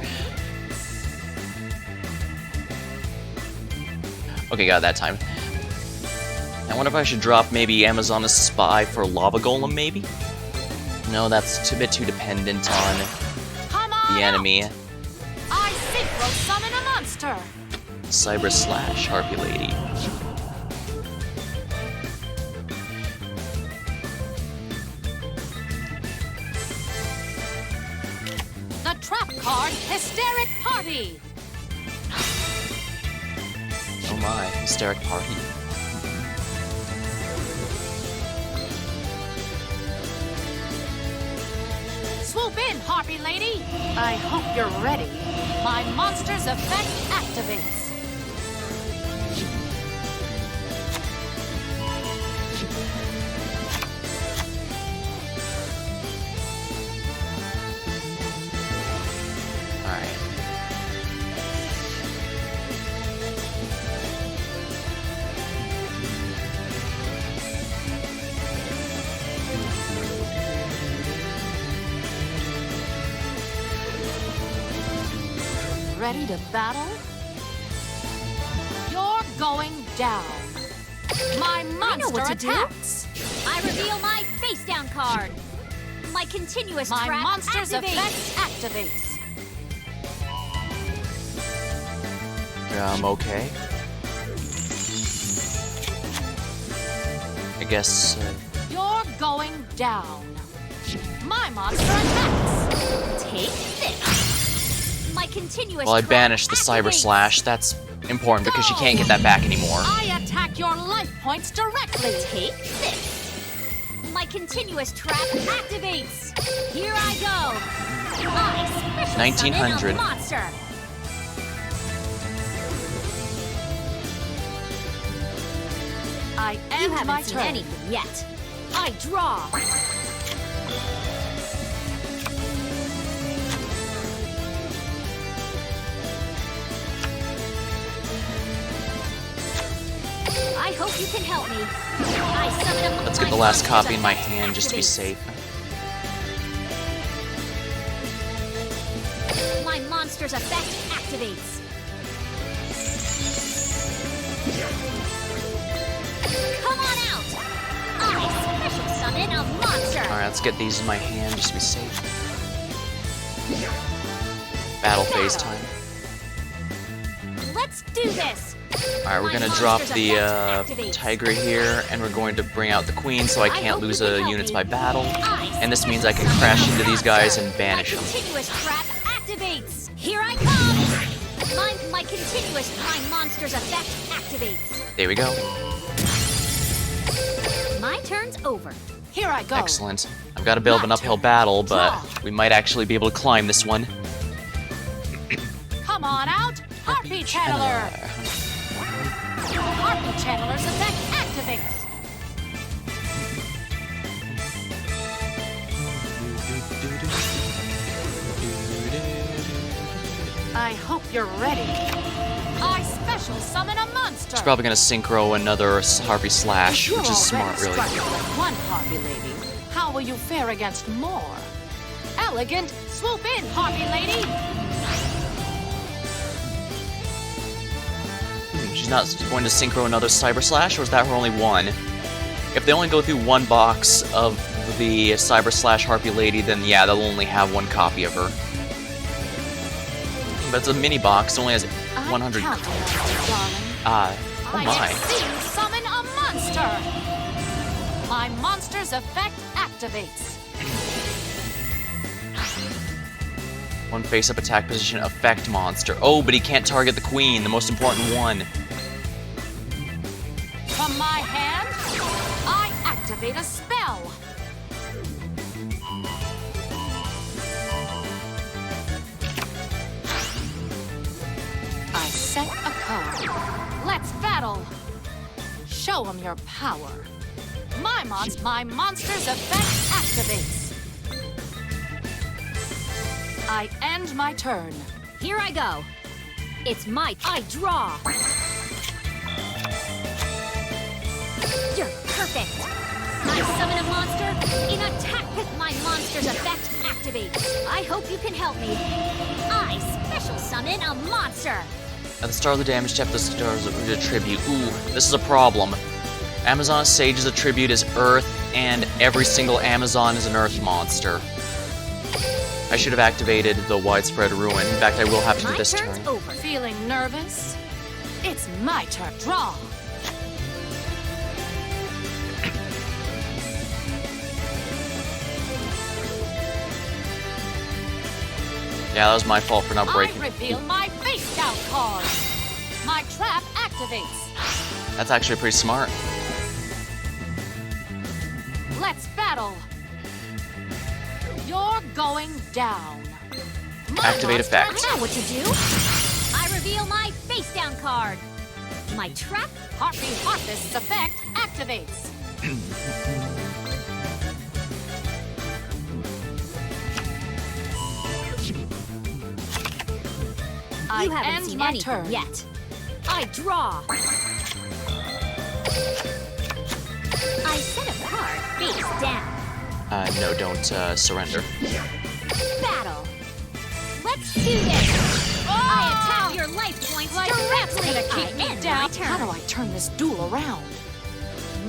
Okay, got it that time. I wonder if I should drop maybe Amazoness Spy for Lava Golem, maybe? No, that's a bit too dependent on Come on the enemy. out. I synchro summon a monster. Cyber Slash, Harpy Lady. The trap card, Hysteric Party. Oh my, Hysteric Party. Swoop in, Harpy Lady. I hope you're ready. My monster's effect activates. Alright. Ready to battle? You're going down. My monster what to do. attacks. I reveal my face down card. My continuous My trap monster's activates. effect activates. Okay. I guess, You're going down. My monster attacks. Take this. My continuous well, I trap banished the Cyber activates. Slash. That's important because she can't get that back anymore. I attack your life points directly. Take this. My continuous trap activates. Here I go. I special 1900. summon a monster. I You end haven't my seen turn. anything yet. I draw. I hope you can help me. I summon a Let's get the my last monster's copy in my effect hand just to be activates. safe. My monster's effect activates. summon a monster. Alright, let's get these in my hand just to be safe. Battle phase time. Let's do this. Alright, we're gonna drop the Tiger here, and we're going to bring out the Queen so I can't lose units by battle. And this means I can crash into these guys and banish them. Continuous trap activates. Here I come. My continuous prime monster's effect activates. There we go. My turn's over. Here I go. Excellent. I've got a bit of an uphill battle, but we might actually be able to climb this one. Come on out, Harpy Channeler. Harpy Channeler's effect activates. I hope you're ready. I special summon a monster. She's probably gonna synchro another Harpy Slash, If you're which is smart, already really. struggling with one Harpy Lady, how will you fare against more? Elegant, swoop in, Harpy Lady. She's not going to synchro another Cyber Slash, or is that her only one? If they only go through one box of the Cyber Slash Harpy Lady, then yeah, they'll only have one copy of her. But it's a mini box, it only has 100. Count on you, darling. Oh I my. see summon a monster. My monster's effect activates. One face-up attack position effect monster. Oh, but he can't target the Queen, the most important one. From my hand, I activate a spell. I set a card. Let's battle. Show him your power. My monster's effect activates. I end my turn. Here I go. It's I draw. You're perfect. I summon a monster. In attack with my monster's effect activates. I hope you can help me. I special summon a monster. At the start of the damage step, the stars attribute. Ooh, this is a problem. Amazon Sage's attribute is Earth, and every single Amazon is an Earth monster. I should have activated the Widespread Ruin. In fact, I will have to do My this turn's turn. over. Feeling nervous? It's my turn. Draw. Yeah, that was my fault for not breaking. I reveal my face down card. My trap activates. That's actually pretty smart. Let's battle. You're going down. My Activate monster effect. I know what to do. I reveal my face down card. My trap. Harpy Harpist's effect activates. I You haven't end seen my anything turn. yet. I draw. I set a card face down. No, don't surrender. Battle. Let's do this. I attack your life points Like directly. that's gonna keep I me end down. my turn. How do I turn this duel around?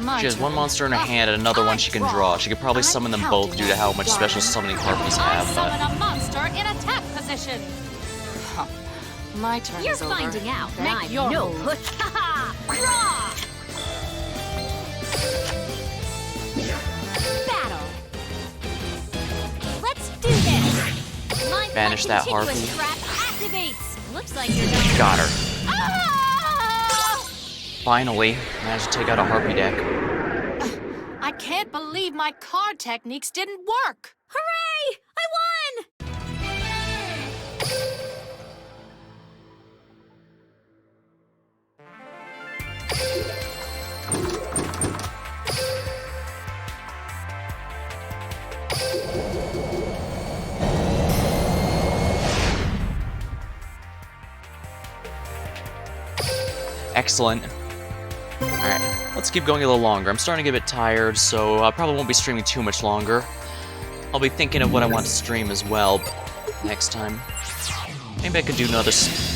My She has one turn. monster in her hand and another one she can draw. She could probably I'm summon them both counting due to how on much you, special darling. summoning Harpies I have, summon but a monster in attack position. Huh. My turn You're is over. finding out that Make I'm your no move. good. Haha! Draw! Battle. Let's do this. My Banish that continuous Harpy. trap activates. Looks like you're done. got her. Ah! Finally, managed to take out a Harpy deck. I can't believe my card techniques didn't work. Hooray! I won! Excellent. Alright, let's keep going a little longer. I'm starting to get a bit tired, so I probably won't be streaming too much longer. I'll be thinking of what I want to stream as well next time. Maybe I could do another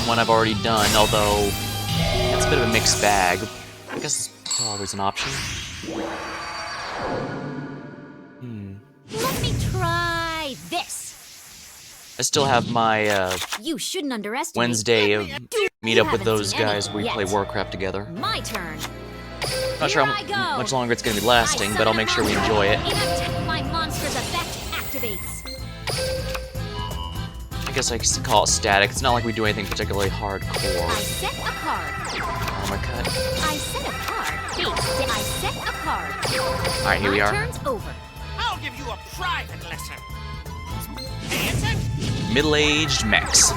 one I've already done, although it's a bit of a mixed bag. I guess it's always an option. Let me try this. I still have my You shouldn't underestimate. Wednesday of meet up with haven't those seen guys. anything We play yet. Warcraft together. My turn. Not sure Here I how go. much longer it's gonna be lasting, but I'll make sure we enjoy it. My monster's effect activates. I guess I could call it static. It's not like we do anything particularly I hardcore. set a card. Armor cut. I set a card. I set a card. Alright, here we My are. turn's over. I'll give you a private lesson. Pay attention. Middle-aged mechs.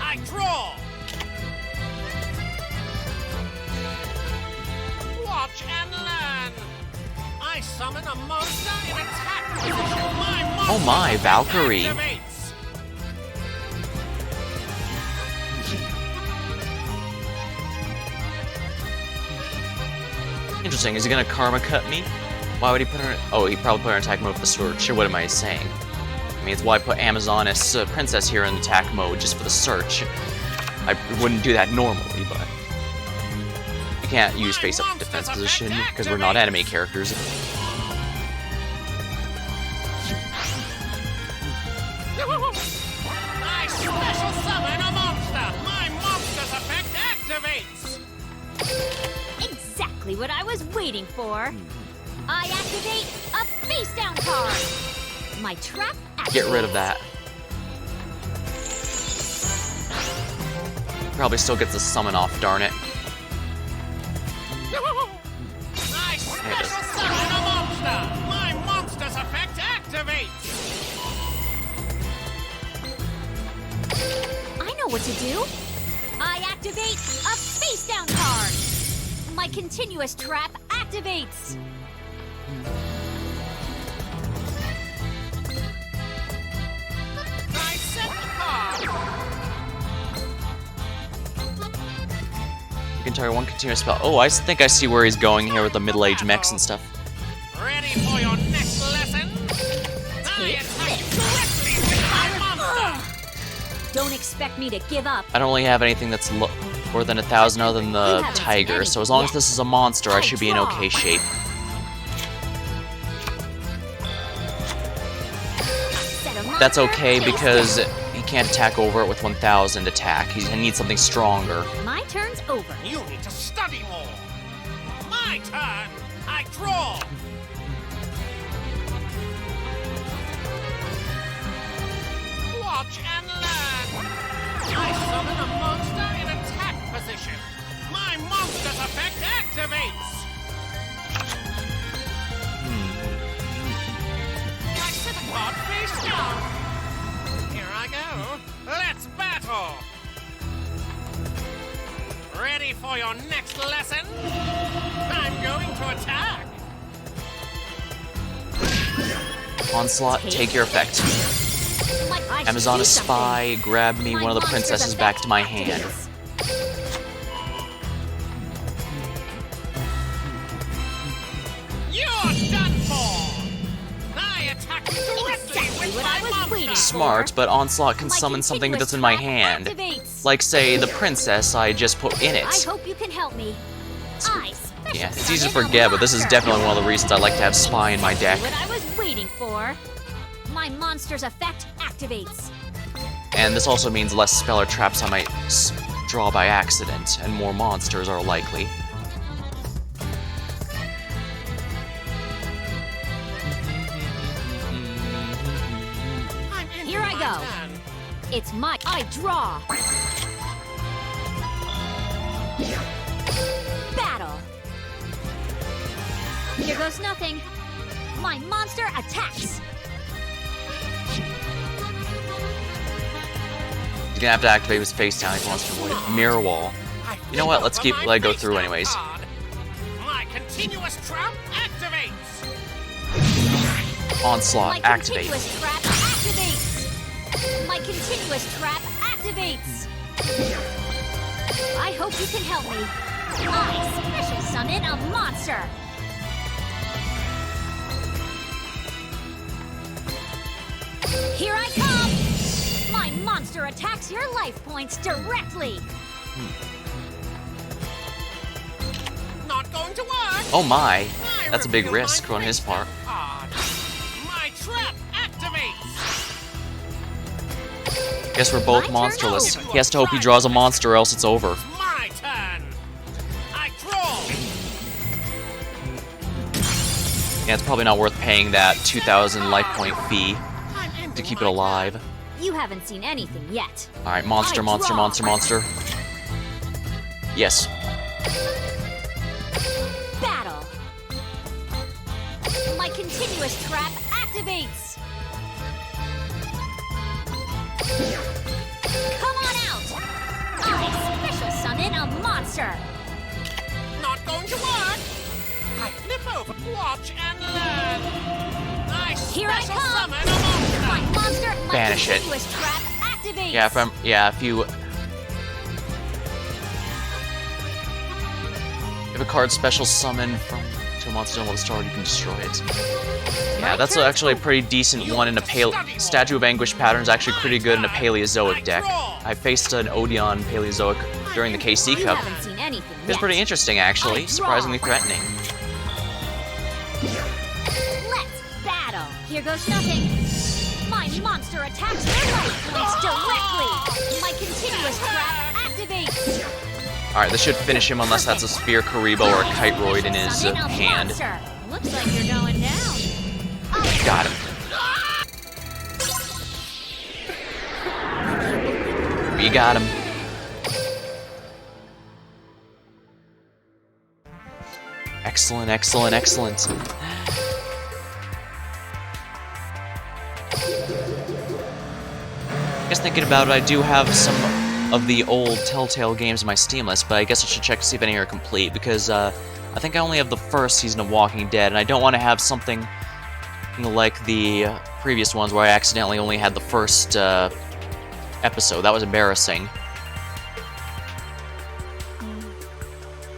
I draw. Watch and learn. I summon a monster in attack position. My monster Oh my, Valkyrie. activates. Interesting. Is he gonna karma cut me? Why would he put her? Oh, he probably put her in attack mode for the search. Or what am I saying? I mean, it's why I put Amazoness Princess here in attack mode just for the search. I wouldn't do that normally, but you can't use face-up defense position because we're not anime characters. I special summon a monster. My monster's effect activates. Exactly what I was waiting for. I activate a face down card. My trap activates. Get rid of that. Probably still gets the summon off, darn it. I special summon a monster. My monster's effect activates. I know what to do. I activate a face down card. My continuous trap activates. I set the card. You can target one continuous spell. Oh, I think I see where he's going here with the middle-aged mechs and stuff. Ready for your next lesson? I attack you directly with my monster. Don't expect me to give up. I don't really have anything that's more than 1,000 other than the tiger, so as long as this is a monster, I should be in okay shape. That's okay because he can't attack over it with 1,000 attack. He needs something stronger. My turn's over. You need to study more. My turn. I draw. Watch and learn. I summon a monster in attack position. My monster's effect activates. I set a card face down. Here I go. Let's battle. Ready for your next lesson? I'm going to attack. Onslaught, take your effect. I should Amazon do a something. spy, grab me My one of the monster's princesses back effect to my hand. activates. You're done for. I attack you directly Exactly with what my I was monster. waiting Smart, but Onslaught can My summon something that's in my continuous hand. trap activates. Like, say, the princess I just put in I it. hope you can help me. I special Yeah, it's easy to summon a forget, but this is monster. definitely one of the reasons I like to have Spy in my deck. What I was waiting for. My monster's effect activates. And this also means less spell or traps I might draw by accident, and more monsters are likely. I'm into Here I my go. turn. It's my. I draw. Battle. Here goes nothing. My monster attacks. He's gonna have to activate his face down if he wants to avoid it. Mirror wall. You know what, let's let it go through anyways. My continuous trap activates. Onslaught, My activate. continuous trap activates. My continuous trap activates. I hope you can help me. I special summon a monster. Here I come. My monster attacks your life points directly. Not going to work. Oh my, I that's a big reveal my risk on his face part. card. Guess we're both My turn. monsterless. He has to hope he draws a monster, or else it's over. My turn. I draw. Yeah, it's probably not worth paying that 2,000 life point fee to keep it alive. You haven't seen anything yet. Alright, monster, I monster, draw. monster, monster. Yes. Battle. My continuous trap activates. Come on out. I special summon a monster. Not going to work. I flip over, watch and learn. I Here I special come. summon a monster. My monster, my Banish it. continuous trap activates. Yeah, if a card special summon from to a monster on the start, you can destroy it. Yeah, that's actually a pretty decent one in a Statue of Anguish pattern is actually pretty good in a Paleozoic deck. I faced an Odeon Paleozoic during the KC You Cup. haven't seen anything It's yet. pretty interesting, actually. I draw. Surprisingly threatening. Let's battle. Here goes nothing. My monster attacks their life points directly. My continuous trap activates. Alright, this should finish him unless that's a Sphere Karibo or a Kiteroid in his Summon a hand. monster. Looks like you're going down. Got him. We got him. Excellent, excellent, excellent. I guess thinking about it, I do have some of the old Telltale games in my Steam list, but I guess I should check to see if any are complete, because I think I only have the first season of Walking Dead, and I don't want to have something like the previous ones where I accidentally only had the first episode. That was embarrassing.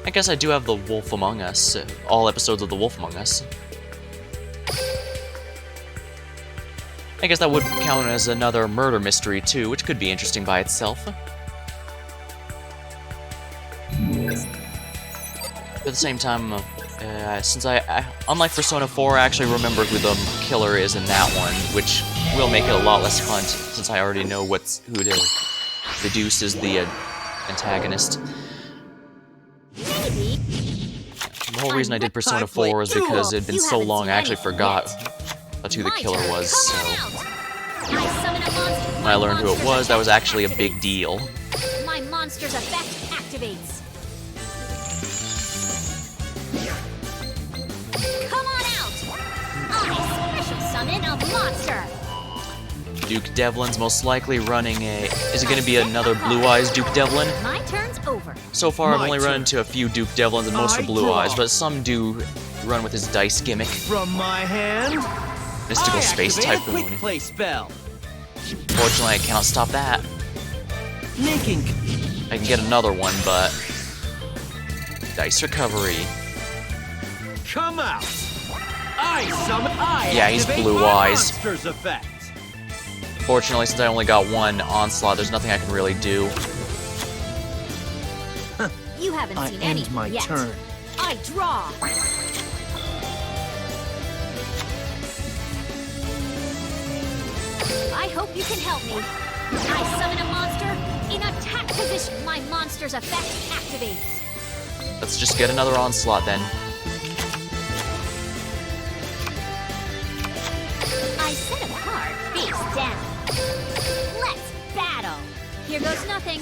I guess I do have The Wolf Among Us, all episodes of The Wolf Among Us. I guess that would count as another murder mystery too, which could be interesting by itself. At the same time, since I unlike Persona 4, I actually remember who the killer is in that one, which will make it a lot less fun since I already know who to deduce is the antagonist. Maybe. The whole reason I did Persona 4 is because it had been You so haven't long seen I actually anything forgot yet. who the My killer turn. was, Come so on out. I summon a monster. when I learned who it was, that was actually a big deal. My monster's effect activates. Come on out. I special summon a monster. Duke Devlin's most likely running a... Is it going to be another Blue Eyes Duke Devlin? My turn's over. So far, I've My only turn. run into a few Duke Devlins, and most are I Blue draw. Eyes, but some do run with his dice gimmick. From my hand, Mystical I Space activate a Typhoon. quick play spell. Fortunately, I cannot stop that. Making I can get another one, but... Dice Recovery. come out. I summon. I Yeah, he's activate Blue my Eyes. monster's effect. Fortunately, since I only got one Onslaught, there's nothing I can really do. You haven't I seen end anything my yet. turn. I draw. I hope you can help me. I summon a monster in attack position. My monster's effect activates. Let's just get another Onslaught, then. I set a card face down. Let's battle. Here goes nothing.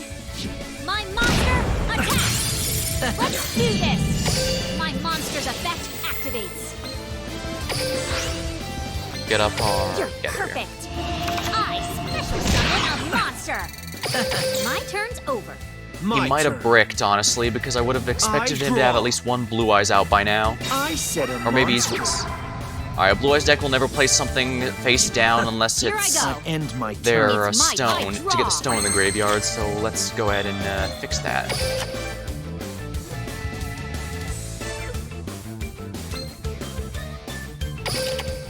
My monster attacks. Let's do this. My monster's effect activates. Get up or You're get here. perfect. I special summon a monster. My turn's over. He My might have turn. bricked, honestly, because I would have expected him to draw. have at least one Blue Eyes out by now. I set a Or maybe he's... monster. Alright, a Blue Eyes deck will never play something face down unless Here I it's go. I end my their turn. It's my stone, turn. to get the stone in the graveyard, so let's go ahead and fix that.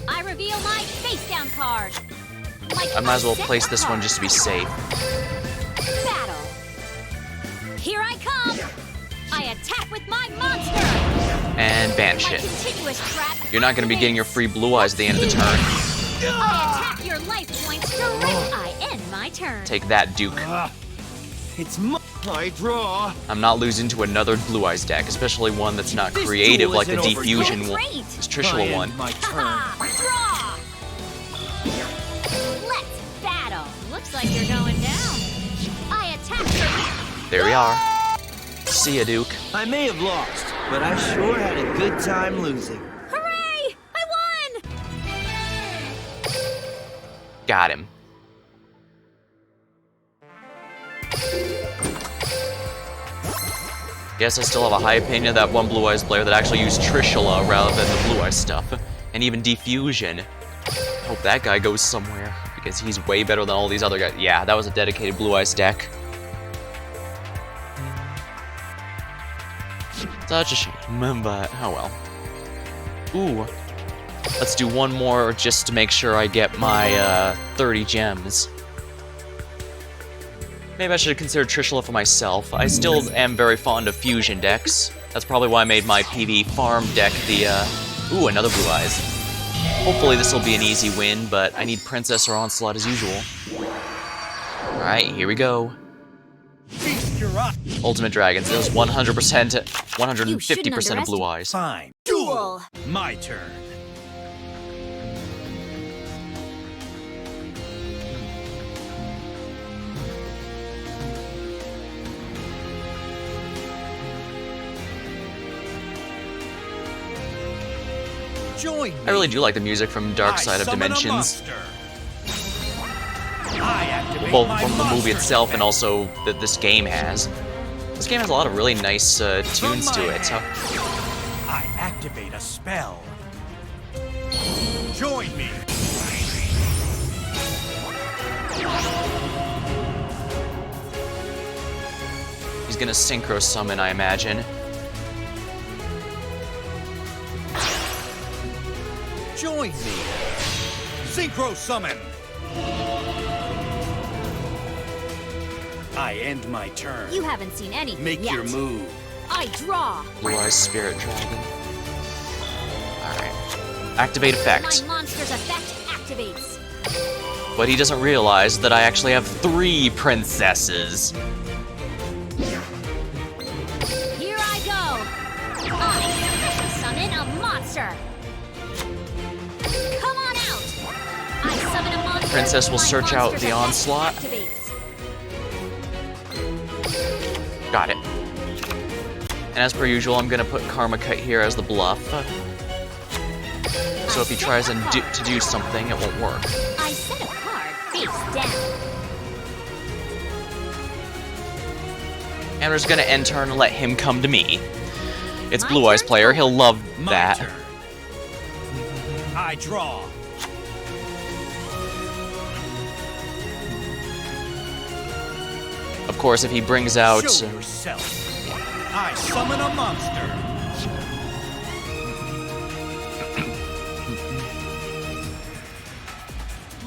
I reveal my face down card. I might as well place this one just to be safe. Battle. Here I come. I attack with my monster. And banish My it. continuous trap. You're not going to be getting your free Blue Eyes at the end of the turn. I attack your life points direct. I end my My turn. Take that, Duke. It's my... I draw. I'm not losing to another Blue Eyes deck, especially one that's not This creative duel like the isn't over. Defusion Oh, will. great. This Trishula I one. end my turn. Draw! Let's battle. Looks like you're going down. I attack her. There we are. See ya, Duke. I may have lost, but I sure had a good time losing. Hooray! I won! Got him. Guess I still have a high opinion of that one Blue Eyes player that actually used Trishula rather than the Blue Eyes stuff. And even Defusion. Hope that guy goes somewhere, because he's way better than all these other guys. Yeah, that was a dedicated Blue Eyes deck. Such a shame, but oh well. Ooh. Let's do one more just to make sure I get my 30 gems. Maybe I should consider Trishula for myself. I still am very fond of fusion decks. That's probably why I made my PV farm deck the, Ooh, another Blue Eyes. Hopefully this will be an easy win, but I need Princess or Onslaught as usual. Alright, here we go. Feast your eyes. Ultimate Dragons. It was 100%, 150% of Blue Eyes. Fine. Duel. My turn. Join me. I really do like the music from Dark Side of summon a Dimensions. monster. I activate Both my from the movie monster itself and effect. also that this game has. This game has a lot of really nice tunes From to my it. So hand, I activate a spell. Join me. he's gonna synchro summon, I imagine. Join me. Synchro summon. I end my turn. You haven't seen anything Make yet. your move. I draw. Blue Eyes Spirit Dragon. Alright. Activate effect. My monster's effect activates. But he doesn't realize that I actually have 3 princesses. Here I go. I special summon a monster. Come on out. I summon a monster. Princess will My search out monster's the effect onslaught. activates. Got it. And as per usual, I'm gonna put Karma Cut here as the bluff. So if he tries to do something, it won't work. I set a card face down. And we're just gonna end turn and let him come to me. It's My Blue Eyes turn? player, he'll love My that. turn. I draw. Of course, if he brings out... Show yourself. I summon a monster.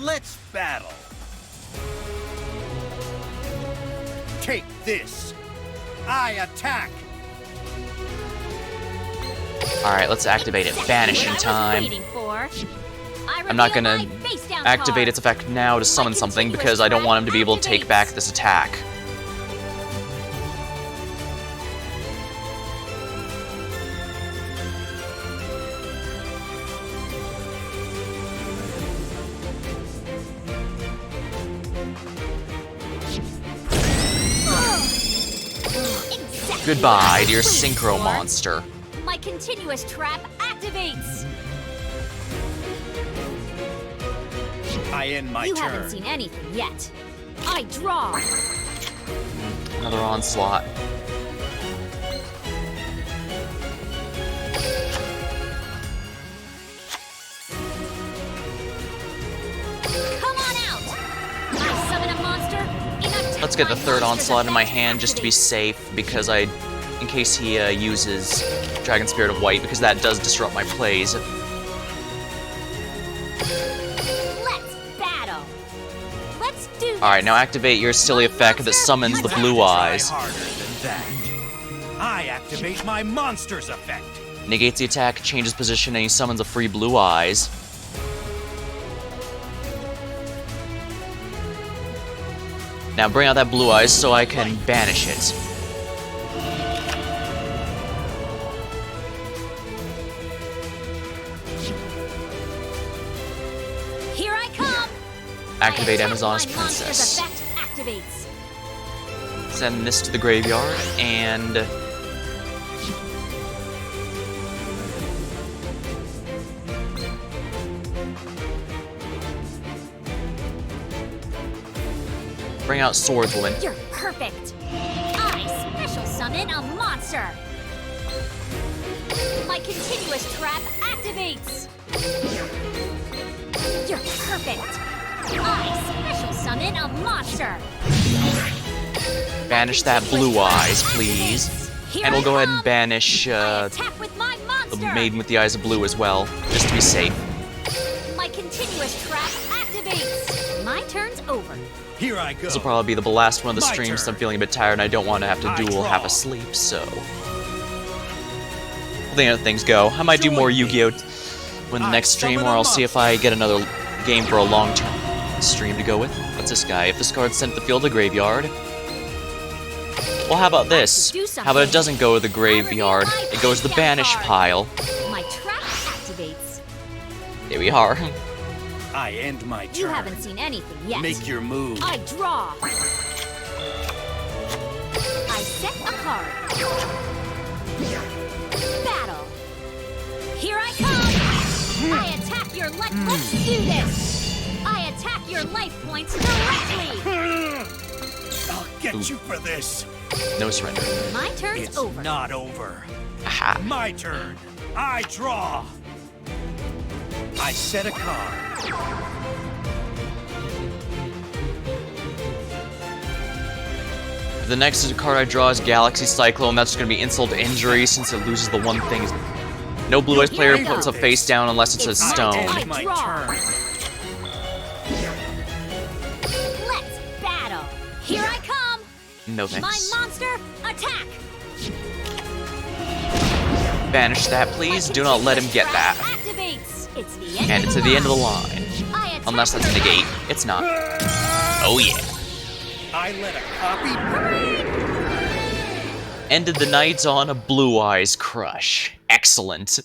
Let's battle. Take this. I attack. Alright, let's activate it. Banishing Exactly what I was time. waiting for. I I'm not reveal gonna my face down activate card. its effect now to summon something because I don't want him to be able to take back this attack. Exactly Goodbye, what I was dear waiting Synchro for. Monster. My continuous trap activates. I end my You turn. haven't seen anything yet. I draw. Another onslaught. Come on out. I summon a monster. Let's get the third onslaught in my hand just to be safe, because in case he uses Dragon Spirit of White, because that does disrupt my plays. Let's battle. Let's do this. Alright, now activate your silly effect that summons the You blue have to try eyes. harder than that. I activate my monster's effect. Negates the attack, changes position, and he summons a free blue eyes. Now bring out that blue eyes so I can banish it. Here I come! Activate I attack Amazon's my Princess. monster's effect activates. Send this to the graveyard, and... bring out Swordswoman. You're perfect! I special summon a monster! My continuous trap activates! You're perfect! I special summon a monster! Banish that blue eyes, please. And we'll go ahead and banish I attack with my the monster! maiden with the eyes of blue as well, just to be safe. My continuous trap activates! My turn's over. Here I go. This will probably be the last one of the My streams, so I'm turn. feeling a bit tired and I don't want to have to I duel draw. half asleep, so... We'll see how things go. I might do more Join me. Yu-Gi-Oh! When the I next stream, summon or a I'll see if I get another game for a long-term stream to go with. What's this guy? If this card's sent to the field or graveyard... Well, how about this? do How about it something. doesn't go to the graveyard, it goes to the banish pile. My trap activates. There we are. I end my turn. You haven't seen anything yet. Make your move. I draw. I set a card. Battle. Here I come. I attack your life. Let's do this. I attack your life points directly. I'll get you for this. No surrender. My turn's It's over. not over. Aha. My turn. I draw. I set a card. The next card I draw is Galaxy Cyclone. That's going to be insult to injury since it loses the one thing. No Blue Eyes player Here I puts a go. face down unless it's a It's my stone. I End my draw. turn. Let's battle. Here I come. No My thanks. monster attack. Banish that, please. Do not let him get that. Activates. It's the end And of it's the at the end of the line. line. I attack Unless that's a your negate. life. It's not. Oh yeah. I let a copy. Ended the night on a Blue Eyes crush. Excellent.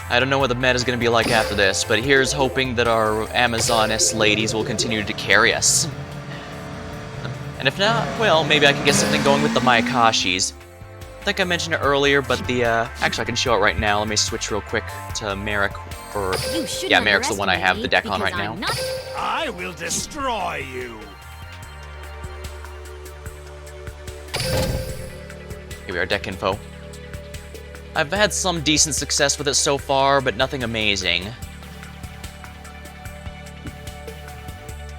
I don't know what the meta's gonna be like after this, but here's hoping that our Amazoness ladies will continue to carry us. And if not, well, maybe I can get something going with the Mayakashis. I think I mentioned it earlier, but the, actually I can show it right now. Let me switch real quick to Merrick, or, You shouldn't yeah, Merrick's the one I have the deck on right underestimate now. me, because I will destroy you. Here we are, deck info. I've had some decent success with it so far, but nothing amazing.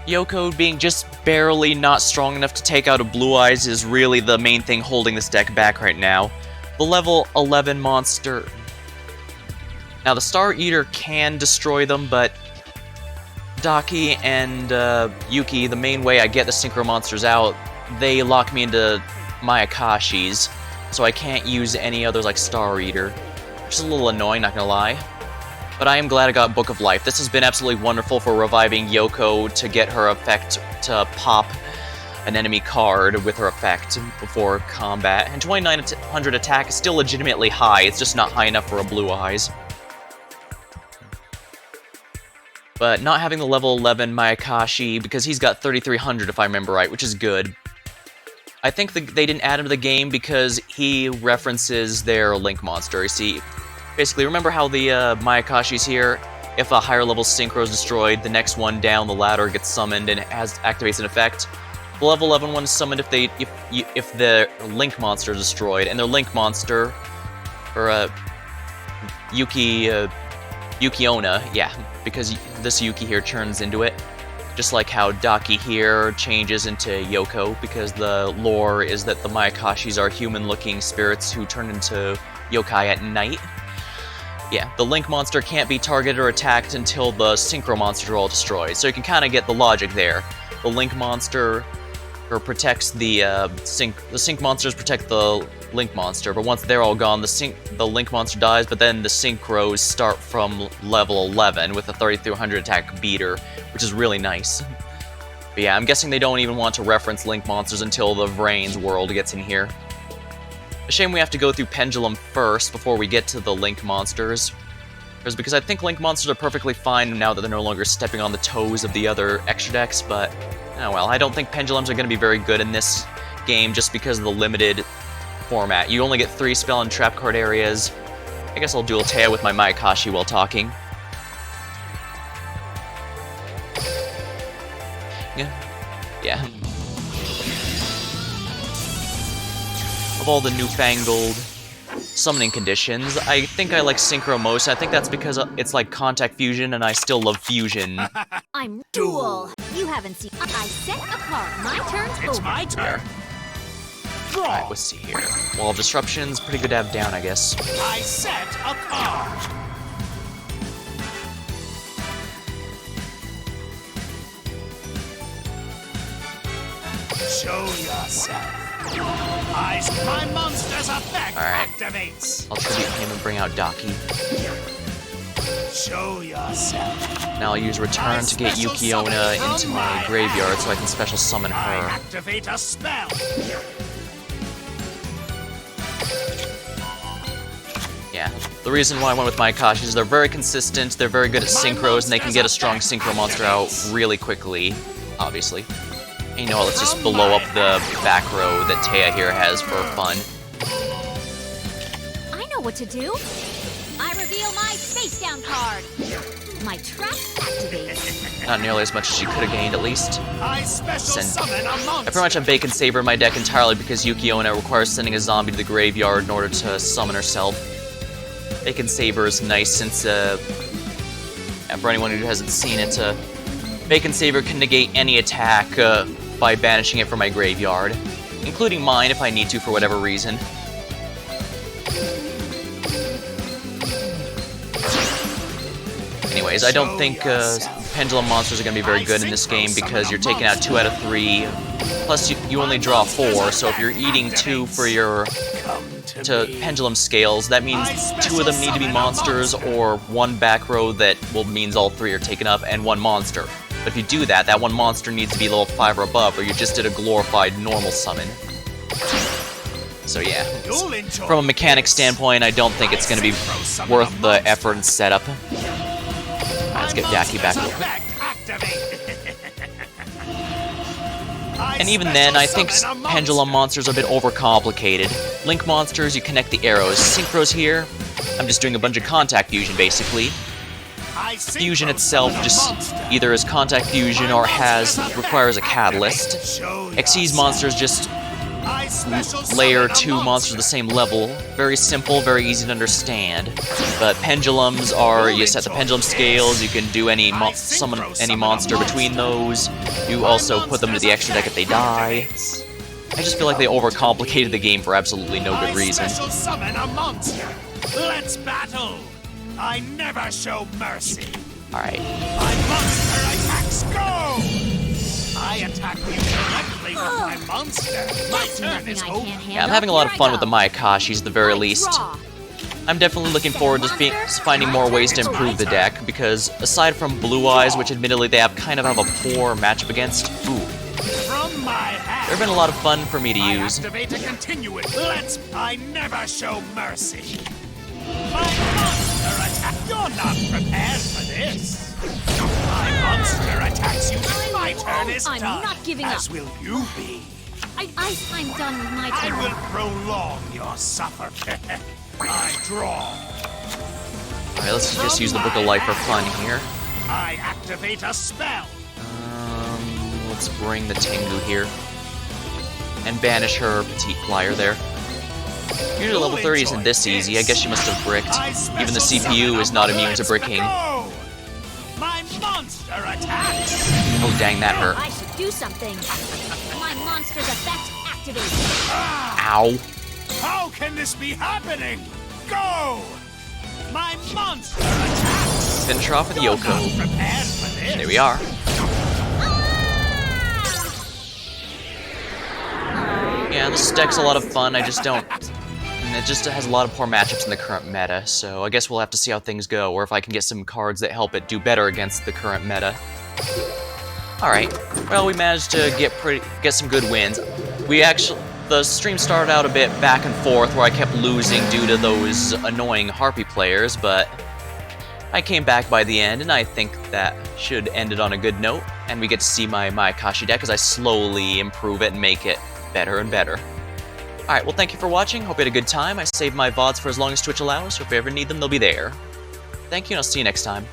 Yoko being just barely not strong enough to take out a Blue Eyes is really the main thing holding this deck back right now. The level 11 monster... Now, the Star Eater can destroy them, but Daki and Yuki, the main way I get the Synchro monsters out, they lock me into Mayakashis, so I can't use any others like Star Eater, which is a little annoying, not gonna lie. But I am glad I got Book of Life. This has been absolutely wonderful for reviving Yoko to get her effect to pop an enemy card with her effect before combat. And 2900 attack is still legitimately high, it's just not high enough for a Blue Eyes. But not having the level 11 Mayakashi, because he's got 3300 if I remember right, which is good. I think they didn't add him to the game because he references their Link monster. You see, basically, remember how the Mayakashi's here? If a higher level Synchro is destroyed, the next one down the ladder gets summoned and activates an effect. The level 11 one is summoned if the Link monster is destroyed, and their Link monster, or Yukiona, yeah, because this Yuki here turns into it. Just like how Daki here changes into Yoko, because the lore is that the Mayakashis are human-looking spirits who turn into yokai at night. Yeah, the Link monster can't be targeted or attacked until the Synchro monsters are all destroyed, so you can kind of get the logic there. The Link monster or protects the sync monsters protect the Link monster, but once they're all gone, the Link monster dies, but then the Synchros start from level 11 with a 3300 attack beater, which is really nice. But yeah, I'm guessing they don't even want to reference Link monsters until the Vrains world gets in here. A shame we have to go through Pendulum first before we get to the Link monsters. Because I think Link monsters are perfectly fine now that they're no longer stepping on the toes of the other extra decks, but oh well, I don't think Pendulums are going to be very good in this game just because of the limited format. You only get 3 spell and trap card areas. I guess I'll dual Teo with my Mayakashi while talking. Yeah. Of all the newfangled summoning conditions, I think I like Synchro most. I think that's because it's like Contact Fusion, and I still love Fusion. I'm Duel. You haven't seen. I set a card. My turn's It's over. my turn. Alright, let's see here. Wall of Disruption's pretty good to have down, I guess. I set a card. Show yourself. My monster's effect Alright. activates. I'll tribute him and bring out Daki. Show yourself. Now I'll use Return to get Yukiona into my graveyard so I can special summon I her. activate a spell. Yeah, the reason why I went with Mayakashi is they're very consistent, they're very good at synchros, and they can get a strong synchro monster out really quickly, obviously. And you know what, let's just blow up the back row that Taya here has for fun. I know what to do. I reveal my face down card. My trap activates. Not nearly as much as she could have gained, at least. I special Send. summon a monster. I pretty much have Bacon Saber in my deck entirely because Yukiona requires sending a zombie to the graveyard in order to summon herself. Bacon Saber is nice since, for anyone who hasn't seen it, Bacon Saber can negate any attack by banishing it from my graveyard, including mine if I need to for whatever reason. Anyways, I don't think Pendulum monsters are going to be very good in this game because you're taking out 2 out of 3, plus you only draw 4, so if you're eating 2 for your Pendulum scales, that means 2 of them need to be monsters, or 1 back row that means all 3 are taken up, and 1 monster. But if you do that, that 1 monster needs to be level 5 or above, or you just did a glorified normal summon. So yeah, from a mechanic standpoint, I don't think it's going to be worth the effort and setup. Let's get Daki back real quick. And even then, I think Pendulum monsters are a bit overcomplicated. Link monsters, you connect the arrows. Synchros here, I'm just doing a bunch of Contact Fusion, basically. Fusion itself just either is Contact Fusion or requires a Catalyst. Xyz monsters just layer 2 monsters at the same level. Very simple, very easy to understand. But Pendulums are, you set the Pendulum scales, you can do summon any monster between those. You also put them to the extra deck if they die. I just feel like they overcomplicated the game for absolutely no good reason. Summon a monster. Let's battle. I never show mercy. Alright. My monster attacks go! I attack you directly with my monster. My turn is over. Yeah, I'm having a lot of fun with the Mayakashis at the very least. I'm definitely looking forward to finding more ways to improve the deck, because aside from Blue Eyes, which admittedly they kind of have a poor matchup against, From my hand, they've been a lot of fun for me to I use. activate a continuous. I never show mercy. My monster attack. You're not prepared for this. My monster attacks you. My turn is I'm done. not giving As up. will you be. I'm done with my I turn. will prolong your suffering. I draw. Alright, let's just use the Book of Life for fun here. I activate a spell. Let's bring the Tengu here. And banish her Petite Flyer there. Usually level 30 isn't this easy, I guess she must have bricked. Even the CPU is not immune to bricking. My monster attacks. Oh dang, that hurt. I should do something. My monster's effect activates. Ow. How can this be happening? Go! My monster attacks. Finish her off with You're Yoko. not prepared for this. There we are. Yeah, this deck's a lot of fun, I just don't... And it just has a lot of poor matchups in the current meta, so I guess we'll have to see how things go, or if I can get some cards that help it do better against the current meta. Alright, well, we managed to get some good wins. The stream started out a bit back and forth where I kept losing due to those annoying Harpy players, but I came back by the end, and I think that should end it on a good note, and we get to see my Akashi deck as I slowly improve it and make it better and better. Alright, well, thank you for watching. Hope you had a good time. I save my VODs for as long as Twitch allows, so if you ever need them, they'll be there. Thank you, and I'll see you next time.